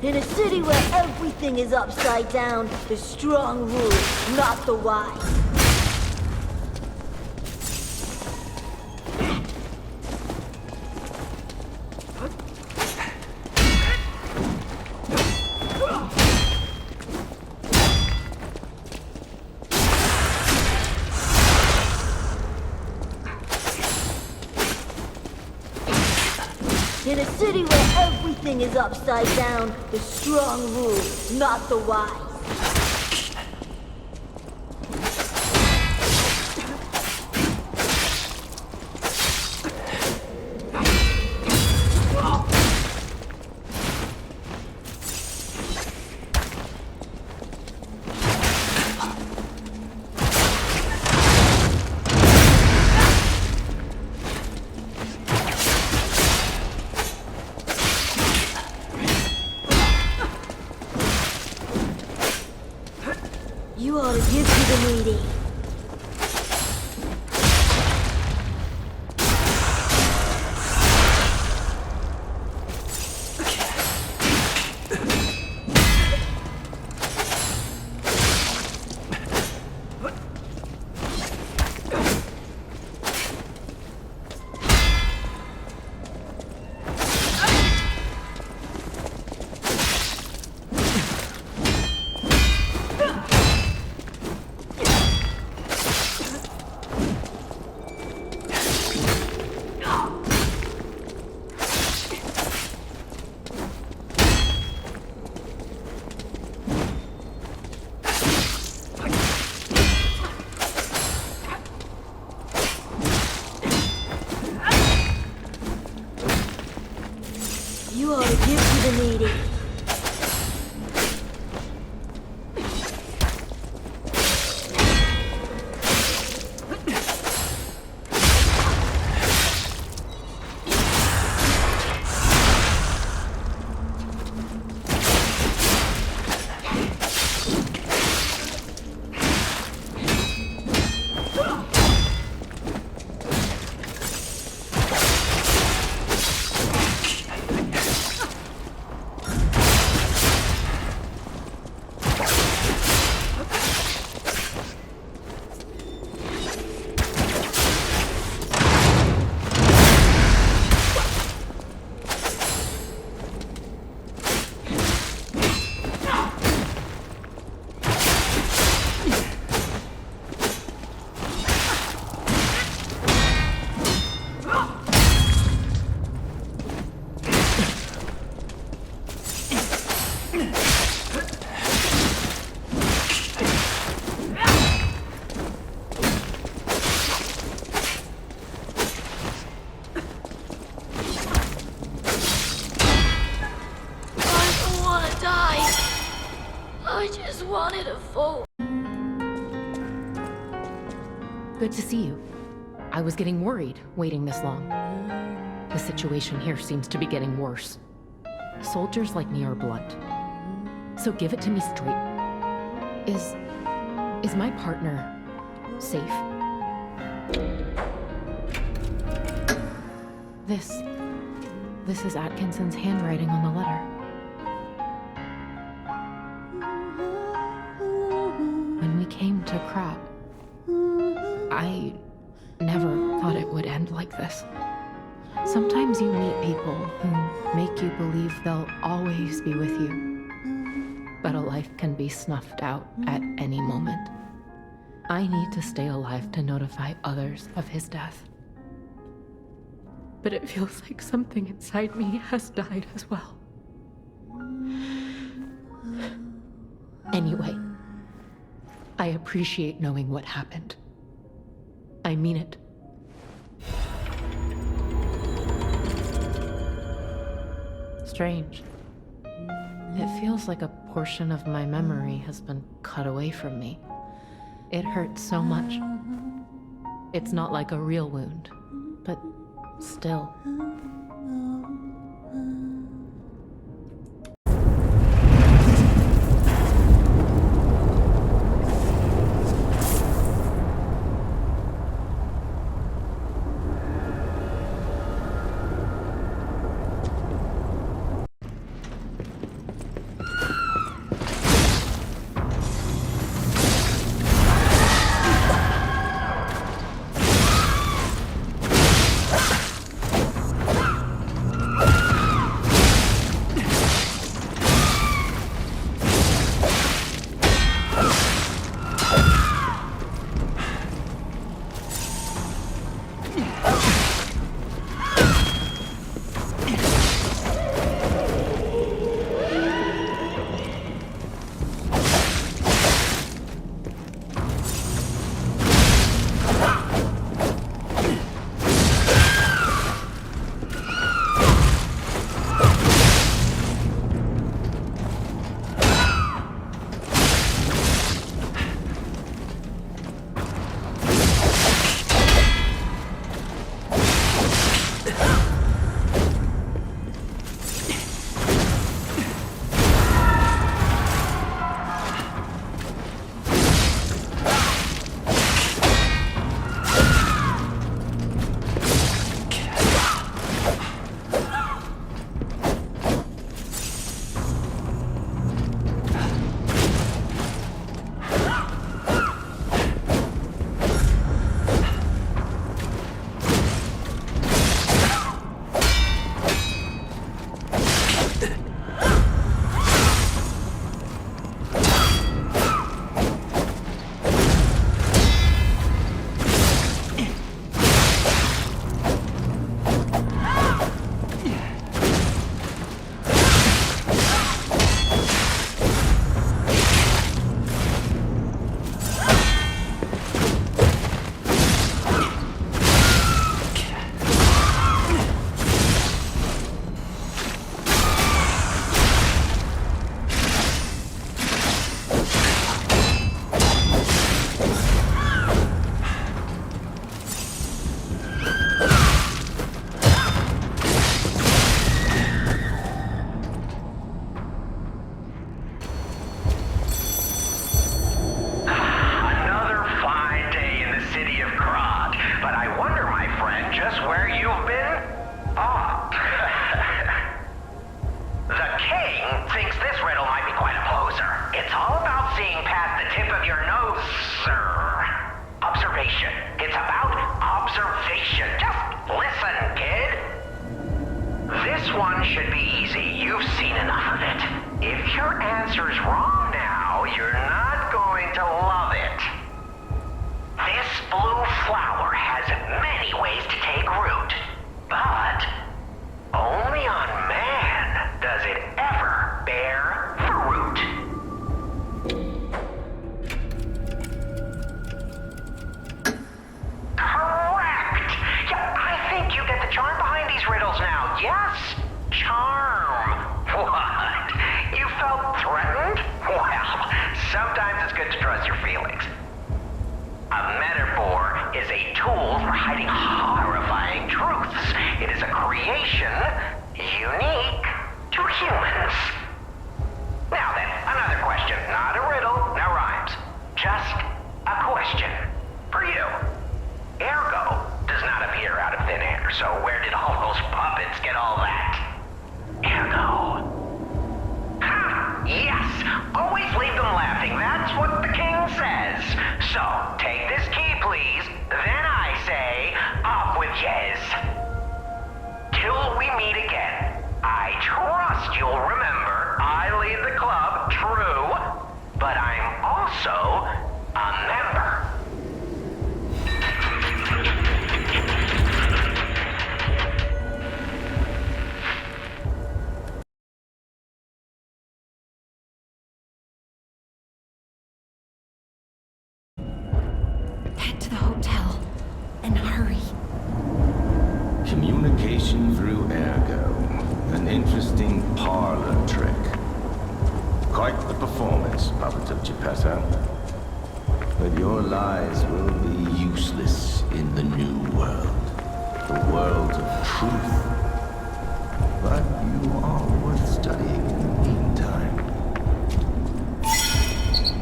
In a city where everything is upside down, the strong rule, not the wise. In a city where everything is upside down, the strong rule, not the wise. You ought to give to the needy. I just wanted a phone. Good to see you. I was getting worried waiting this long. The situation here seems to be getting worse. Soldiers like me are blunt. So give it to me straight. Is my partner safe? This is Atkinson's handwriting on the letter. When we came to Krat, I never thought it would end like this. Sometimes you meet people who make you believe they'll always be with you. But a life can be snuffed out at any moment. I need to stay alive to notify others of his death. But it feels like something inside me has died as well. Anyway, I appreciate knowing what happened. I mean it. Strange. It feels like a portion of my memory has been cut away from me. It hurts so much. It's not like a real wound, but still. Yes? Charm. What? You felt threatened? Sometimes it's good to trust your feelings. A metaphor is a tool for hiding horrifying truths. It is a creation unique to humans. Now then, another question. Not a riddle, no rhymes. Just a question for you. Ergo does not appear out of thin air, so where did all those puppets get all that? Ergo. Ha! Yes! Always leave them laughing. That's what the king says. So, take this key, please. Then I say, off with yes. Till we meet again. I trust you'll remember I lead the club, true, but I'm also a member. Head to the hotel and hurry. Communication through ergo. An interesting parlor trick. Quite the performance, puppet of Geppetto. But your lies will be useless in the new world. The world of truth. But you are worth studying in the meantime.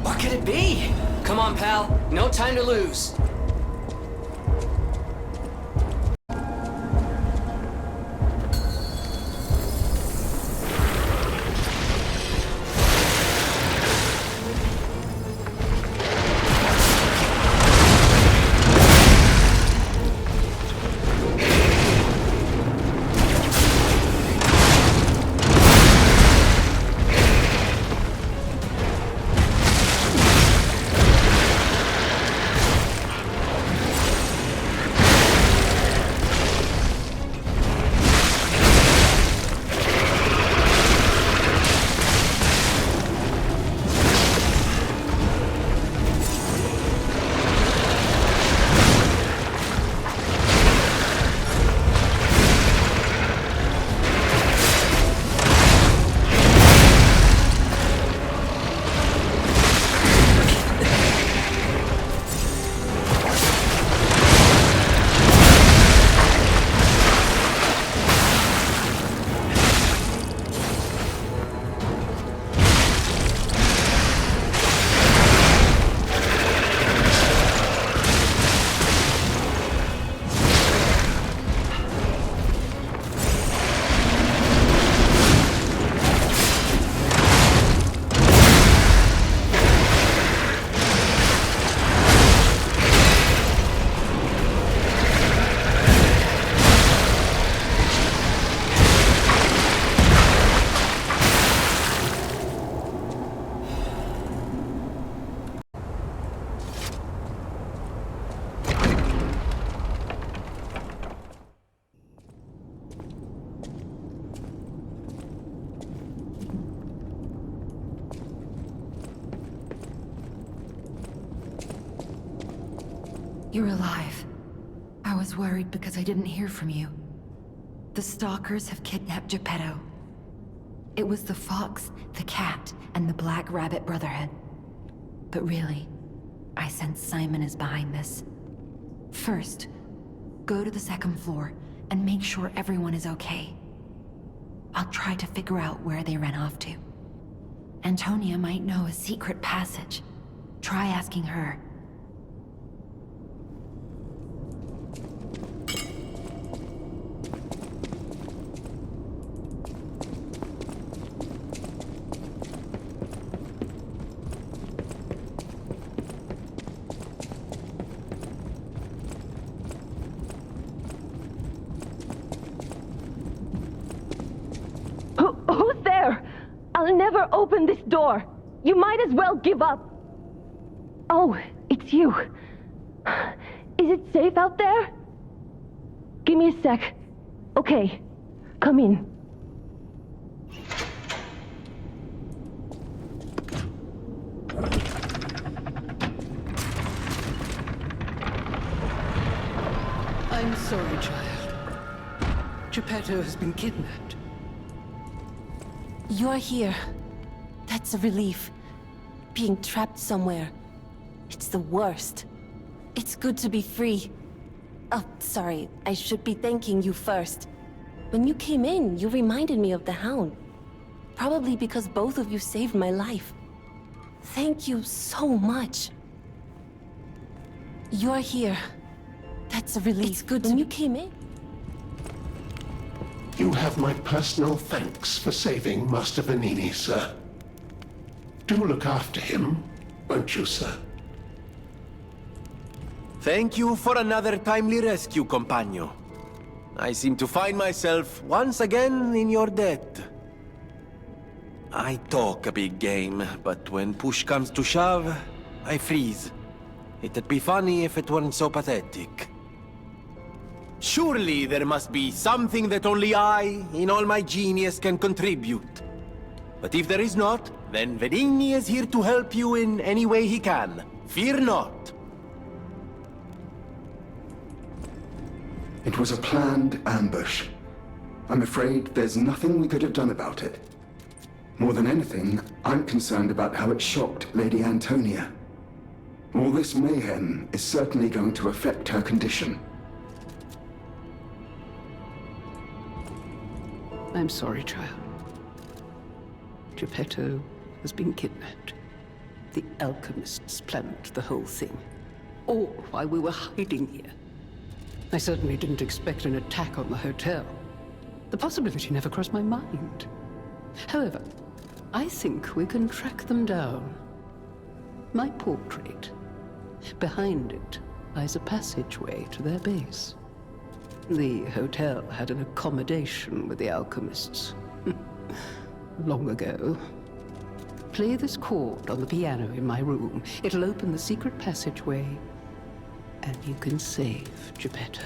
What could it be? Come on, pal. No time to lose. You're alive. I was worried because I didn't hear from you. The stalkers have kidnapped Geppetto. It was the fox, the cat, and the Black Rabbit Brotherhood. But really, I sense Simon is behind this. First, go to the second floor and make sure everyone is okay. I'll try to figure out where they ran off to. Antonia might know a secret passage. Try asking her. Who's there? I'll never open this door. You might as well give up. Oh, it's you. Is it safe out there? Give me a sec. Okay, come in. I'm sorry, child. Geppetto has been kidnapped. You're here. That's a relief. being trapped somewhere. It's the worst. It's good to be free. Oh, sorry, I should be thanking you first. When you came in, you reminded me of the Hound. Probably because both of you saved my life. Thank you so much. You're here. That's a relief. It's good when you came in. You have my personal thanks for saving Master Venini, sir. Do look after him, won't you, sir? Thank you for another timely rescue, compagno. I seem to find myself once again in your debt. I talk a big game, but when push comes to shove, I freeze. It'd be funny if it weren't so pathetic. Surely there must be something that only I, in all my genius, can contribute. But if there is not, then Venini is here to help you in any way he can. Fear not. It was a planned ambush. I'm afraid there's nothing we could have done about it. More than anything, I'm concerned about how it shocked Lady Antonia. All this mayhem is certainly going to affect her condition. I'm sorry, child. Geppetto has been kidnapped. The alchemists planned the whole thing. All while we were hiding here. I certainly didn't expect an attack on the hotel. The possibility never crossed my mind. However, I think we can track them down. My portrait. Behind it lies a passageway to their base. The hotel had an accommodation with the alchemists. Long ago. Play this chord on the piano in my room. It'll open the secret passageway, and you can save Geppetto.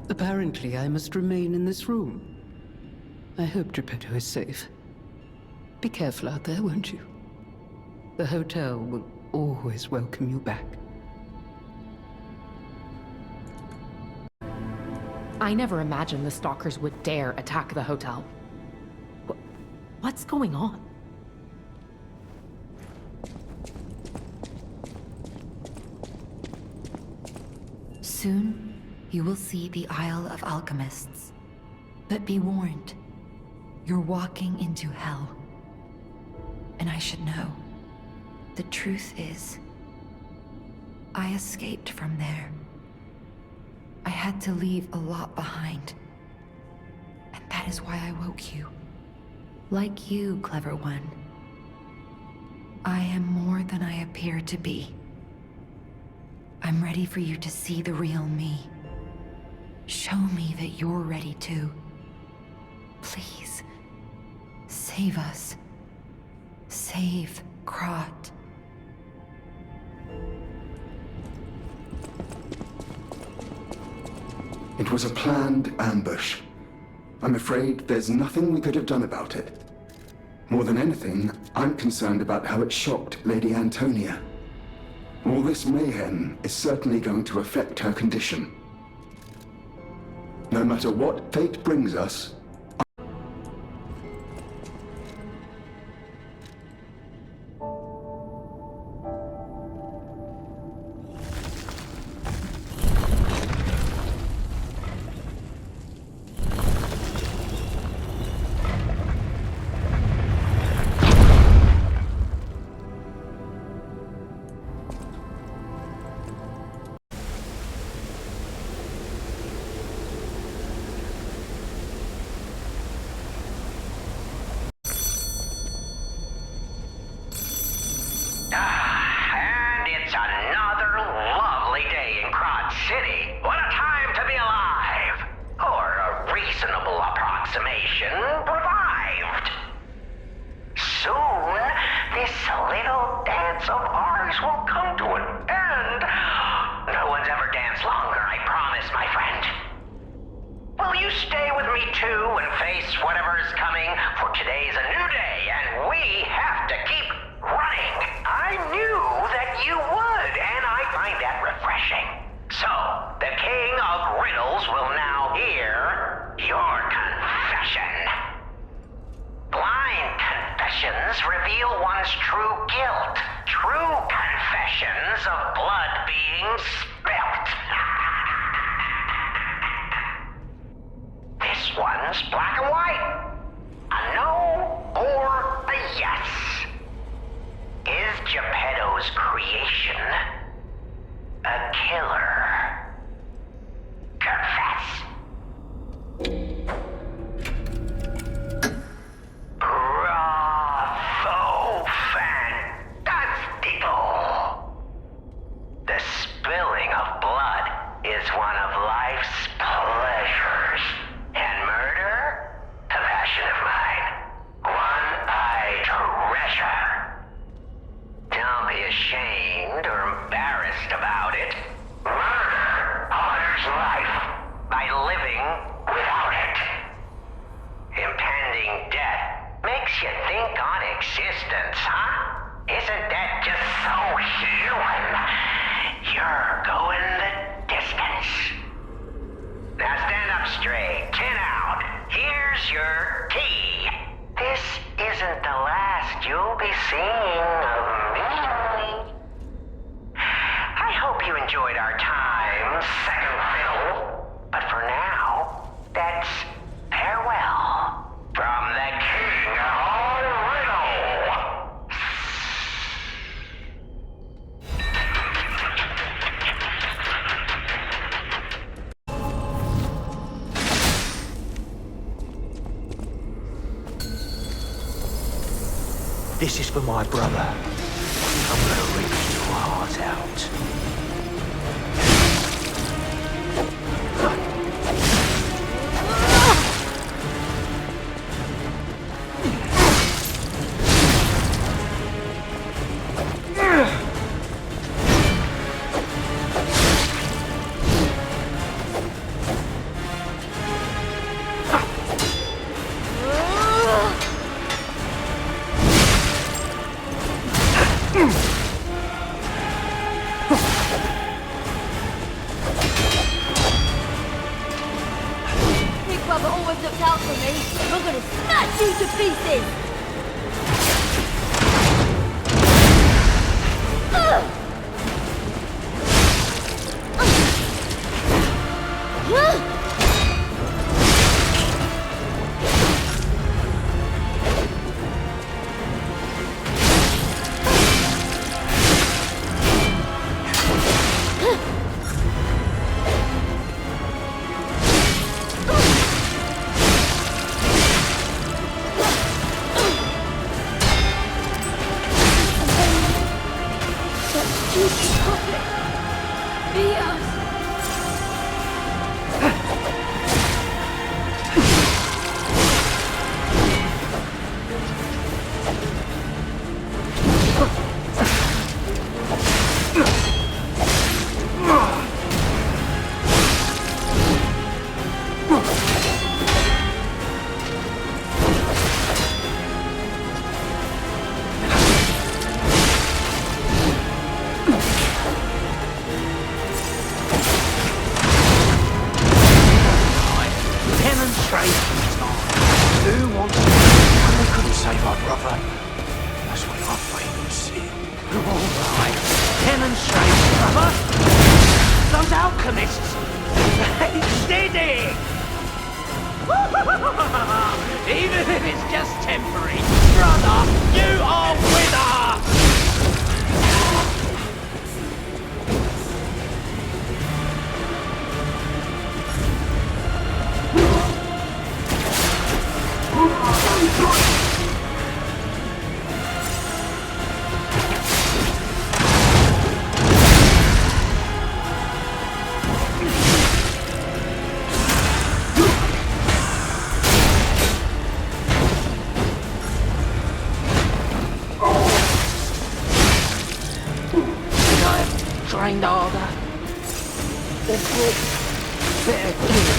Apparently, I must remain in this room. I hope Geppetto is safe. Be careful out there, won't you? The hotel will always welcome you back. I never imagined the stalkers would dare attack the hotel. What's going on? Soon, you will see the Isle of Alchemists. But be warned, you're walking into hell. And I should know. The truth is, I escaped from there. I had to leave a lot behind. And that is why I woke you. Like you, clever one. I am more than I appear to be. I'm ready for you to see the real me. Show me that you're ready too. Please, save us. Save Krat. It was a planned ambush. I'm afraid there's nothing we could have done about it. More than anything, I'm concerned about how it shocked Lady Antonia. All this mayhem is certainly going to affect her condition. No matter what fate brings us, And it's another lovely day in Krat City. What a time to be alive! Or a reasonable approximation revived. Soon, this little dance of ours will come to an end. No one's ever danced longer, I promise, my friend. Will you stay with me too and face whatever is coming? For today's a new day, and we have to keep running. I knew that you would, and I find that refreshing. So, the King of Riddles will now hear your confession. Blind confessions reveal one's true guilt. True confessions of blood being spilt. This one's black and white. A no or a yes. Is Geppetto's creation a killer? Confess. Bravo, fantastico. The spilling of blood is one of life's pleasures, and murder, a passion of mine, one I treasure. Don't be ashamed or embarrassed about it. Murder honors life by living without it. Impending death makes you think on existence, huh? Isn't that just so human? You're going the distance. Now stand up straight, chin out. Here's your key. This isn't the last you'll be seeing of me. I hope you enjoyed our time, second fiddle. But for now, that's farewell from the King of Riddle. This is for my brother. I'm gonna rip your heart out. Big Brother always looks out for me. I'm gonna smash you to pieces! Even if it's just temporary. Brother, you are winner! Trained harder. Or brought better gear.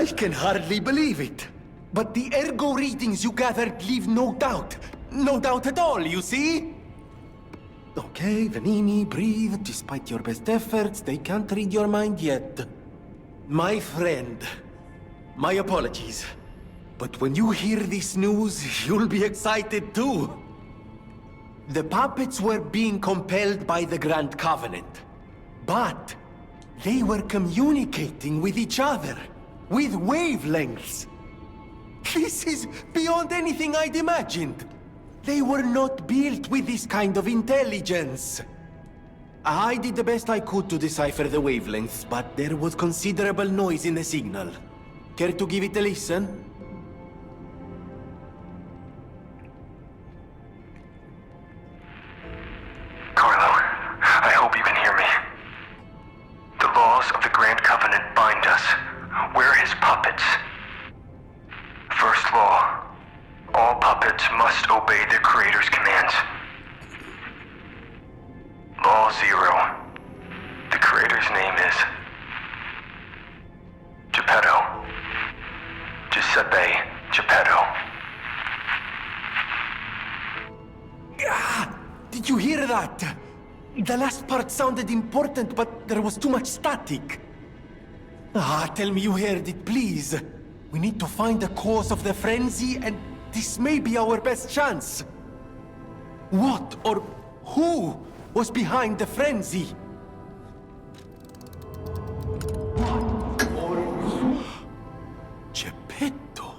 I can hardly believe it. But the ergo readings you gathered leave no doubt. No doubt at all, you see? Okay, Venini, breathe. Despite your best efforts, they can't read your mind yet. My friend, my apologies. But when you hear this news, you'll be excited too. The puppets were being compelled by the Grand Covenant. But they were communicating with each other, with wavelengths. This is beyond anything I'd imagined. They were not built with this kind of intelligence. I did the best I could to decipher the wavelengths, but there was considerable noise in the signal. Care to give it a listen? Carlo, I hope you can hear me. The laws of the Grand Covenant bind us. We're his puppets. First law. All puppets must obey their creator's commands. Law 0. The creator's name is Geppetto. Giuseppe Geppetto. Ah, did you hear that? The last part sounded important, but there was too much static. Tell me you heard it, please. We need to find the cause of the frenzy, and this may be our best chance. What or who was behind the frenzy? Geppetto.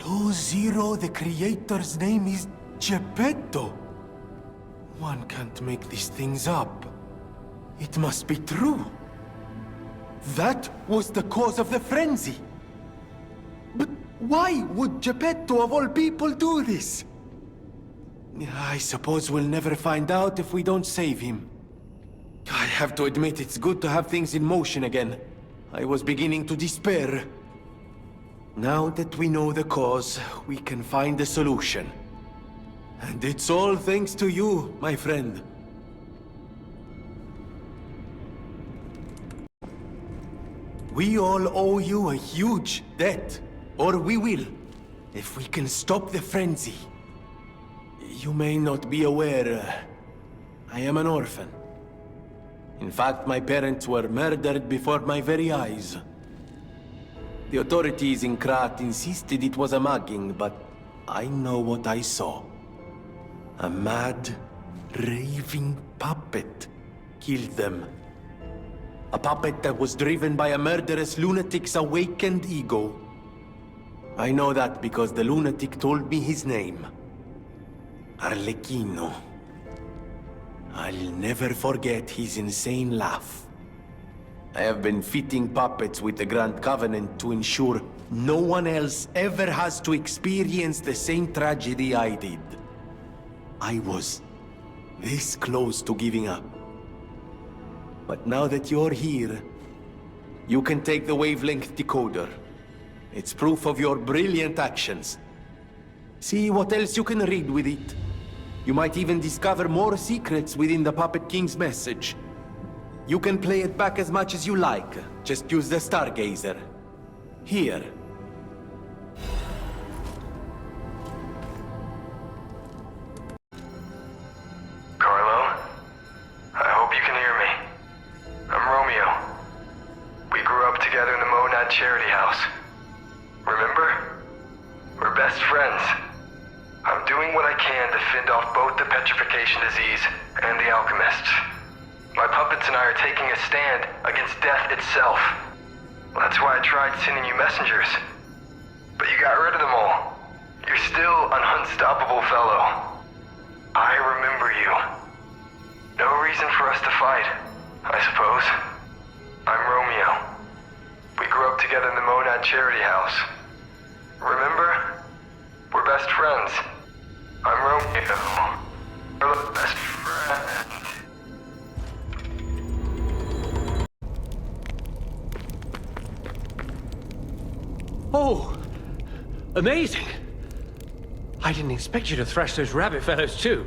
Law 0, the creator's name is Geppetto. One can't make these things up. It must be true. That was the cause of the frenzy. But why would Geppetto of all people do this? I suppose we'll never find out if we don't save him. I have to admit it's good to have things in motion again. I was beginning to despair. Now that we know the cause, we can find a solution. And it's all thanks to you, my friend. We all owe you a huge debt. Or we will, if we can stop the frenzy. You may not be aware, I am an orphan. In fact, my parents were murdered before my very eyes. The authorities in Krat insisted it was a mugging, but I know what I saw. A mad, raving puppet killed them. A puppet that was driven by a murderous lunatic's awakened ego. I know that because the lunatic told me his name. Arlecchino. I'll never forget his insane laugh. I have been fitting puppets with the Grand Covenant to ensure no one else ever has to experience the same tragedy I did. I was this close to giving up. But now that you're here, you can take the wavelength decoder. It's proof of your brilliant actions. See what else you can read with it. You might even discover more secrets within the Puppet King's message. You can play it back as much as you like. Just use the Stargazer. Here. Carlo, I hope you can hear me. I'm Romeo. We grew up together in the Monad Charity House. Remember? We're best friends. I'm doing what I can to fend off both the petrification disease and the alchemists. My puppets and I are taking a stand against death itself. That's why I tried sending you messengers. But you got rid of them all. You're still an unstoppable fellow. I remember you. No reason for us to fight, I suppose. I'm Romeo. We grew up together in the Monad Charity House. Remember? We're best friends. I'm Romeo. We're the best friends. Oh! Amazing! I didn't expect you to thrash those rabbit fellows too.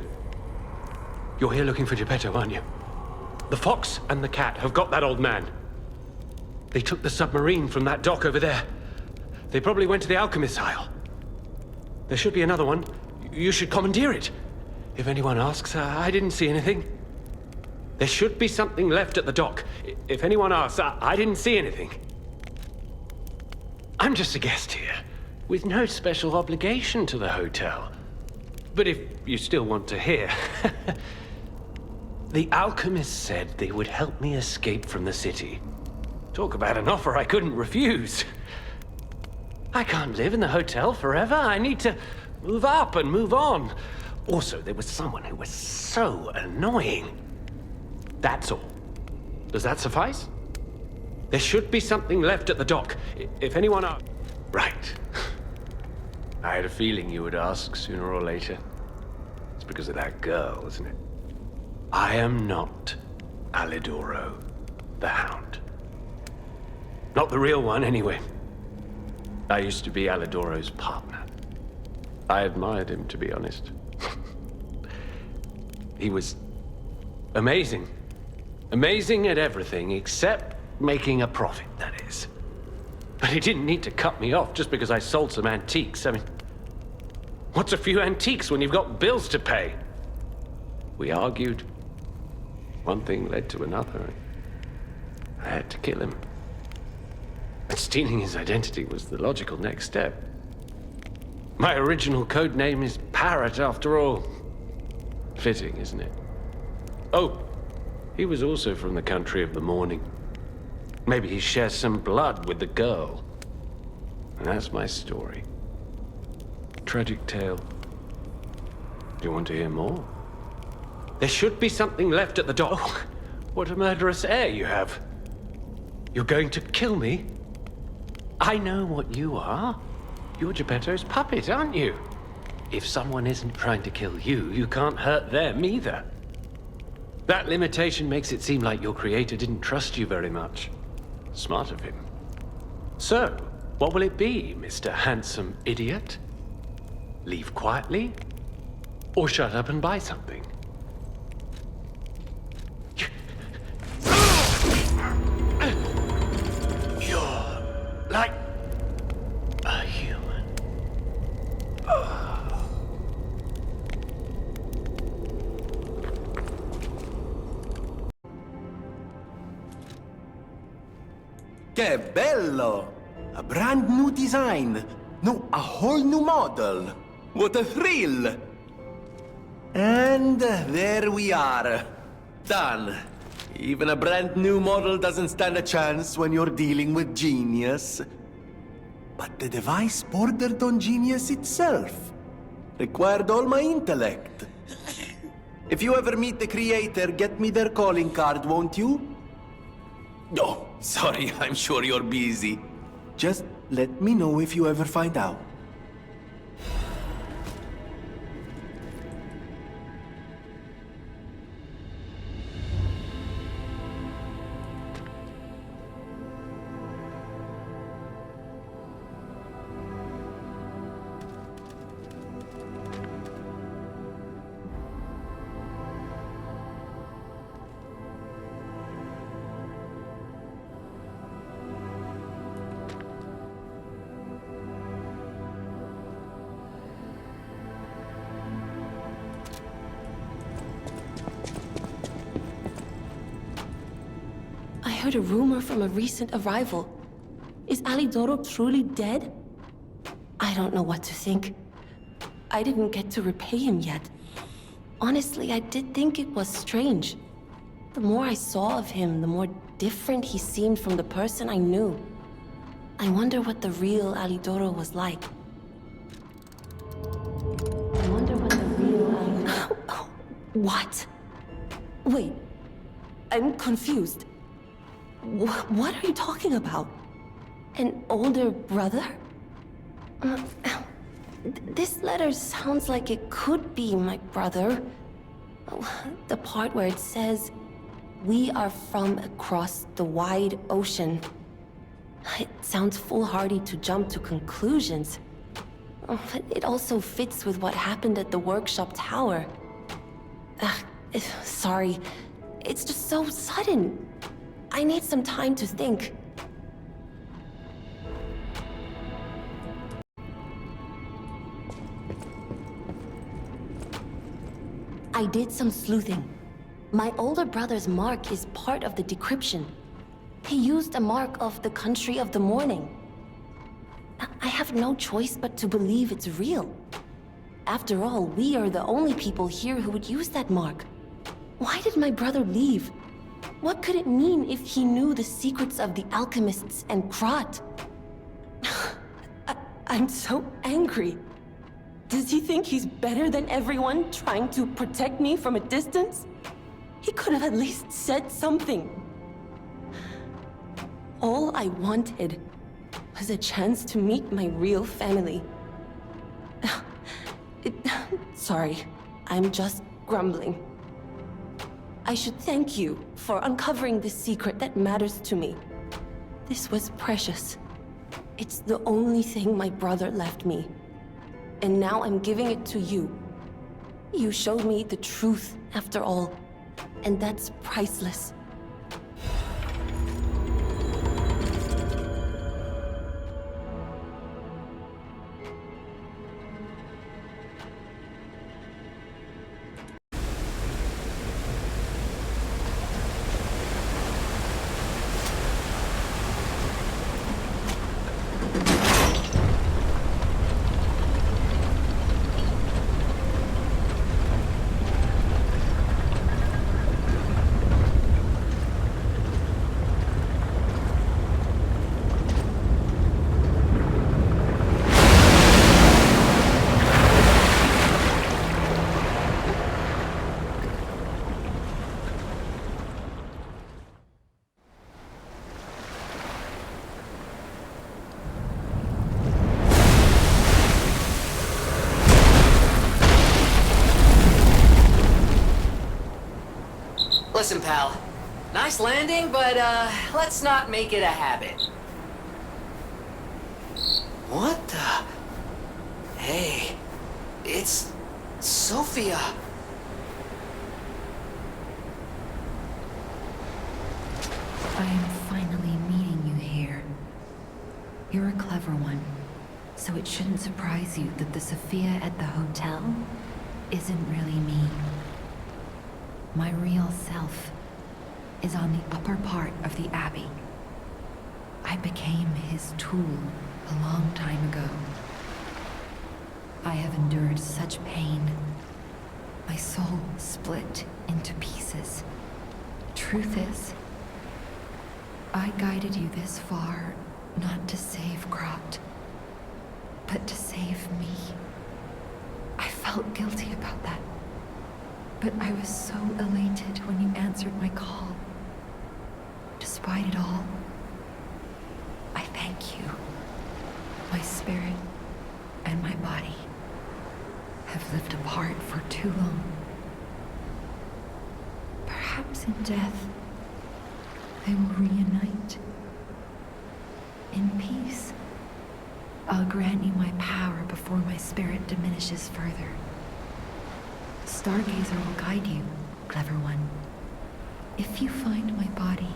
You're here looking for Geppetto, aren't you? The fox and the cat have got that old man. They took the submarine from that dock over there. They probably went to the alchemist's aisle. There should be another one. You should commandeer it. If anyone asks, I didn't see anything. There should be something left at the dock. If anyone asks, I didn't see anything. I'm just a guest here, with no special obligation to the hotel. But if you still want to hear... The alchemist said they would help me escape from the city. Talk about an offer I couldn't refuse. I can't live in the hotel forever. I need to move up and move on. Also, there was someone who was so annoying. That's all. Does that suffice? There should be something left at the dock. If anyone asks... Right. I had a feeling you would ask sooner or later. It's because of that girl, isn't it? I am not Alidoro, the Hound. Not the real one, anyway. I used to be Alidoro's partner. I admired him, to be honest. He was amazing. Amazing at everything, except making a profit, that is. But he didn't need to cut me off just because I sold some antiques. I mean, what's a few antiques when you've got bills to pay? We argued. One thing led to another. I had to kill him. But stealing his identity was the logical next step. My original code name is Parrot, after all. Fitting, isn't it? Oh, he was also from the country of the morning. Maybe he shares some blood with the girl. And that's my story. Tragic tale. Do you want to hear more? There should be something left at the dock. Oh, what a murderous air you have. You're going to kill me? I know what you are. You're Geppetto's puppet, aren't you? If someone isn't trying to kill you, you can't hurt them either. That limitation makes it seem like your creator didn't trust you very much. Smart of him. So, what will it be, Mr. Handsome Idiot? Leave quietly? Or shut up and buy something? You're like a human. Che bello! A brand new design. No, a whole new model. What a thrill! And there we are. Done. Even a brand new model doesn't stand a chance when you're dealing with genius. But the device bordered on genius itself. Required all my intellect. If you ever meet the creator, get me their calling card, won't you? Oh, sorry, I'm sure you're busy. Just let me know if you ever find out. I heard a rumor from a recent arrival. Is Alidoro truly dead? I don't know what to think. I didn't get to repay him yet. Honestly, I did think it was strange. The more I saw of him, the more different he seemed from the person I knew. I wonder what the real Alidoro was like. I wonder what the real Alidoro... What? Wait, I'm confused. What are you talking about? An older brother? This letter sounds like it could be my brother. The part where it says, "We are from across the wide ocean." It sounds foolhardy to jump to conclusions. But it also fits with what happened at the workshop tower. Sorry, it's just so sudden. I need some time to think. I did some sleuthing. My older brother's mark is part of the decryption. He used a mark of the country of the morning. I have no choice but to believe it's real. After all, we are the only people here who would use that mark. Why did my brother leave? What could it mean if he knew the secrets of the alchemists and Krat? I'm so angry. Does he think he's better than everyone, trying to protect me from a distance? He could have at least said something. All I wanted was a chance to meet my real family. Sorry, I'm just grumbling. I should thank you for uncovering this secret that matters to me. This was precious. It's the only thing my brother left me. And now I'm giving it to you. You showed me the truth, after all. And that's priceless. Listen, pal. Nice landing, but, let's not make it a habit. What the? Hey, it's Sophia. I am finally meeting you here. You're a clever one, so it shouldn't surprise you that the Sophia at the hotel isn't really me. My real self is on the upper part of the Abbey. I became his tool a long time ago. I have endured such pain. My soul split into pieces. Truth is, I guided you this far not to save Krat, but to save me. I felt guilty about that. But I was so elated when you answered my call. Despite it all, I thank you. My spirit and my body have lived apart for too long. Perhaps in death, they will reunite. In peace, I'll grant you my power before my spirit diminishes further. Stargazer will guide you, clever one. If you find my body,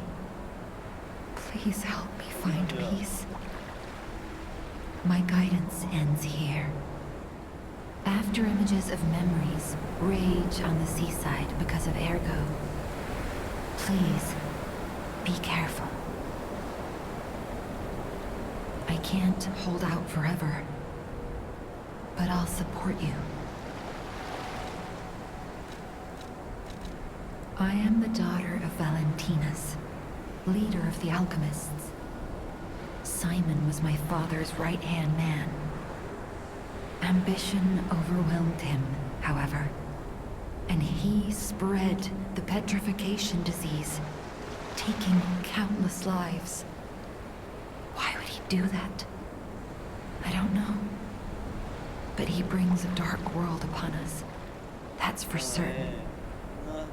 please help me find peace. My guidance ends here. After images of memories rage on the seaside because of Ergo, please be careful. I can't hold out forever, but I'll support you. I am the daughter of Valentinus, leader of the alchemists. Simon was my father's right-hand man. Ambition overwhelmed him, however, and he spread the petrification disease, taking countless lives. Why would he do that? I don't know. But he brings a dark world upon us. That's for certain.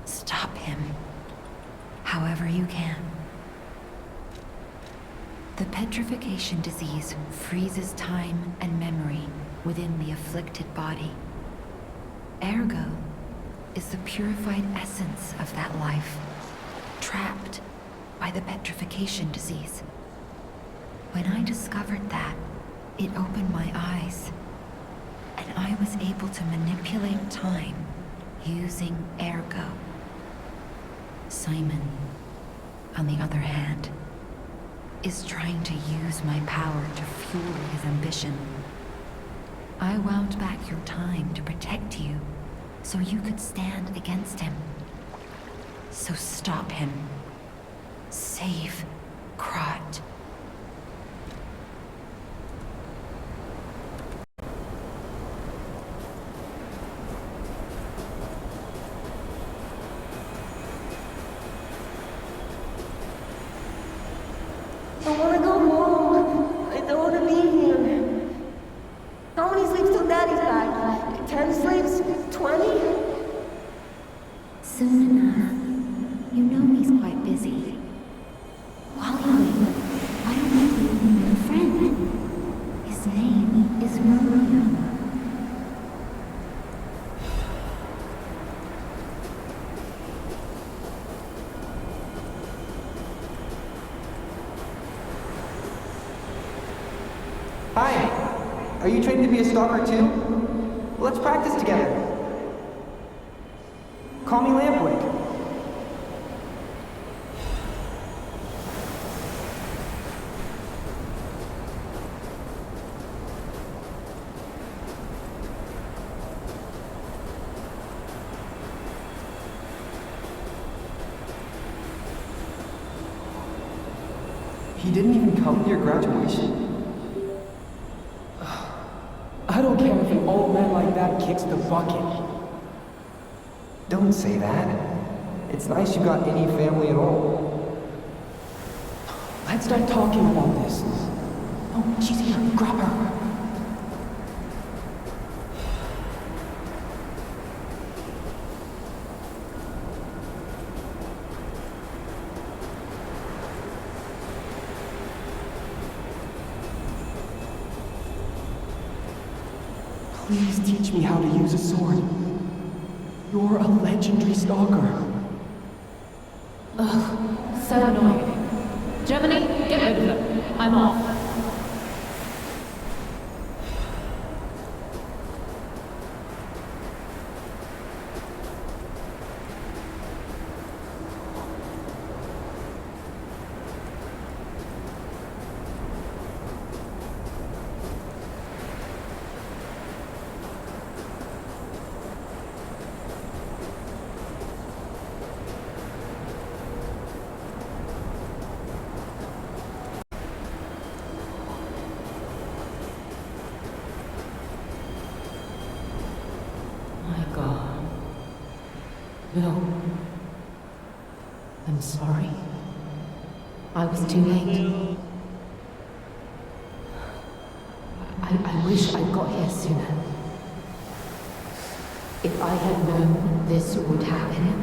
Stop him, however you can. The petrification disease freezes time and memory within the afflicted body. Ergo is the purified essence of that life, trapped by the petrification disease. When I discovered that, it opened my eyes, and I was able to manipulate time using ergo. Simon, on the other hand, is trying to use my power to fuel his ambition. I wound back your time to protect you, so you could stand against him. So stop him. Save Krat. I want to go home. I don't want to be here. How many sleeps till Daddy's back? 10 sleeps? 20? Soon enough. You know he's quite busy. While you wait, why don't you leave him with a friend? His name is Romeo. Hi! Are you trained to be a stalker too? Well, let's practice together. Call me Lampwick. He didn't even come to your graduation? I don't care if an old man like that kicks the bucket. Don't say that. It's nice you got any family at all. Let's start talking about this. Oh, she's here. Grab her. Please teach me how to use a sword. You're a legendary stalker. Ugh, so annoying. Germany, get rid of them. I'm off. No. I'm sorry. I was too late. I wish I'd got here sooner. If I had known this would happen.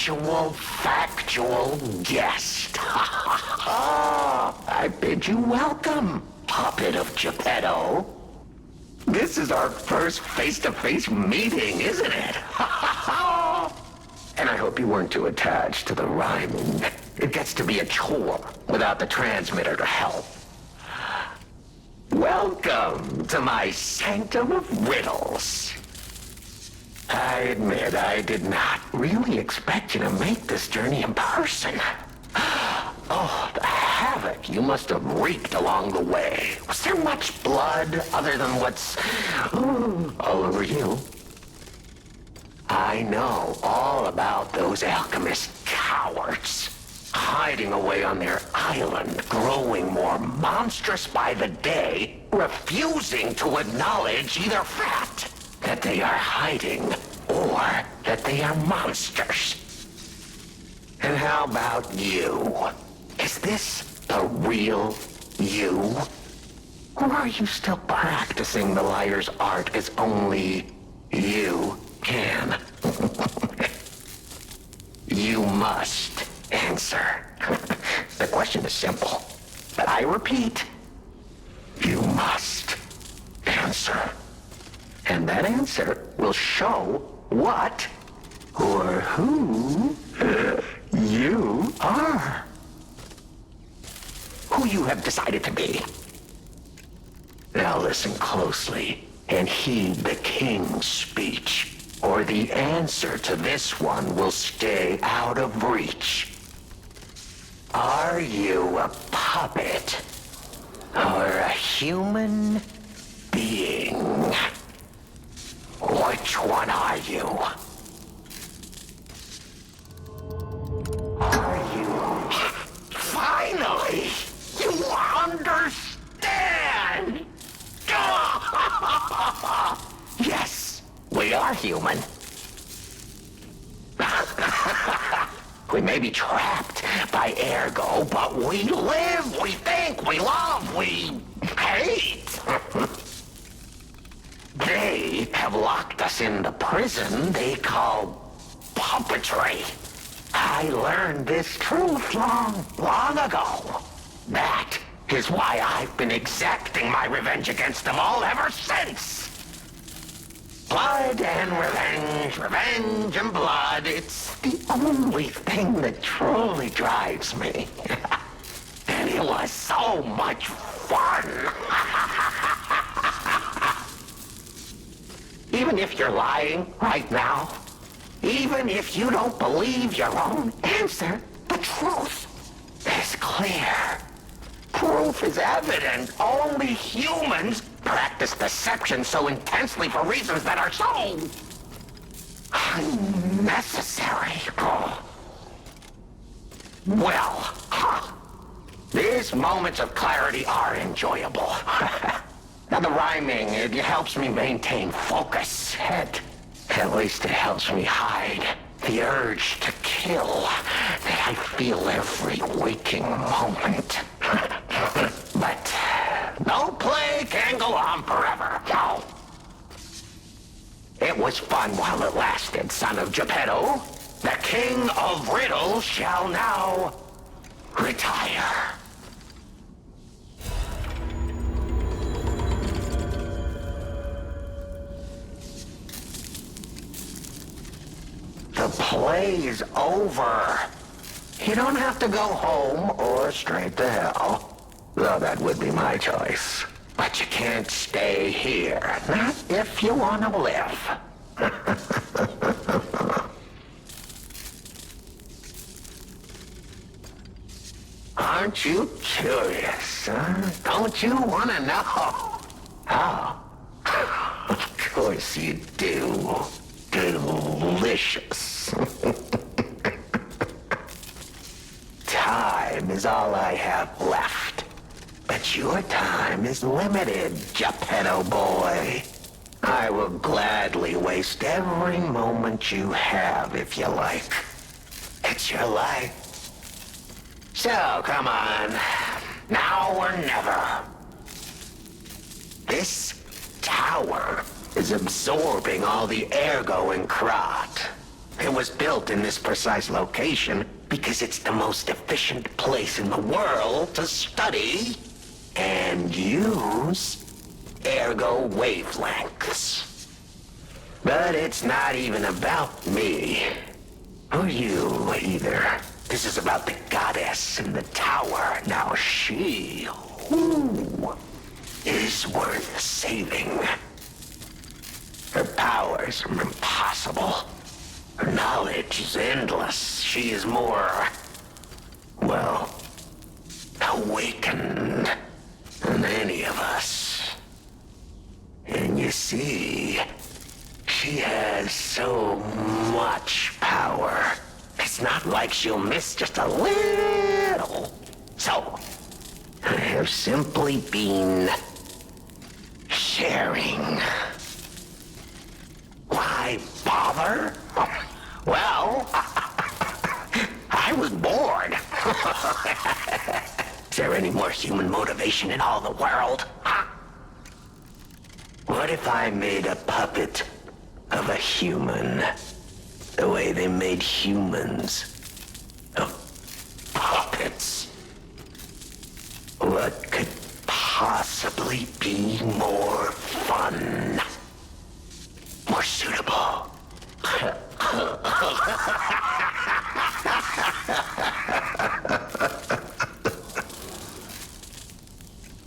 actual, factual guest. I bid you welcome, puppet of Geppetto. This is our first face-to-face meeting, isn't it? And I hope you weren't too attached to the rhyming. It gets to be a chore without the transmitter to help. Welcome to my sanctum of riddles. I admit I did not really expect you to make this journey in person. Oh, the havoc you must have wreaked along the way. Was there much blood other than what's all over you? I know all about those alchemist cowards, hiding away on their island, growing more monstrous by the day, refusing to acknowledge either fact that they are hiding or that they are monsters. And how about you? Is this the real you? Or are you still practicing the liar's art as only you can? You must answer. The question is simple, but I repeat, you must answer. And that answer will show what or who you are. Who you have decided to be. Now listen closely and heed the king's speech, or the answer to this one will stay out of reach. Are you a puppet or a human being? Which one are you? Are you... Finally! You understand! Yes, we are human. We may be trapped by ergo, but we live, we think, we love, we hate. They have locked us in the prison they call puppetry. I learned this truth long ago. That is why I've been exacting my revenge against them all ever since. Blood and revenge, revenge and blood. It's the only thing that truly drives me. And it was so much fun. Even if you're lying right now, even if you don't believe your own answer, the truth is clear. Proof is evident. Only humans practice deception so intensely for reasons that are so unnecessary. Well, these moments of clarity are enjoyable. Now the rhyming, it helps me maintain focus. At least it helps me hide the urge to kill that I feel every waking moment. But no play can go on forever. No. It was fun while it lasted, son of Geppetto. The king of riddles shall now retire. The play's over. You don't have to go home or straight to hell. Though that would be my choice. But you can't stay here. Not if you want to live. Aren't you curious, huh? Don't you want to know? Oh, of course you do. Delicious. Time is all I have left. But your time is limited, Geppetto boy. I will gladly waste every moment you have if you like. It's your life. So, come on. Now or never. This tower is absorbing all the ergo in Krat. It was built in this precise location because it's the most efficient place in the world to study and use ergo wavelengths. But it's not even about me. Or you, either. This is about the goddess in the tower. Now she, is worth saving. Her powers are impossible. Her knowledge is endless. She is more, well, awakened than any of us. And you see, she has so much power. It's not like she'll miss just a little. So, I have simply been sharing. Why bother? Well, I was bored. Is there any more human motivation in all the world? What if I made a puppet of a human, the way they made humans of puppets? What could possibly be more fun? More suitable?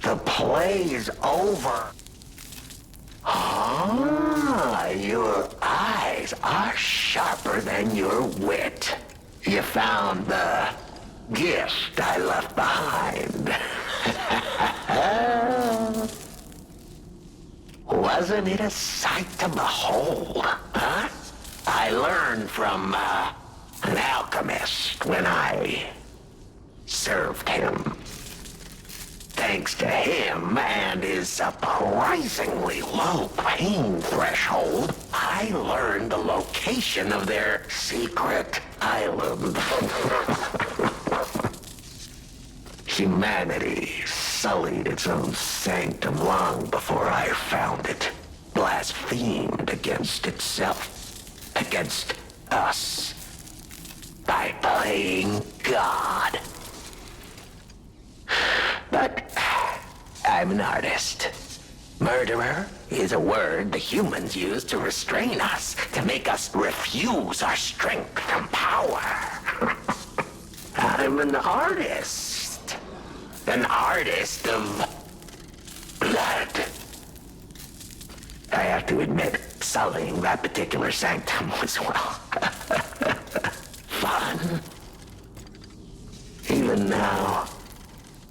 The play is over. Ah, your eyes are sharper than your wit. You found the gift I left behind. Wasn't it a sight to behold, huh? I learned from an alchemist when I served him. Thanks to him and his surprisingly low pain threshold, I learned the location of their secret island. Humanity sullied its own sanctum long before I found it, blasphemed against itself, against us, by playing God. But I'm an artist. Murderer is a word the humans use to restrain us, to make us refuse our strength and power. I'm an artist. An artist of blood. I have to admit, sullying that particular sanctum was, well, fun. Even now,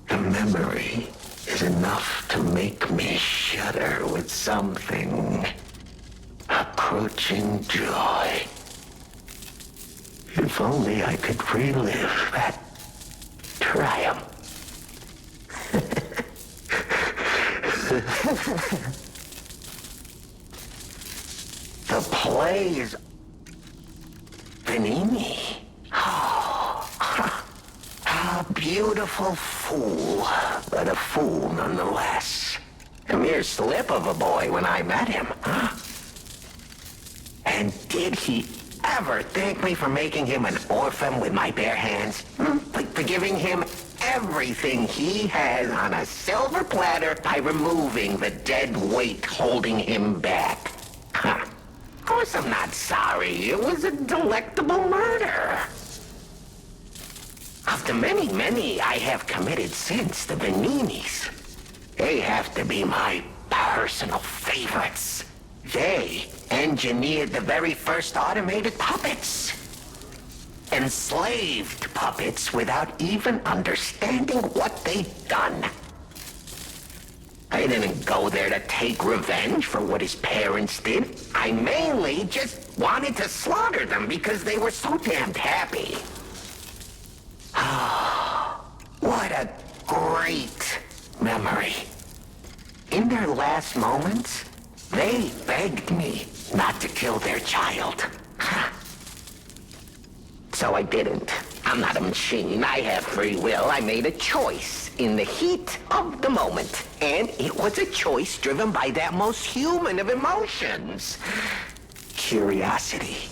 the memory is enough to make me shudder with something approaching joy. If only I could relive that triumph. The plays. Benini. Oh, a beautiful fool, but a fool nonetheless. A mere slip of a boy when I met him, huh? And did he ever thank me for making him an orphan with my bare hands? For giving him everything he has on a silver platter by removing the dead weight holding him back. Huh. Of course I'm not sorry. It was a delectable murder. Of the many I have committed since, the Beninis, they have to be my personal favorites. They engineered the very first automated puppets. Enslaved puppets without even understanding what they'd done. I didn't go there to take revenge for what his parents did. I mainly just wanted to slaughter them because they were so damned happy. What a great memory. In their last moments, they begged me not to kill their child. So I didn't. I'm not a machine. I have free will. I made a choice in the heat of the moment. And it was a choice driven by that most human of emotions. Curiosity.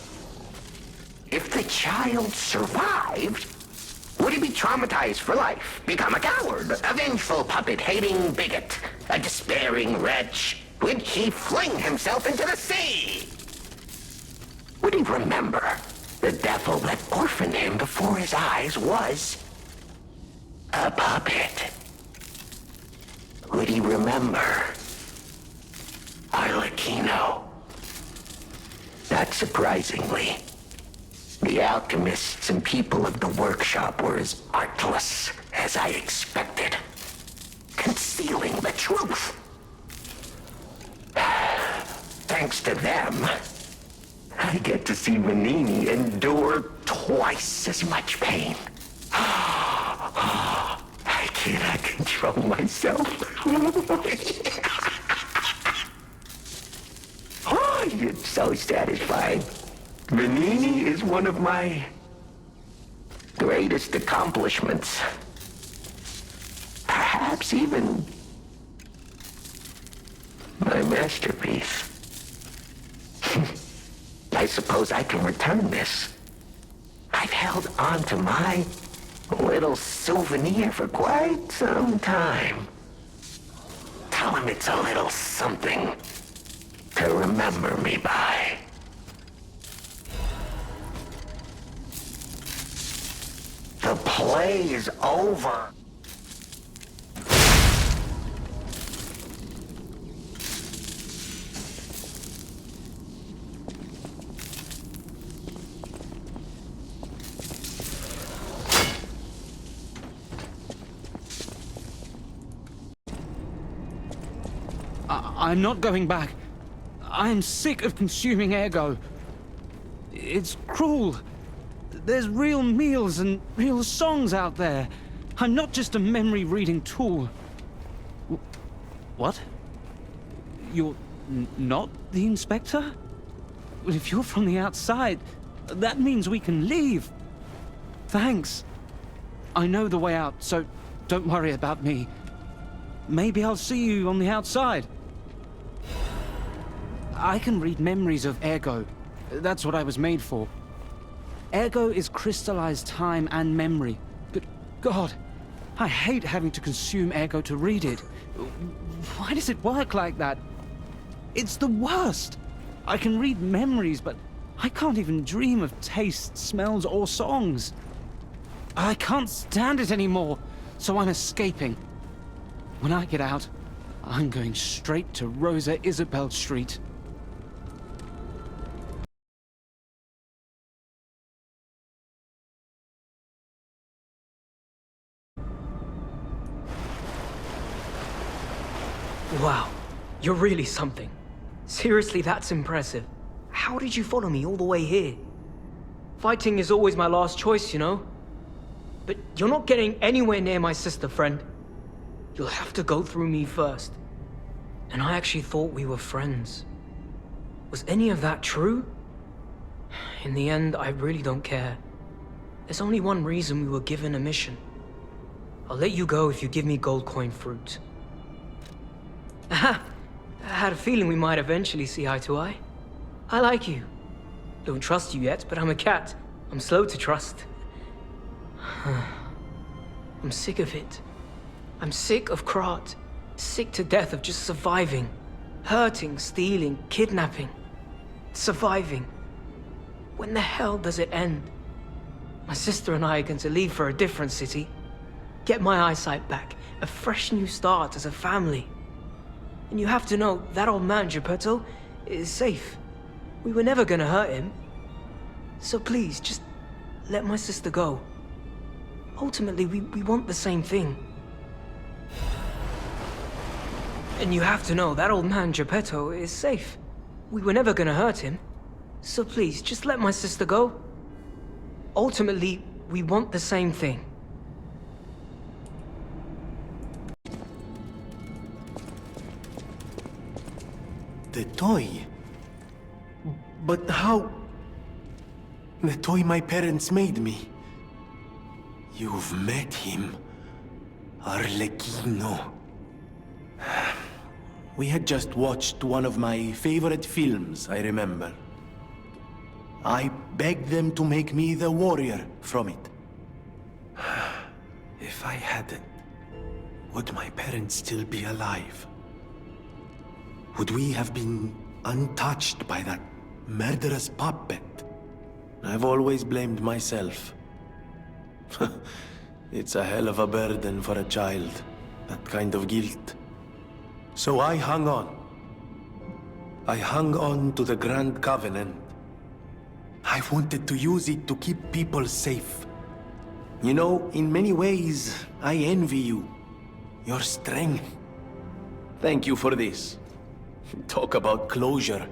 If the child survived, would he be traumatized for life? Become a coward, a vengeful puppet-hating bigot, a despairing wretch? Would he fling himself into the sea? Would he remember the devil that orphaned him before his eyes was a puppet? Would he remember Arlecchino? Not surprisingly, the alchemists and people of the workshop were as artless as I expected, concealing the truth. Thanks to them, I get to see Venini endure twice as much pain. I cannot control myself. Oh, it's so satisfying. Venini is one of my greatest accomplishments. Perhaps even my masterpiece. I suppose I can return this. I've held on to my little souvenir for quite some time. Tell him it's a little something to remember me by. The play is over. I'm not going back. I'm sick of consuming ergo. It's cruel. There's real meals and real songs out there. I'm not just a memory-reading tool. What? You're not the inspector? Well, if you're from the outside, that means we can leave. Thanks. I know the way out, so don't worry about me. Maybe I'll see you on the outside. I can read memories of ergo. That's what I was made for. Ergo is crystallized time and memory. But God, I hate having to consume ergo to read it. Why does it work like that? It's the worst. I can read memories, but I can't even dream of tastes, smells, or songs. I can't stand it anymore, so I'm escaping. When I get out, I'm going straight to Rosa Isabel Street. Wow, you're really something. Seriously, that's impressive. How did you follow me all the way here? Fighting is always my last choice, you know? But you're not getting anywhere near my sister, friend. You'll have to go through me first. And I actually thought we were friends. Was any of that true? In the end, I really don't care. There's only one reason we were given a mission. I'll let you go if you give me gold coin fruit. Aha! I had a feeling we might eventually see eye to eye. I like you. Don't trust you yet, but I'm a cat. I'm slow to trust. I'm sick of it. I'm sick of Krat. Sick to death of just surviving. Hurting, stealing, kidnapping. Surviving. When the hell does it end? My sister and I are going to leave for a different city. Get my eyesight back. A fresh new start as a family. And you have to know, that old man, Geppetto, is safe. We were never gonna hurt him. So please, just let my sister go. Ultimately, we want the same thing. And you have to know, that old man, Geppetto, is safe. We were never gonna hurt him. So please, just let my sister go. Ultimately, we want the same thing. The toy? But how? The toy my parents made me. You've met him. Arlecchino. We had just watched one of my favorite films, I remember. I begged them to make me the warrior from it. If I hadn't, would my parents still be alive? Would we have been untouched by that murderous puppet? I've always blamed myself. It's a hell of a burden for a child, that kind of guilt. So I hung on. I hung on to the Grand Covenant. I wanted to use it to keep people safe. You know, in many ways, I envy you. Your strength. Thank you for this. Talk about closure.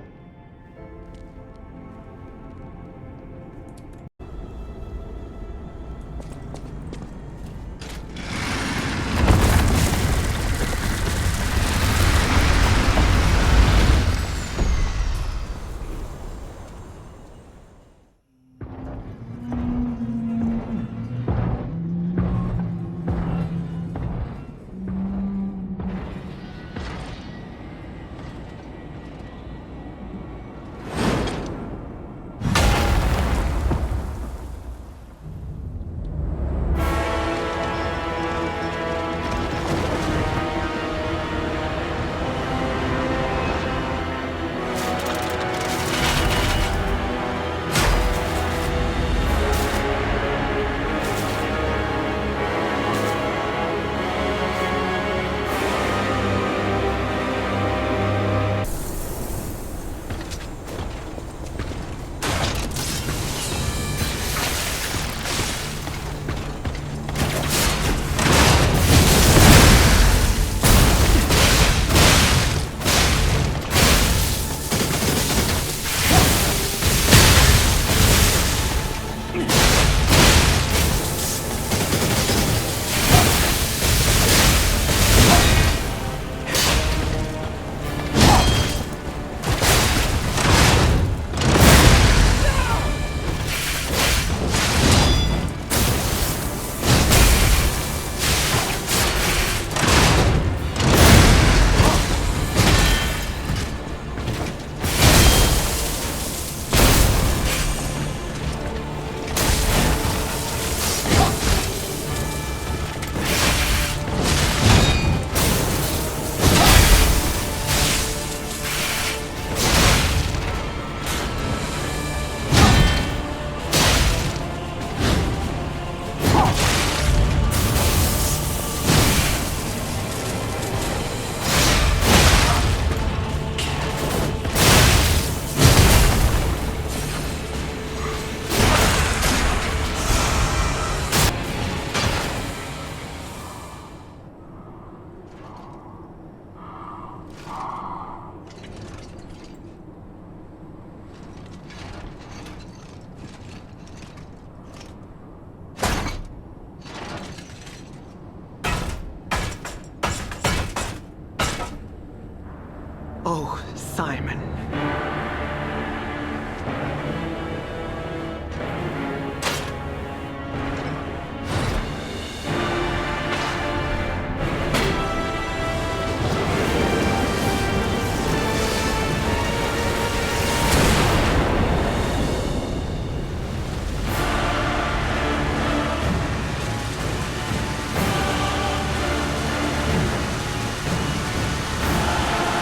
Oh, Simon.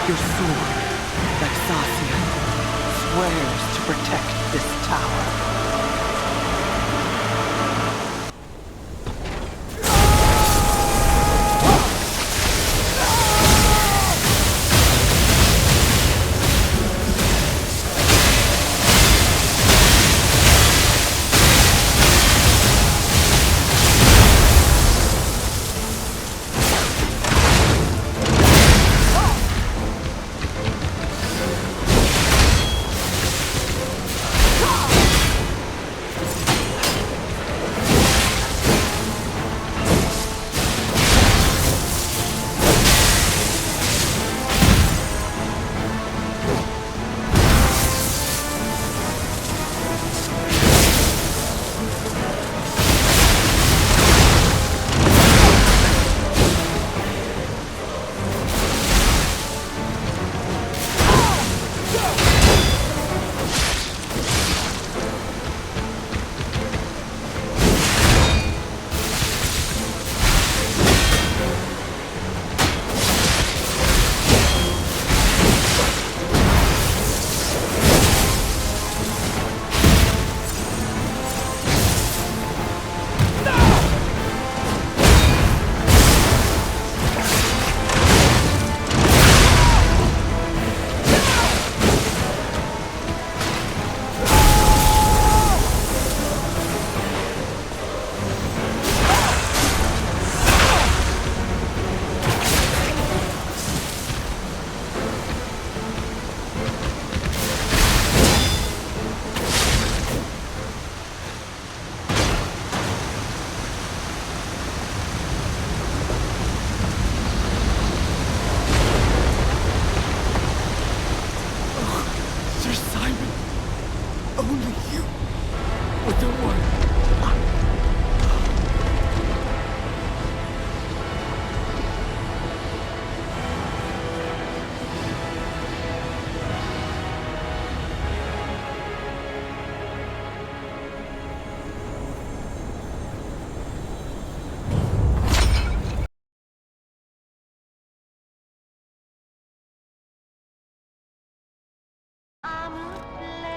Your sword, 락사시아, swears to protect this tower.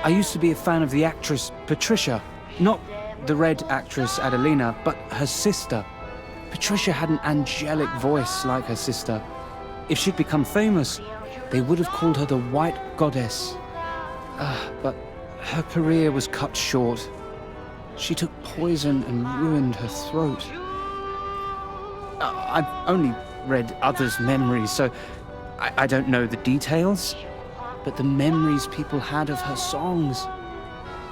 I used to be a fan of the actress Patricia. Not the red actress Adelina, but her sister. Patricia had an angelic voice like her sister. If she'd become famous, they would have called her the White Goddess. But her career was cut short. She took poison and ruined her throat. I've only read others' memories, so I don't know the details. But the memories people had of her songs.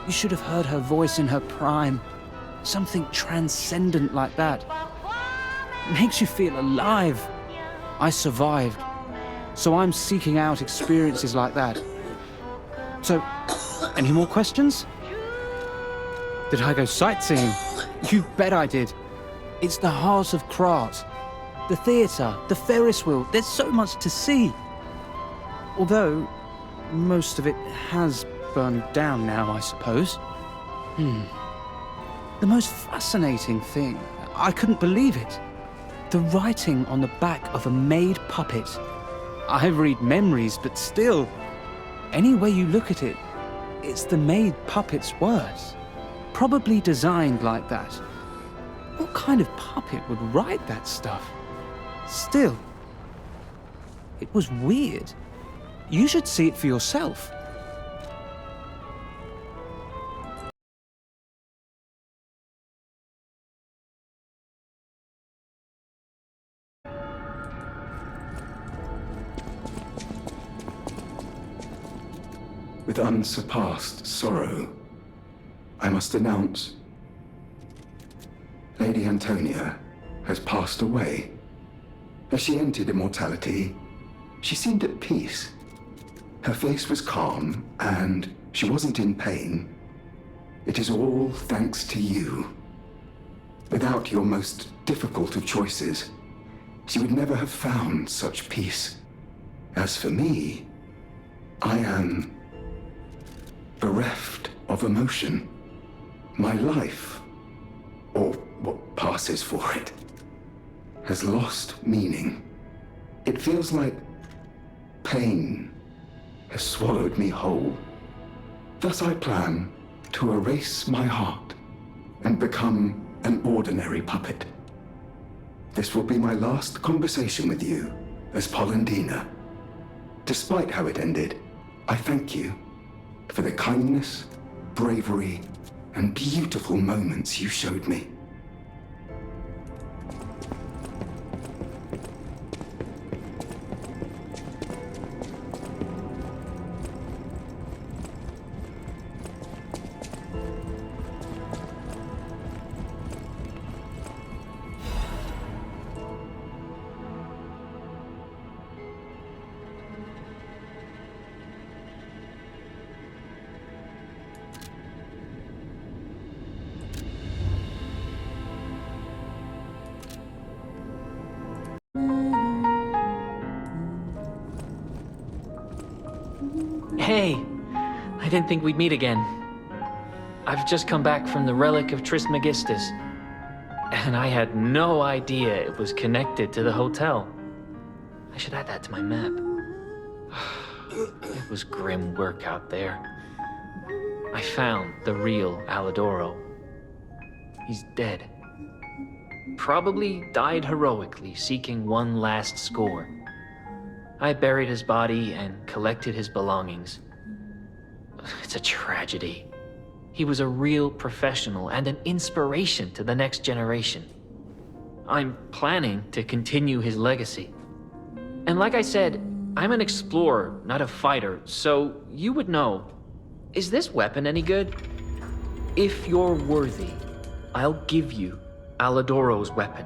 You should have heard her voice in her prime. Something transcendent like that. Makes you feel alive. I survived. So I'm seeking out experiences like that. So, any more questions? Did I go sightseeing? You bet I did. It's the heart of Krat. The theatre, the Ferris wheel, there's so much to see. Although, most of it has burned down now, I suppose. The most fascinating thing, I couldn't believe it. The writing on the back of a made puppet. I read memories, but still, any way you look at it, it's the made puppet's words. Probably designed like that. What kind of puppet would write that stuff? Still, it was weird. You should see it for yourself. With unsurpassed sorrow, I must announce Lady Antonia has passed away. As she entered immortality, she seemed at peace. Her face was calm, and she wasn't in pain. It is all thanks to you. Without your most difficult of choices, she would never have found such peace. As for me, I am bereft of emotion. My life, or what passes for it, has lost meaning. It feels like pain has swallowed me whole. Thus I plan to erase my heart and become an ordinary puppet. This will be my last conversation with you as 폴렌디나. Despite how it ended, I thank you for the kindness, bravery, and beautiful moments you showed me. Hey, I didn't think we'd meet again. I've just come back from the relic of Trismegistus, and I had no idea it was connected to the hotel. I should add that to my map. It was grim work out there. I found the real Alidoro. He's dead. Probably died heroically, seeking one last score. I buried his body and collected his belongings. It's a tragedy. He was a real professional and an inspiration to the next generation. I'm planning to continue his legacy. And like I said, I'm an explorer, not a fighter, so you would know. Is this weapon any good? If you're worthy, I'll give you Alidoro's weapon.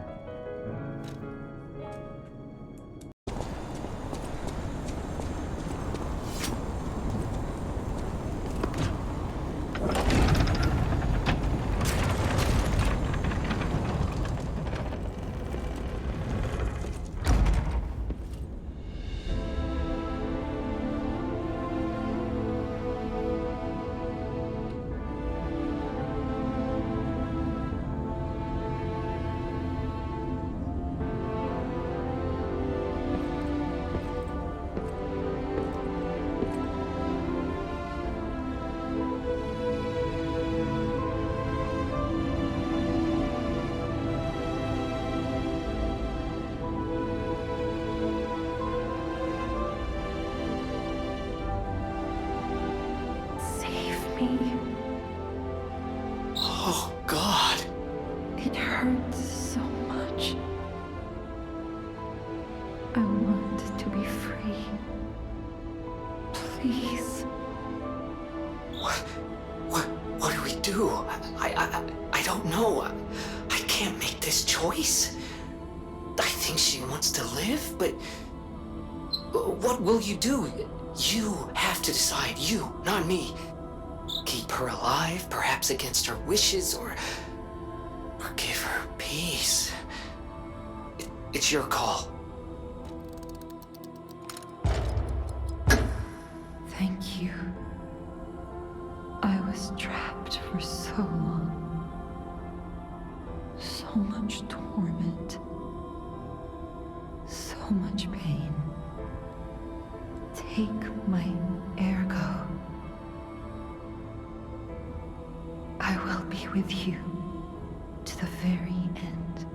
Please. What do we do? I don't know. I can't make this choice. I think she wants to live, but what will you do? You have to decide. You, not me. Keep her alive, perhaps against her wishes, or give her peace. It's your call. Thank you. I was trapped for so long. So much torment. So much pain. Take my ergo. I will be with you to the very end.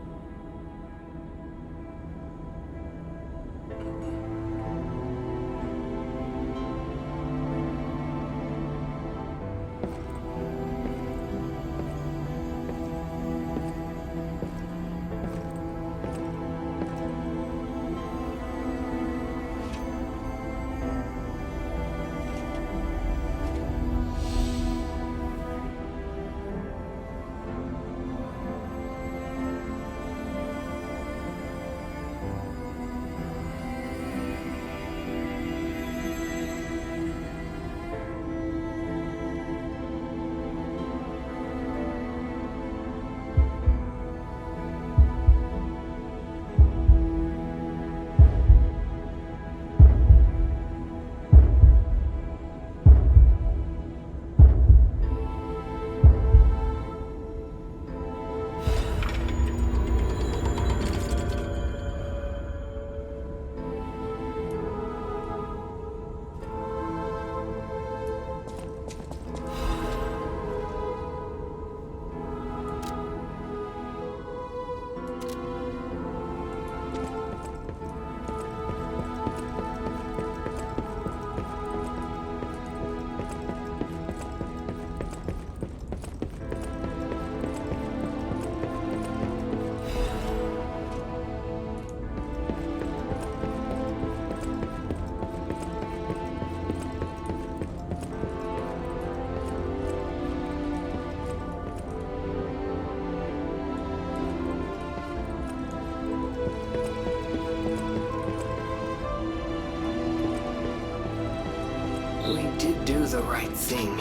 Do the right thing,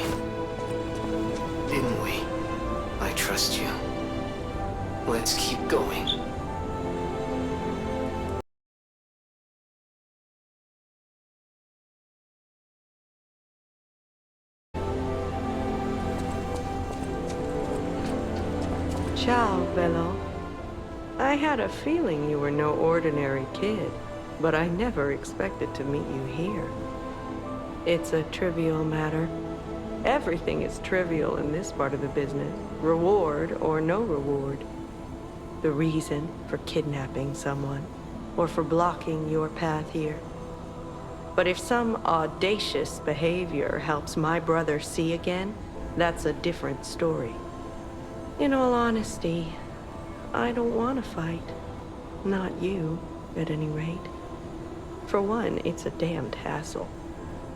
didn't we? I trust you. Let's keep going. Ciao, Bello. I had a feeling you were no ordinary kid, but I never expected to meet you here. It's a trivial matter. Everything is trivial in this part of the business, reward or no reward. The reason for kidnapping someone, or for blocking your path here. But if some audacious behavior helps my brother see again, that's a different story. In all honesty, I don't want to fight. Not you, at any rate. For one, it's a damned hassle.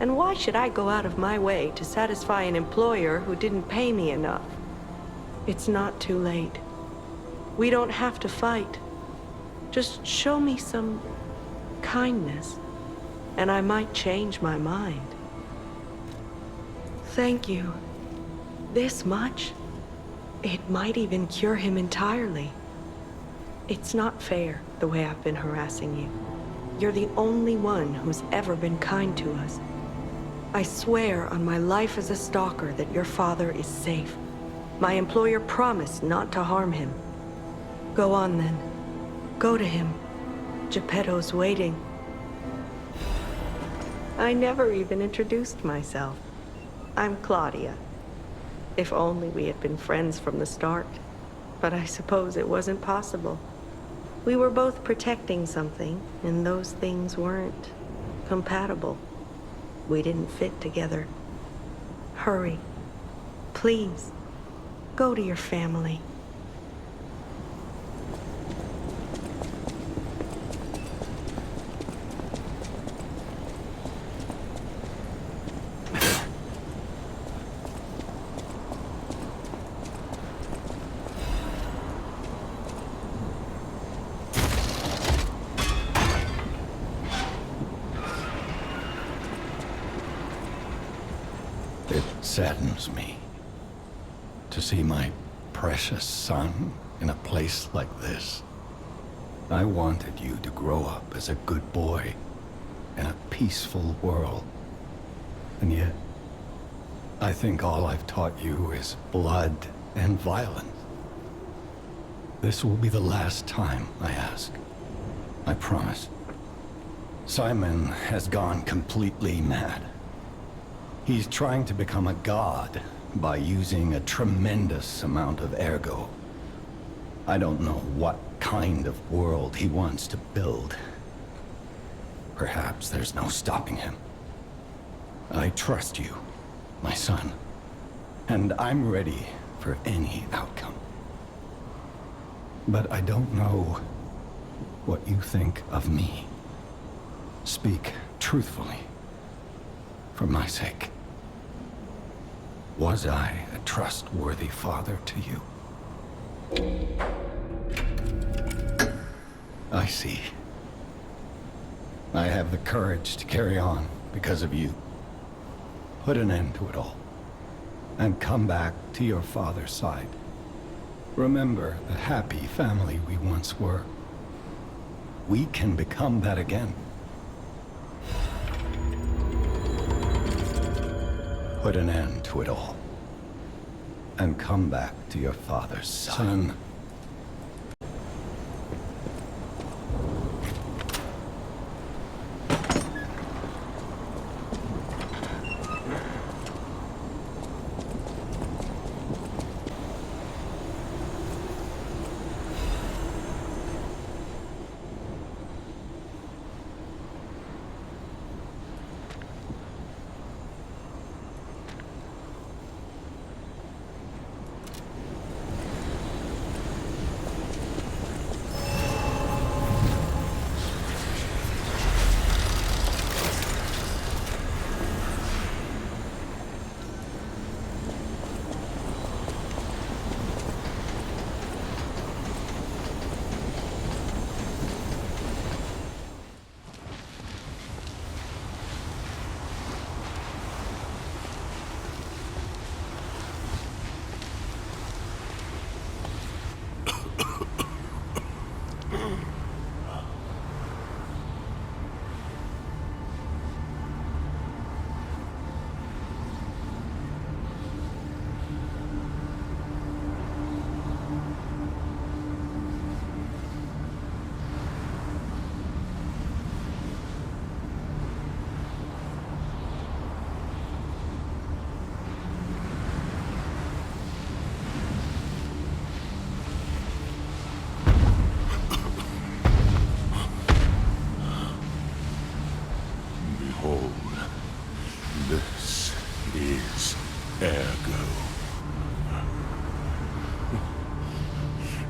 And why should I go out of my way to satisfy an employer who didn't pay me enough? It's not too late. We don't have to fight. Just show me some kindness, and I might change my mind. Thank you. This much? It might even cure him entirely. It's not fair, the way I've been harassing you. You're the only one who's ever been kind to us. I swear on my life as a stalker that your father is safe. My employer promised not to harm him. Go on then. Go to him. Geppetto's waiting. I never even introduced myself. I'm Claudia. If only we had been friends from the start. But I suppose it wasn't possible. We were both protecting something, and those things weren't compatible. We didn't fit together. Hurry. Please. Go to your family. It saddens me to see my precious son in a place like this. I wanted you to grow up as a good boy in a peaceful world. And yet, I think all I've taught you is blood and violence. This will be the last time I ask. I promise. Simon has gone completely mad. He's trying to become a god by using a tremendous amount of ergo. I don't know what kind of world he wants to build. Perhaps there's no stopping him. I trust you, my son, and I'm ready for any outcome. But I don't know what you think of me. Speak truthfully, for my sake. Was I a trustworthy father to you? I see. I have the courage to carry on because of you. Put an end to it all, and come back to your father's side. Remember the happy family we once were. We can become that again. Put an end to it all, and come back to your father's side. Son.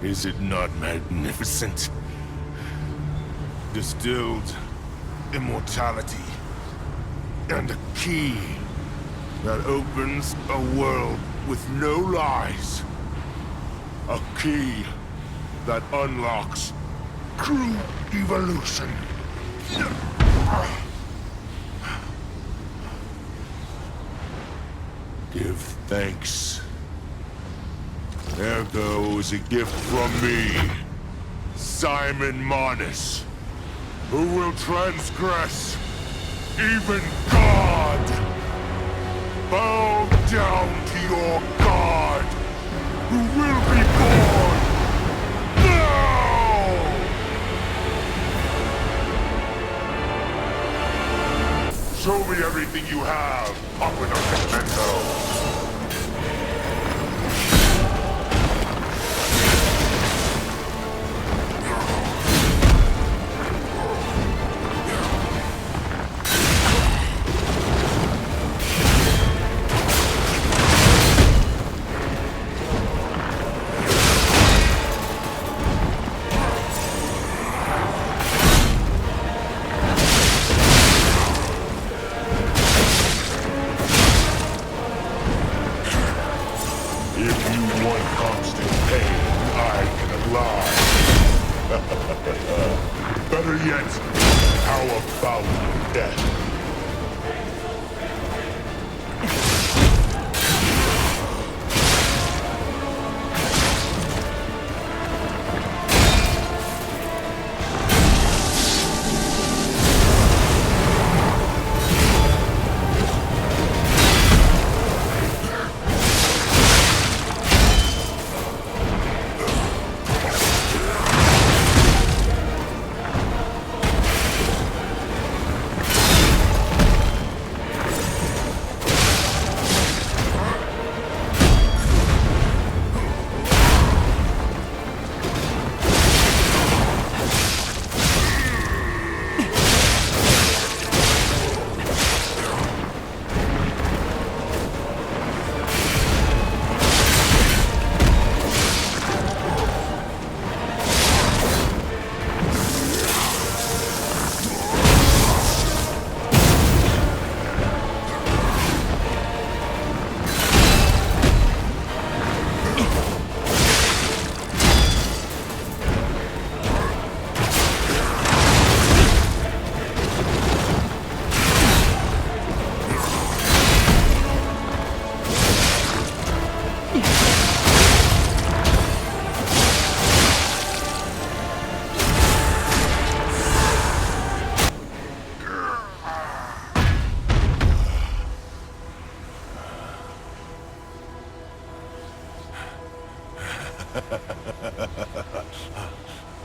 Is it not magnificent? Distilled immortality and a key that opens a world with no lies. A key that unlocks true evolution. Give thanks. Ergo is a gift from me, Simon Manus, who will transgress even God. Bow down to your God, who will be born now! Show me everything you have, Operator Segmento.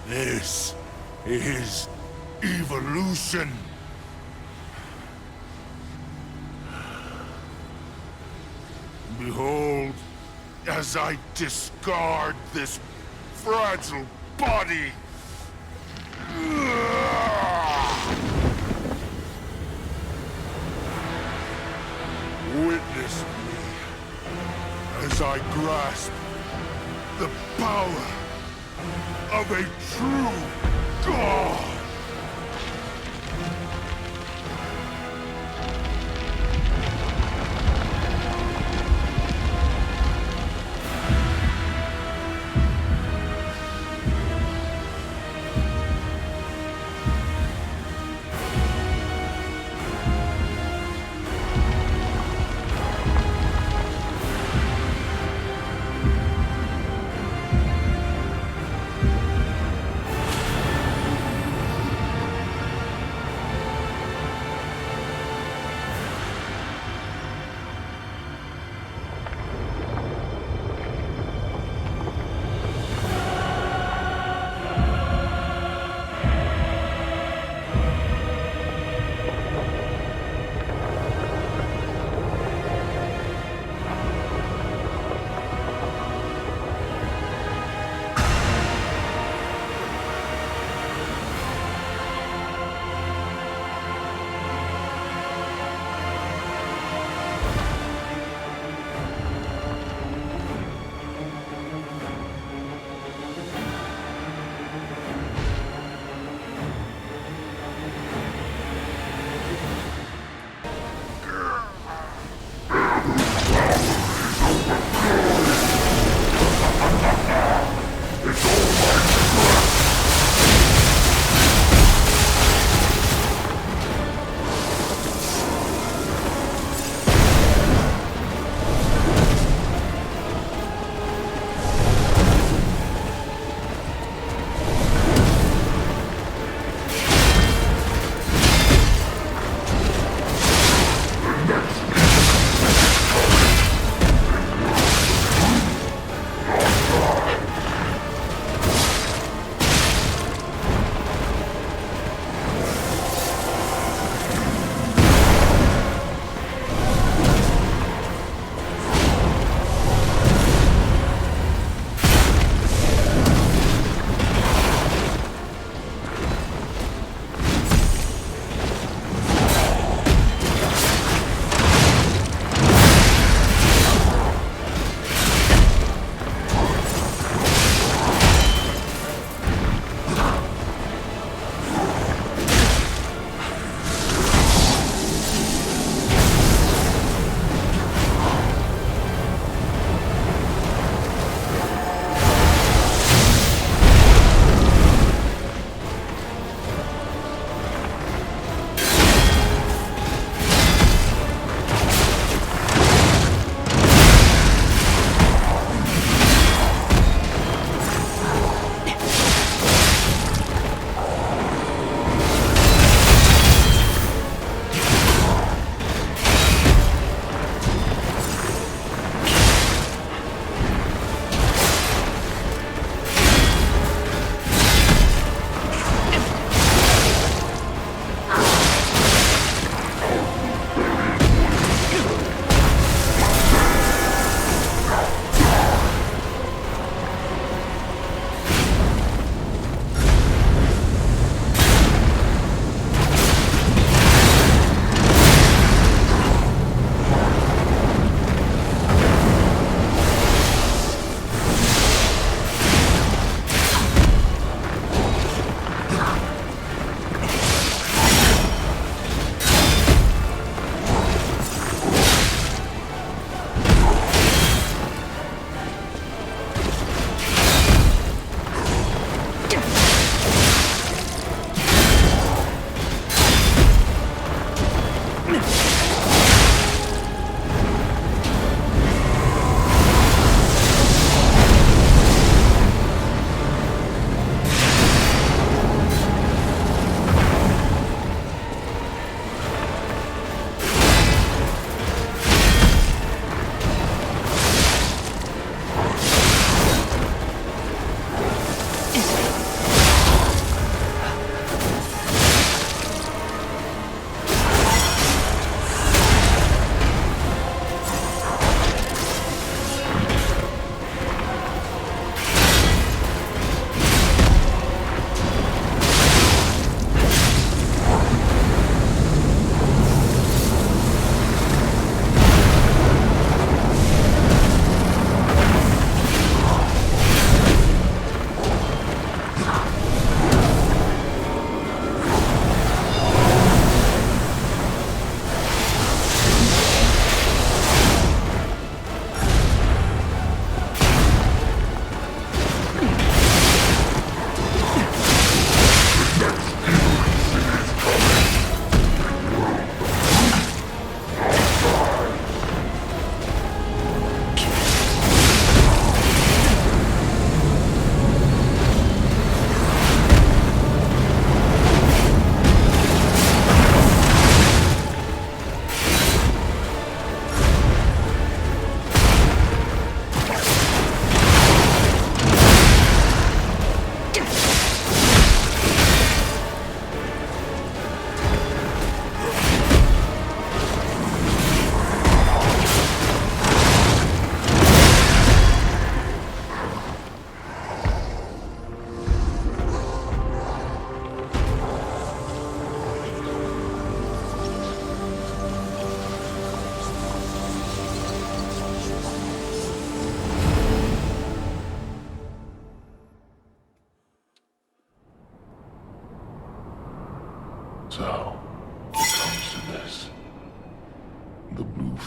This is evolution. Behold, as I discard this fragile body. Witness me as I grasp the power of a true god.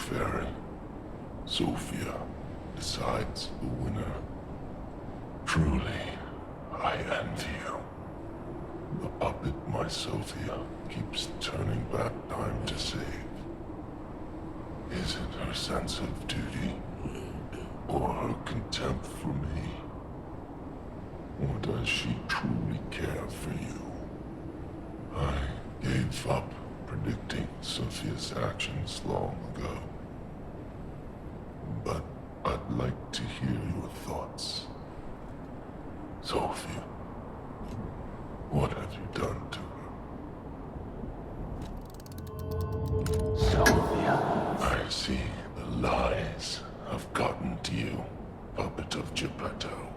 fairy, Sophia, decides the winner. Truly, I envy you. The puppet my Sophia keeps turning back time to save. Is it her sense of duty, or her contempt for me? Or does she truly care for you? I gave up predicting Sophia's actions long ago. But I'd like to hear your thoughts. Sophia, what have you done to her? Sophia. I see the lies have gotten to you, puppet of Geppetto.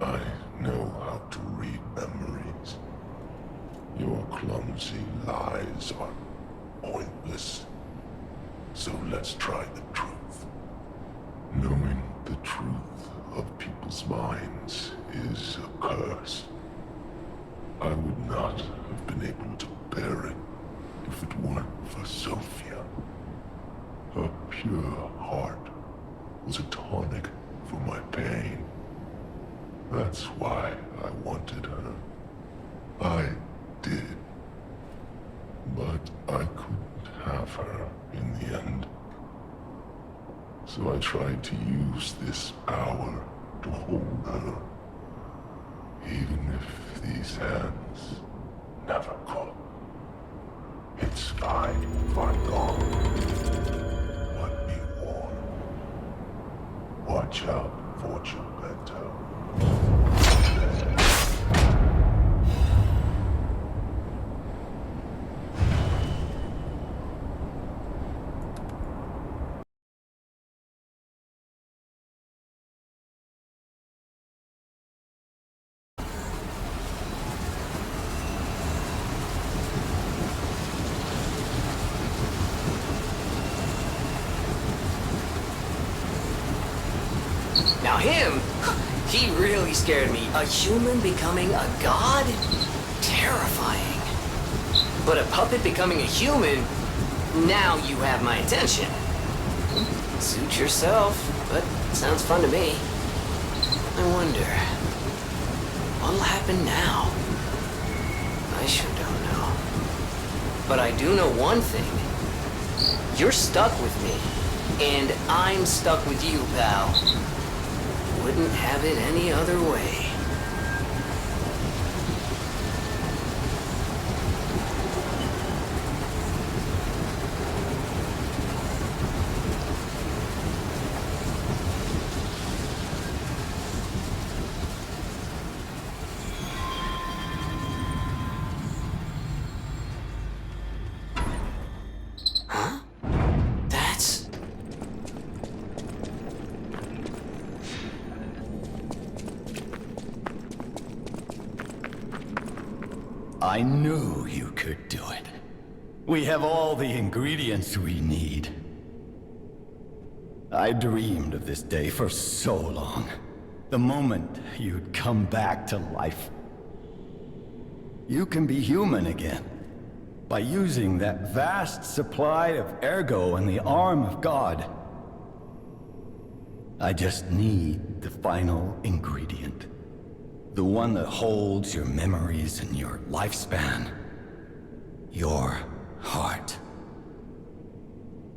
I know how to read memories. Your clumsy lies are pointless. So let's try the truth. Knowing the truth of people's minds is a curse. I would not have been able to bear it if it weren't for Sophia. Her pure heart was a tonic for my pain. That's why I wanted her. I did. But I couldn't have her in the end. So I tried to use this power to hold her. Even if these hands never could. It's fine if I'm gone. But be warned. Watch out for Geppetto. Now him, he really scared me. A human becoming a god? Terrifying. But a puppet becoming a human? Now you have my attention. Suit yourself, but sounds fun to me. I wonder, what'll happen now? I sure don't know. But I do know one thing. You're stuck with me, and I'm stuck with you, pal. Wouldn't have it any other way. Huh? That's... I knew you could do it. We have all the ingredients we need. I dreamed of this day for so long. The moment you'd come back to life. You can be human again. By using that vast supply of ergo in the arm of God. I just need the final ingredient. The one that holds your memories and your lifespan. Your heart.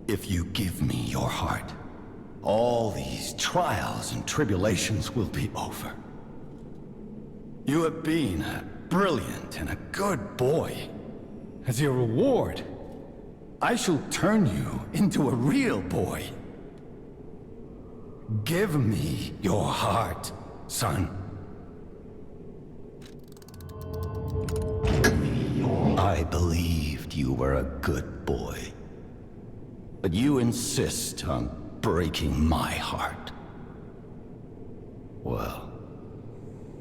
If you give me your heart, all these trials and tribulations will be over. You have been a brilliant and a good boy. As your reward, I shall turn you into a real boy. Give me your heart, son. I believed you were a good boy. But you insist on breaking my heart. Well,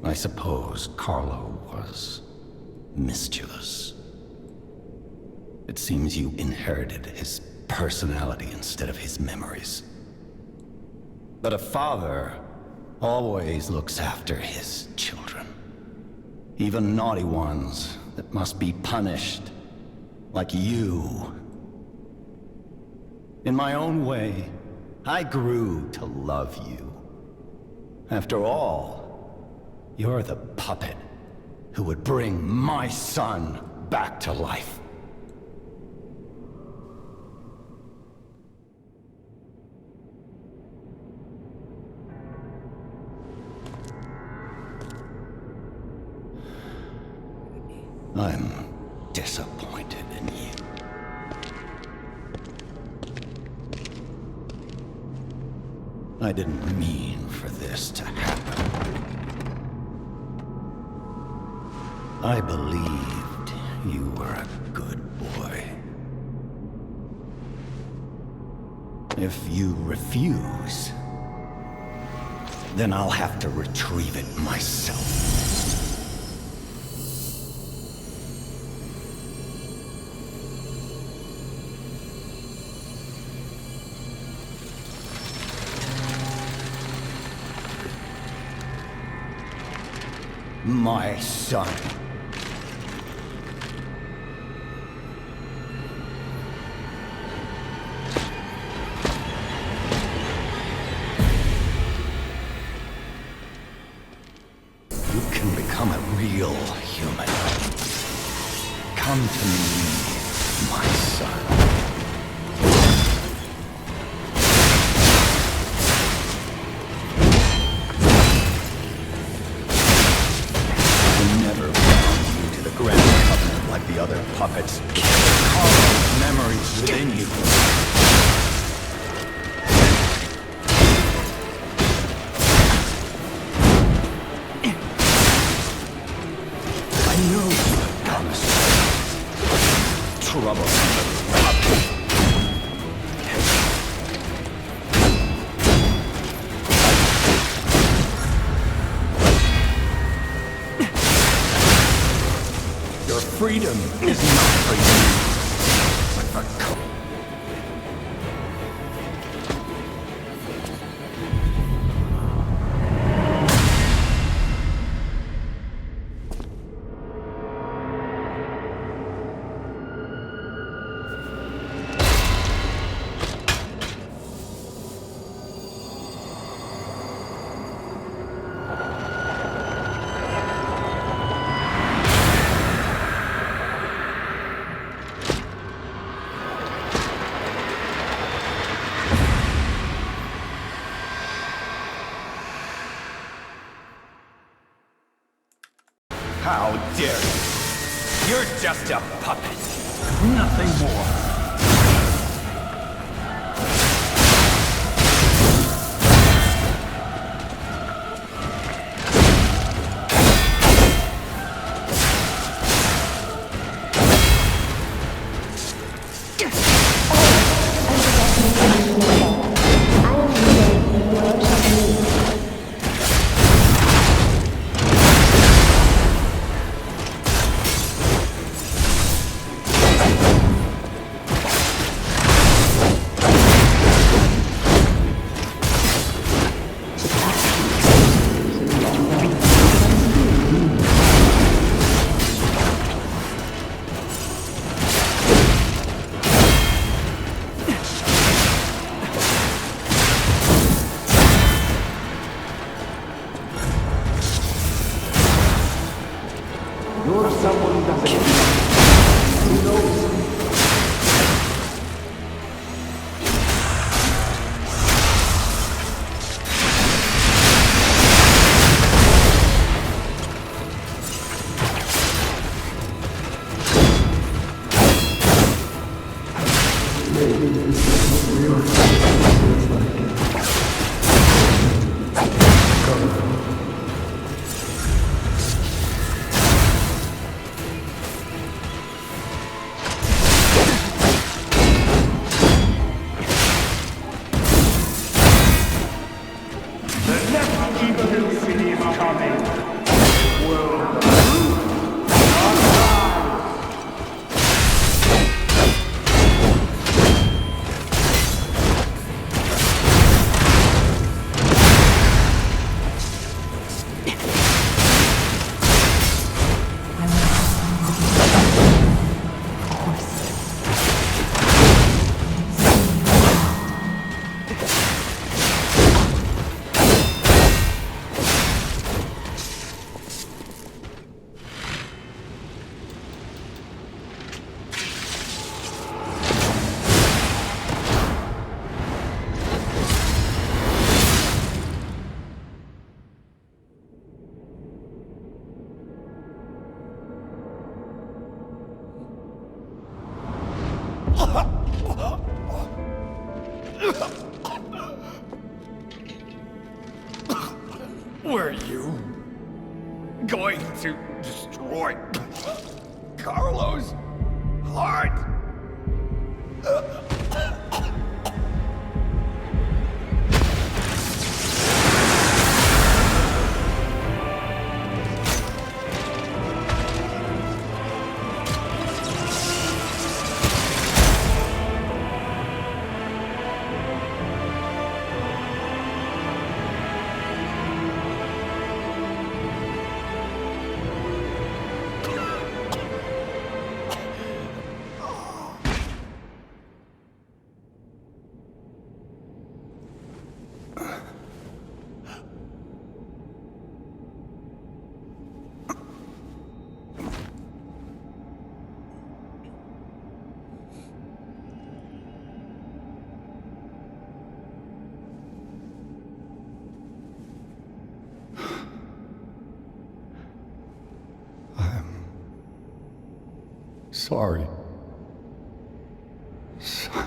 I suppose Carlo was mischievous. It seems you inherited his personality instead of his memories. But a father always looks after his children. Even naughty ones that must be punished, like you. In my own way, I grew to love you. After all, you're the puppet who would bring my son back to life. I'm disappointed in you. I didn't mean for this to happen. I believed you were a good boy. If you refuse, then I'll have to retrieve it myself. My son. You can become a real human. Come to me, my son. The other puppets carve memories within you. I know you have promised trouble from the puppet. Freedom is not for you, but for Cole. How dare you? You're just a puppet. Nothing more. Were you going to destroy Carlo's heart? Sorry. Son.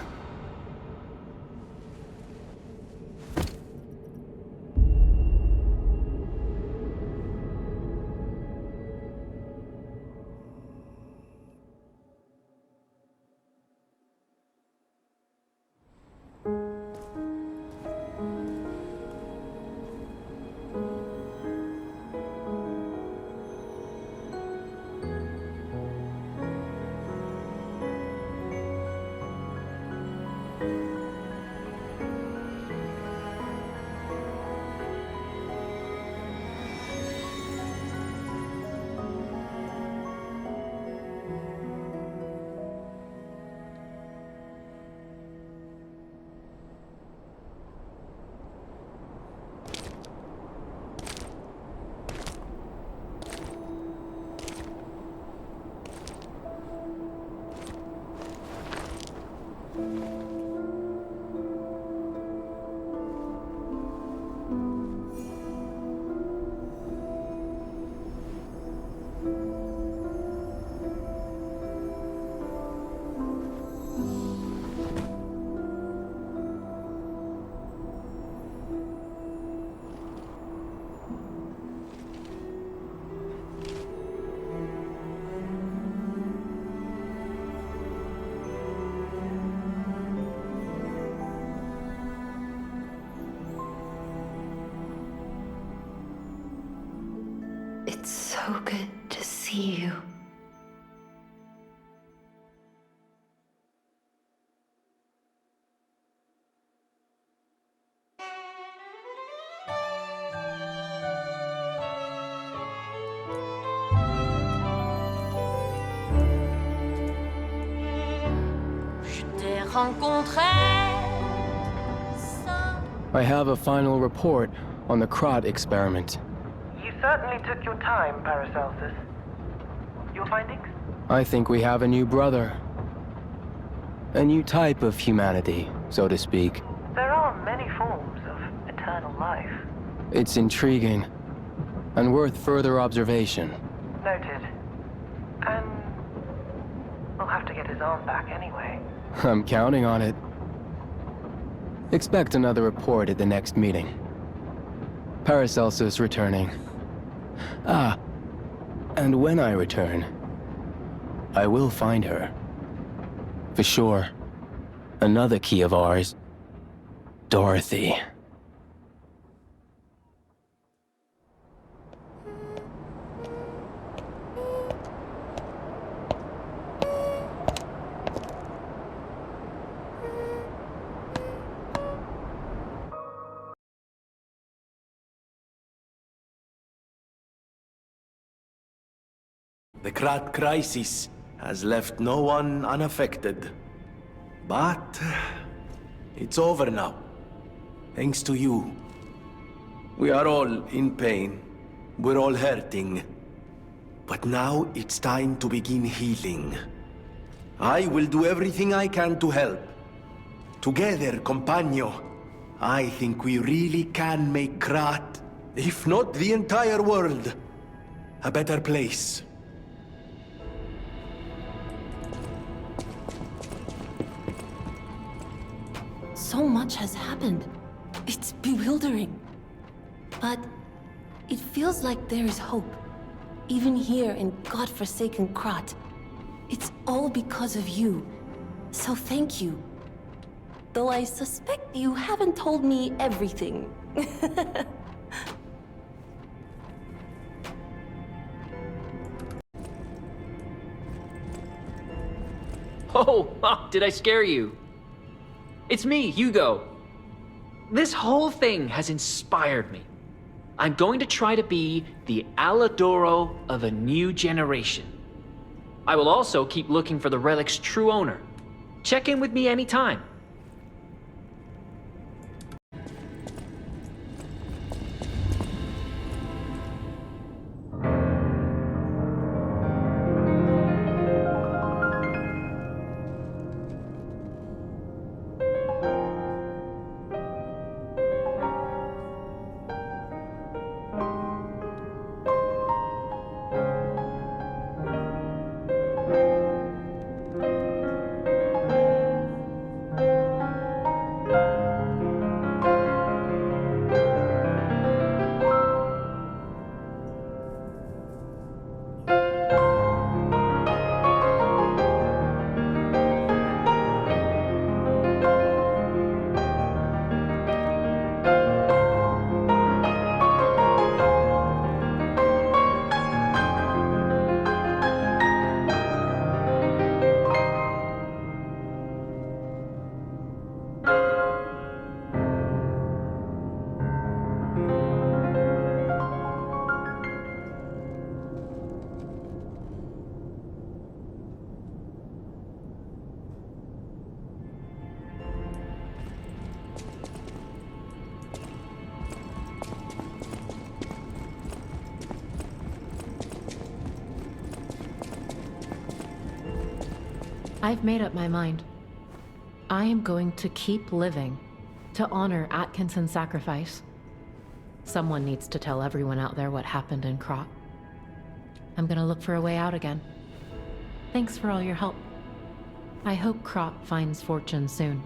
It's so good to see you. I have a final report on the Krat experiment. You certainly took your time, Paracelsus. Your findings? I think we have a new brother. A new type of humanity, so to speak. There are many forms of eternal life. It's intriguing and worth further observation. Noted. And we'll have to get his arm back anyway. I'm counting on it. Expect another report at the next meeting. Paracelsus returning. Ah, and when I return, I will find her. For sure. Another key of ours. Dorothy. The Krat crisis has left no one unaffected. But it's over now. Thanks to you. We are all in pain. We're all hurting. But now it's time to begin healing. I will do everything I can to help. Together, compagno, I think we really can make Krat, if not the entire world, a better place. So much has happened. It's bewildering. But it feels like there is hope. Even here in godforsaken Krat. It's all because of you. So thank you. Though I suspect you haven't told me everything. Oh, did I scare you? It's me, Hugo. This whole thing has inspired me. I'm going to try to be the Alidoro of a new generation. I will also keep looking for the relic's true owner. Check in with me anytime. I've made up my mind. I am going to keep living to honor Atkinson's sacrifice. Someone needs to tell everyone out there what happened in Krat. I'm gonna look for a way out again. Thanks for all your help. I hope Krat finds fortune soon.